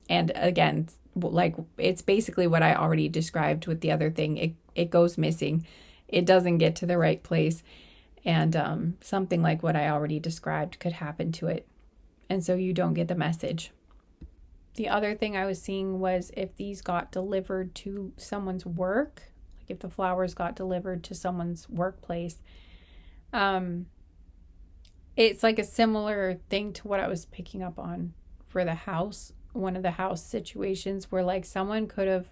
And again, like it's basically what I already described with the other thing. It goes missing. It doesn't get to the right place. And something like what I already described could happen to it. And so you don't get the message. The other thing I was seeing was if these got delivered to someone's work, like if the flowers got delivered to someone's workplace, it's like a similar thing to what I was picking up on for the house. one of the house situations where like someone could have,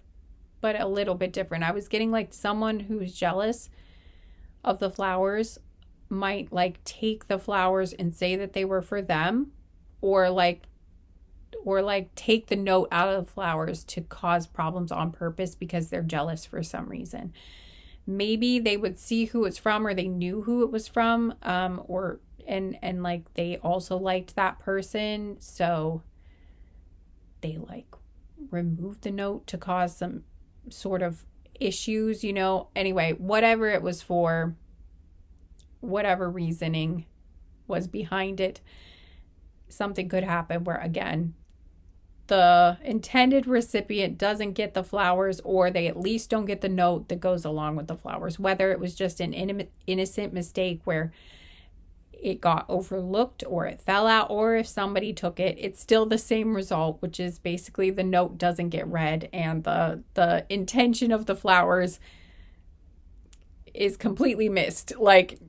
but a little bit different. I was getting like someone who's jealous of the flowers might like take the flowers and say that they were for them, or like take the note out of the flowers to cause problems on purpose because they're jealous for some reason. Maybe they would see who it's from, or they knew who it was from, or and like they also liked that person, so they like removed the note to cause some sort of issues, you know. Anyway, whatever it was for, whatever reasoning was behind it, something could happen where, again, the intended recipient doesn't get the flowers, or they at least don't get the note that goes along with the flowers. Whether it was just an innocent mistake where it got overlooked, or it fell out, or if somebody took it, it's still the same result, which is basically the note doesn't get read and the intention of the flowers is completely missed. Like,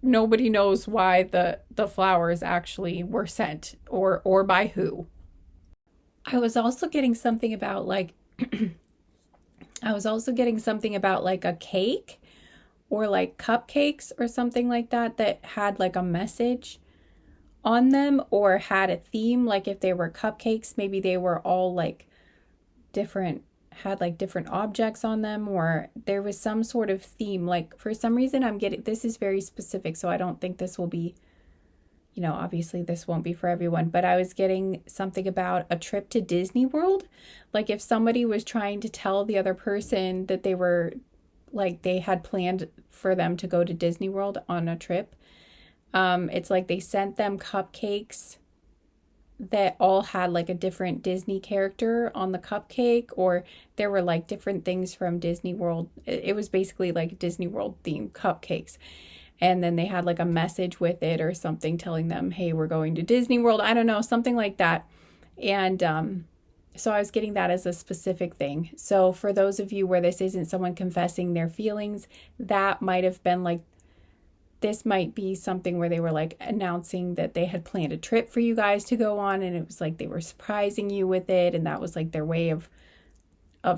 nobody knows why the flowers actually were sent, or by who. I was also getting something about like a cake or like cupcakes or something like that had like a message on them, or had a theme. Like if they were cupcakes, maybe they were all like different, had like different objects on them, or there was some sort of theme. Like for some reason I'm getting, this is very specific, so I don't think this will be, you know, obviously this won't be for everyone, but I was getting something about a trip to Disney World. Like if somebody was trying to tell the other person that they were, like they had planned for them to go to Disney World on a trip. It's like they sent them cupcakes that all had like a different Disney character on the cupcake, or there were like different things from Disney World. It was basically like Disney World themed cupcakes. And then they had like a message with it or something telling them, hey, we're going to Disney World. I don't know, something like that. And so I was getting that as a specific thing. So for those of you where this isn't someone confessing their feelings, that might have been like, this might be something where they were like announcing that they had planned a trip for you guys to go on, and it was like they were surprising you with it, and that was like their way of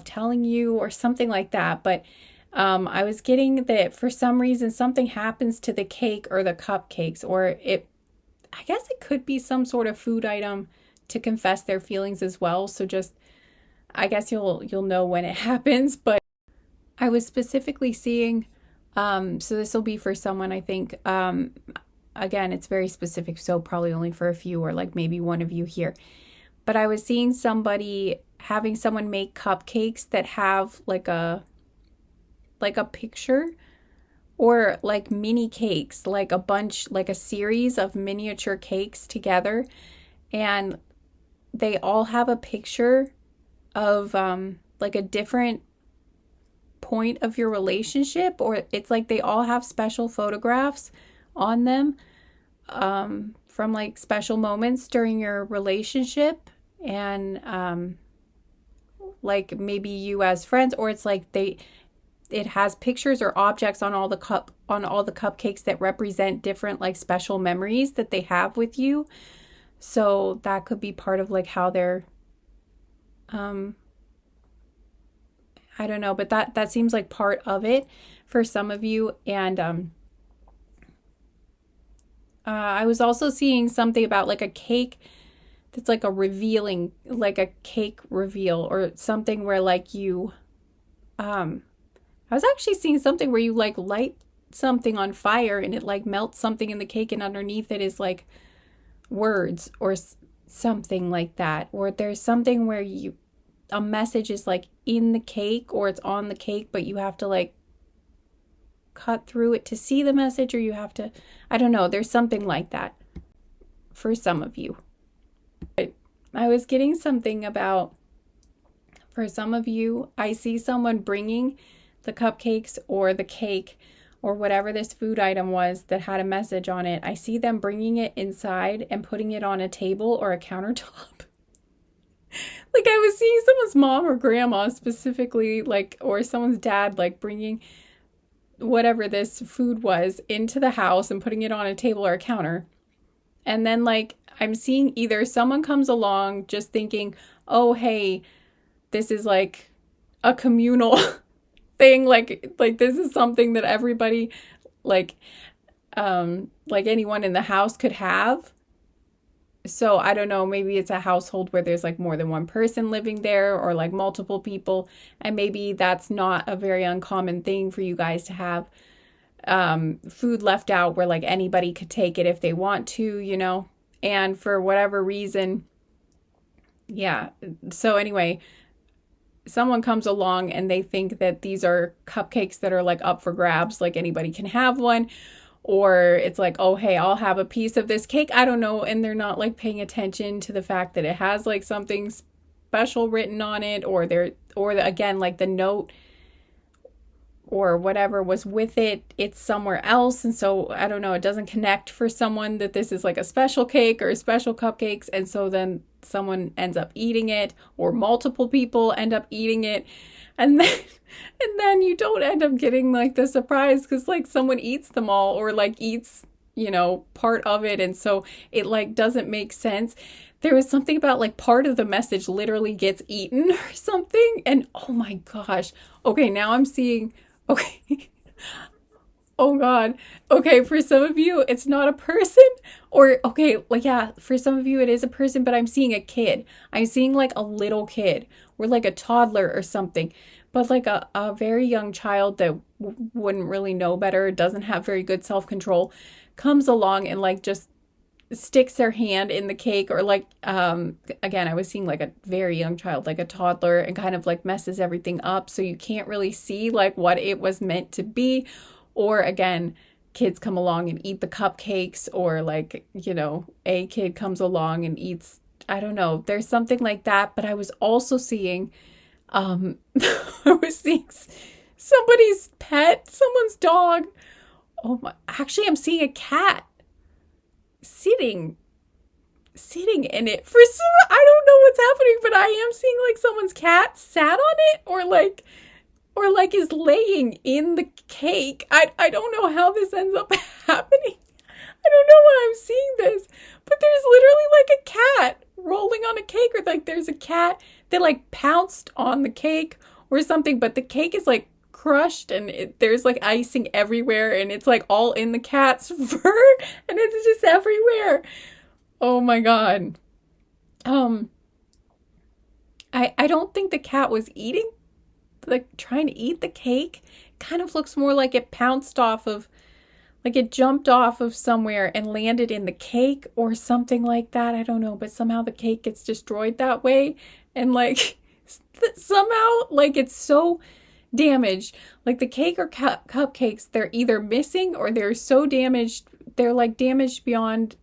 telling you, or something like that. But I was getting that for some reason something happens to the cake or the cupcakes, or I guess it could be some sort of food item to confess their feelings as well. So just, I guess you'll know when it happens. But I was specifically seeing, so this will be for someone, I think, again, it's very specific, so probably only for a few, or like maybe one of you here. But I was seeing having someone make cupcakes that have like a picture, or like mini cakes, like a bunch, like a series of miniature cakes together, and they all have a picture of like a different point of your relationship, or it's like they all have special photographs on them from like special moments during your relationship, and like maybe you as friends, or it's like it has pictures or objects on all the cupcakes that represent different like special memories that they have with you. So that could be part of like how they're I don't know, but that seems like part of it for some of you. And I was also seeing something about like a cake that's like a cake reveal, or something where like you I was actually seeing something where you like light something on fire and it like melts something in the cake, and underneath it is like words or something like that. Or there's something where a message is like in the cake, or it's on the cake, but you have to like cut through it to see the message, or you have to, I don't know, there's something like that for some of you. I was getting something about, for some of you, I see someone bringing the cupcakes or the cake or whatever this food item was that had a message on it. I see them bringing it inside and putting it on a table or a countertop. Like I was seeing someone's mom or grandma specifically, like, or someone's dad, like bringing whatever this food was into the house and putting it on a table or a counter. And then like I'm seeing either someone comes along just thinking, oh, hey, this is like a communal thing. Like this is something that everybody, like, like anyone in the house could have. So I don't know, maybe it's a household where there's like more than one person living there or like multiple people. And maybe that's not a very uncommon thing for you guys to have food left out where like anybody could take it if they want to, you know? And for whatever reason, yeah. So anyway, someone comes along and they think that these are cupcakes that are like up for grabs, like anybody can have one. Or it's like, oh, hey, I'll have a piece of this cake. I don't know. And they're not like paying attention to the fact that it has like something special written on it, or again, like the note or whatever was with it, it's somewhere else. And so I don't know, it doesn't connect for someone that this is like a special cake or special cupcakes. And so then someone ends up eating it, or multiple people end up eating it. And then you don't end up getting like the surprise because like someone eats them all, or like eats, you know, part of it. And so it like doesn't make sense. There was something about like part of the message literally gets eaten or something. And oh my gosh. Okay, now I'm seeing, okay. Oh God. Okay, for some of you, it's not a person. Or, okay, like, yeah, for some of you, it is a person, but I'm seeing a kid. I'm seeing like a little kid, or like a toddler or something. But like a very young child that wouldn't really know better, doesn't have very good self-control, comes along and like just sticks their hand in the cake, or like, again, I was seeing like a very young child, like a toddler, and kind of like messes everything up. So you can't really see like what it was meant to be. Or again, kids come along and eat the cupcakes, or like, you know, a kid comes along and eats, I don't know, there's something like that. But I was also seeing, I was seeing somebody's pet, someone's dog. Oh my, actually, I'm seeing a cat sitting in it for some, I don't know what's happening, but I am seeing like someone's cat sat on it, or like is laying in the cake. I don't know how this ends up happening. I don't know why I'm seeing this, but there's literally like a cat rolling on a cake, or like there's a cat that like pounced on the cake or something, but the cake is like crushed, and there's like icing everywhere, and it's like all in the cat's fur, and it's just everywhere. Oh my God. I don't think the cat was eating, like trying to eat the cake. Kind of looks more like it pounced off of, like it jumped off of somewhere and landed in the cake or something like that. I don't know, but somehow the cake gets destroyed that way. And like somehow like it's so damaged. Like the cake or cupcakes, they're either missing or they're so damaged. They're like damaged beyond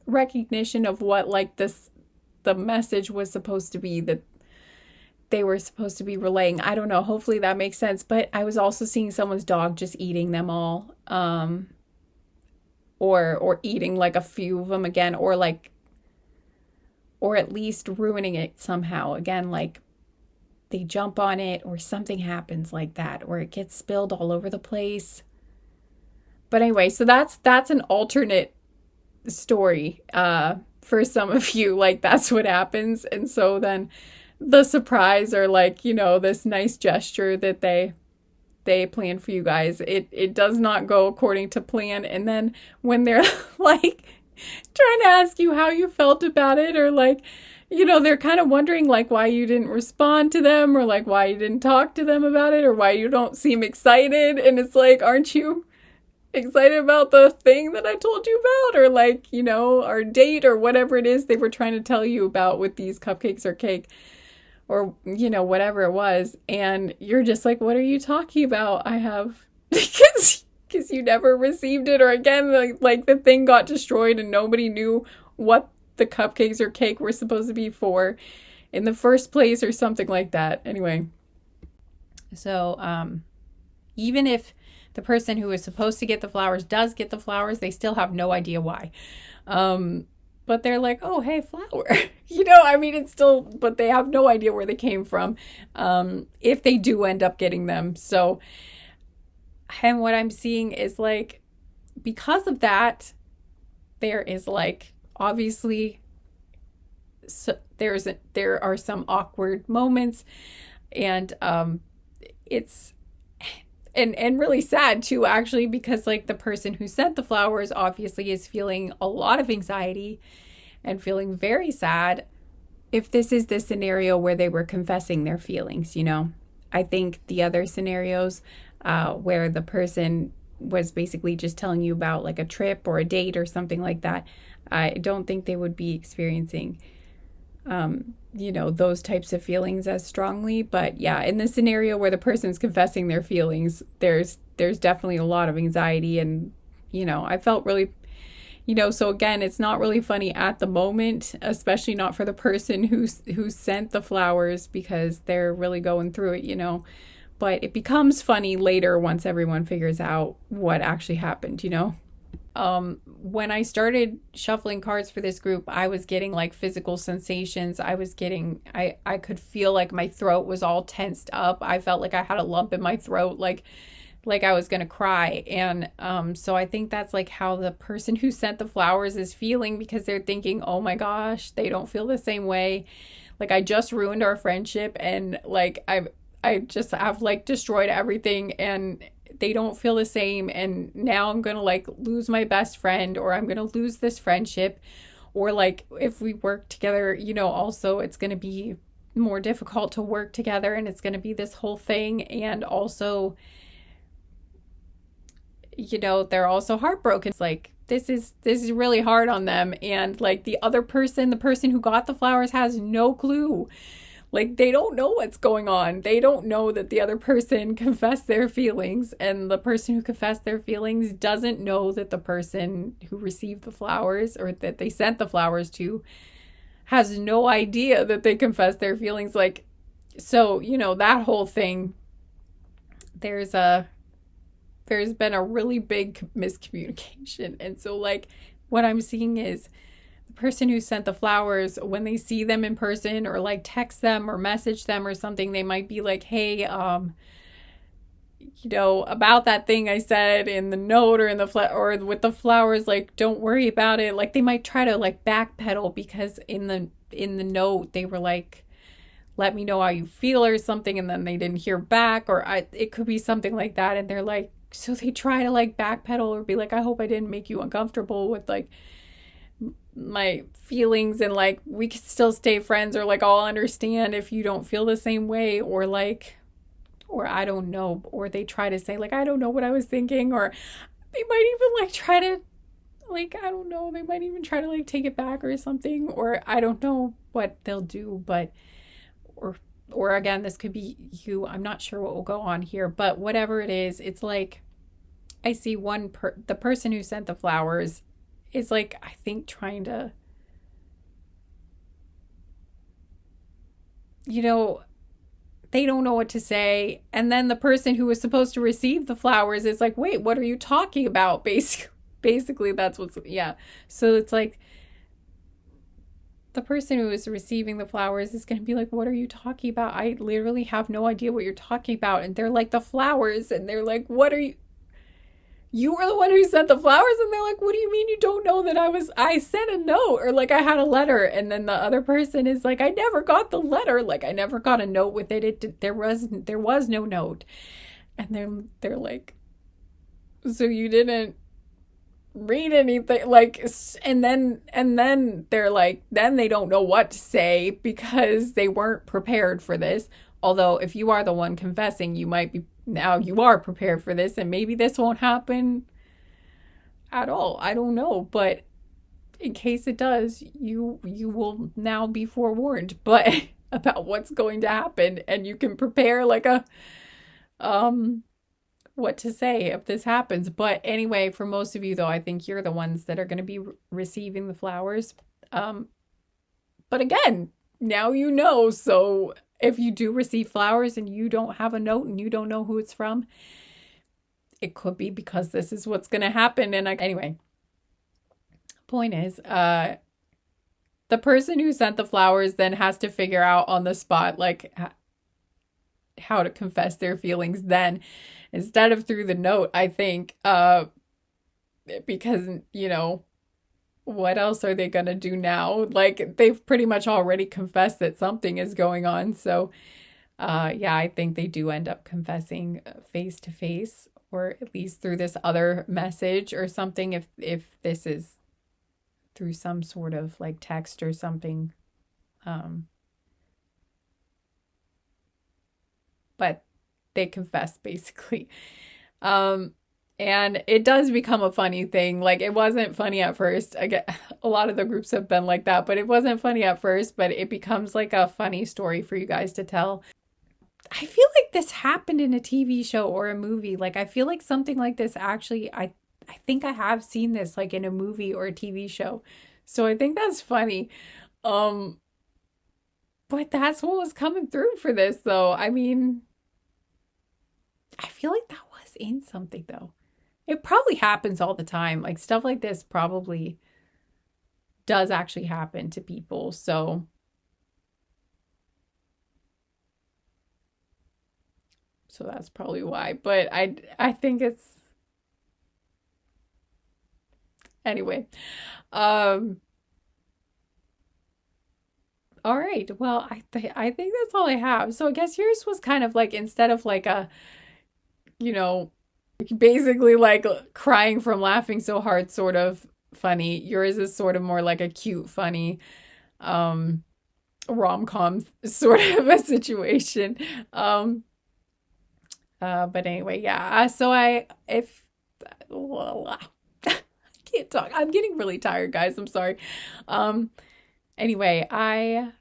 recognition of what like the message was supposed to be, that they were supposed to be relaying. I don't know. Hopefully that makes sense. But I was also seeing someone's dog just eating them all. Or eating like a few of them again, or at least ruining it somehow. Again, like they jump on it or something happens like that, or it gets spilled all over the place. But anyway, so that's an alternate story for some of you. Like that's what happens. And so then the surprise, or like, you know, this nice gesture that they plan for you guys, it does not go according to plan. And then when they're like trying to ask you how you felt about it, or like, you know, they're kind of wondering like why you didn't respond to them, or like why you didn't talk to them about it, or why you don't seem excited. And it's like, aren't you excited about the thing that I told you about, or like, you know, our date, or whatever it is they were trying to tell you about with these cupcakes or cake, or, you know, whatever it was. And you're just like, what are you talking about? I have, because you never received it. Or again, like the thing got destroyed and nobody knew what the cupcakes or cake were supposed to be for in the first place, or something like that. Anyway, so even if the person who is supposed to get the flowers does get the flowers, they still have no idea why. But they're like, oh, hey, flower. You know, I mean, it's still, but they have no idea where they came from, if they do end up getting them. So, and what I'm seeing is like, because of that, there is like, obviously, so there are some awkward moments, and it's and really sad too, actually, because like the person who sent the flowers obviously is feeling a lot of anxiety and feeling very sad. If this is the scenario where they were confessing their feelings, I think the other scenarios where the person was basically just telling you about like a trip or a date or something like that, I don't think they would be experiencing those types of feelings as strongly. But yeah, in the scenario where the person's confessing their feelings, there's definitely a lot of anxiety. And I felt really, so again, it's not really funny at the moment, especially not for the person who sent the flowers, because they're really going through it. But it becomes funny later once everyone figures out what actually happened. When I started shuffling cards for this group, I was getting like physical sensations. I could feel like my throat was all tensed up. I felt like I had a lump in my throat, like I was going to cry. And so I think that's like how the person who sent the flowers is feeling, because they're thinking, oh my gosh, they don't feel the same way. Like, I just ruined our friendship, and like I just have like destroyed everything, and they don't feel the same, and now I'm gonna like lose my best friend, or I'm gonna lose this friendship, or like if we work together, also it's gonna be more difficult to work together, and it's gonna be this whole thing. And also, they're also heartbroken. It's like this is really hard on them, and like the person who got the flowers has no clue. Like, they don't know what's going on. They don't know that the other person confessed their feelings, and the person who confessed their feelings doesn't know that the person who received the flowers, or that they sent the flowers to, has no idea that they confessed their feelings. Like, so, that whole thing, there's been a really big miscommunication. And so like what I'm seeing is, person who sent the flowers, when they see them in person or like text them or message them or something, they might be like, hey, about that thing I said in the note or in the or with the flowers, like, don't worry about it. Like, they might try to like backpedal, because in the note they were like, let me know how you feel or something, and then they didn't hear back, or it could be something like that. And they're like, so they try to like backpedal or be like, I hope I didn't make you uncomfortable with like my feelings, and like we could still stay friends, or like I'll understand if you don't feel the same way, or like, or I don't know, or they try to say like, I don't know what I was thinking, or they might even like try to like, I don't know, they might even try to like take it back or something, or I don't know what they'll do. But or again, this could be you, I'm not sure what will go on here, but whatever it is, it's like I see the person who sent the flowers is like, I think, trying to, they don't know what to say. And then the person who was supposed to receive the flowers is like, wait, what are you talking about? Basically, that's what's, yeah. So it's like the person who is receiving the flowers is going to be like, what are you talking about? I literally have no idea what you're talking about. And they're like, the flowers. And they're like, what are you were the one who sent the flowers? And they're like, what do you mean you don't know that I sent a note, or like I had a letter? And then the other person is like, I never got the letter. Like, I never got a note with it. There was no note. And then they're like, so you didn't read anything? Like, and then they're like, then they don't know what to say, because they weren't prepared for this. Although if you are the one confessing, now you are prepared for this, and maybe this won't happen at all. I don't know, but in case it does, you will now be forewarned, but about what's going to happen, and you can prepare like a what to say if this happens. But anyway, for most of you though, I think you're the ones that are going to be receiving the flowers. But again, now you know. So if you do receive flowers and you don't have a note and you don't know who it's from, it could be because this is what's going to happen. And anyway, point is, the person who sent the flowers then has to figure out on the spot, like, how to confess their feelings then, instead of through the note, I think, because, what else are they gonna do now? Like they've pretty much already confessed that something is going on. So yeah, I think they do end up confessing face to face, or at least through this other message or something, if this is through some sort of like text or something. Um, but they confess basically. Um, and it does become a funny thing. Like it wasn't funny at first. I get a lot of the groups have been like that, but it wasn't funny at first, but it becomes like a funny story for you guys to tell. I feel like this happened in a TV show or a movie. Like I feel like something like this actually I think I have seen this like in a movie or a TV show. So I think that's funny. Um but that's what was coming through for this though. I mean, I feel like that was in something though. It probably happens all the time. Like stuff like this probably does actually happen to people. So that's probably why. But I think it's anyway. Um all right. Well, I think that's all I have. So I guess yours was kind of like instead of like a, you know, basically like crying from laughing so hard sort of funny. Yours is sort of more like a cute funny um rom-com sort of a situation. Um but anyway, yeah. So I if I can't talk. I'm getting really tired, guys. I'm sorry. Um anyway, I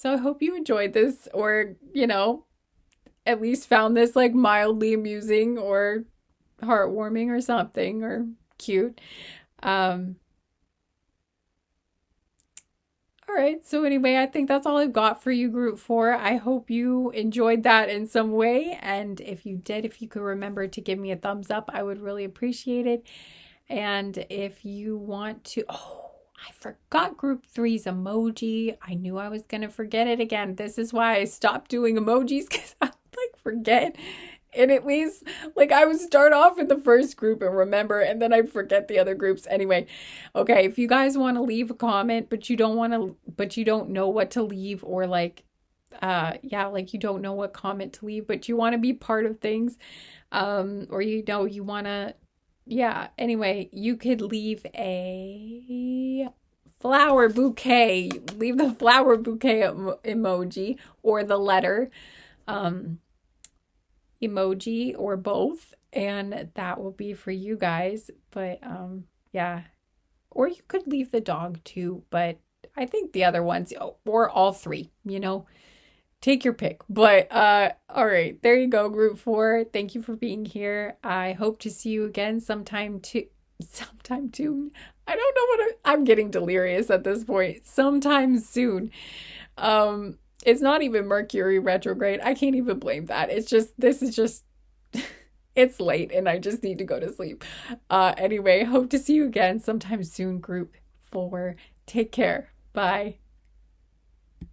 hope you enjoyed this, or, at least found this like mildly amusing or heartwarming or something, or cute. Um all right. So anyway, I think that's all I've got for you, group 4. I hope you enjoyed that in some way, and if you did, if you could remember to give me a thumbs up, I would really appreciate it. And if you want to, oh, I forgot group 3's emoji. I knew I was going to forget it again. This is why I stopped doing emojis, because I like forget. And at least like I would start off in the first group and remember, and then I'd forget the other groups. Anyway, okay, if you guys want to leave a comment, but you don't know what to leave, or like yeah, like you don't know what comment to leave, but you want to be part of things, or you want to, yeah, anyway, you could leave a flower bouquet. Leave the flower bouquet emoji, or the letter emoji, or both, and that will be for you guys. But yeah, or you could leave the dog too, but I think the other ones, or all three, take your pick. But all right, there you go, group 4. Thank you for being here. I hope to see you again sometime soon. I don't know what I'm getting delirious at this point. Sometime soon. It's not even Mercury retrograde. I can't even blame that. This is just it's late and I just need to go to sleep. Anyway, hope to see you again sometime soon, group 4. Take care. Bye.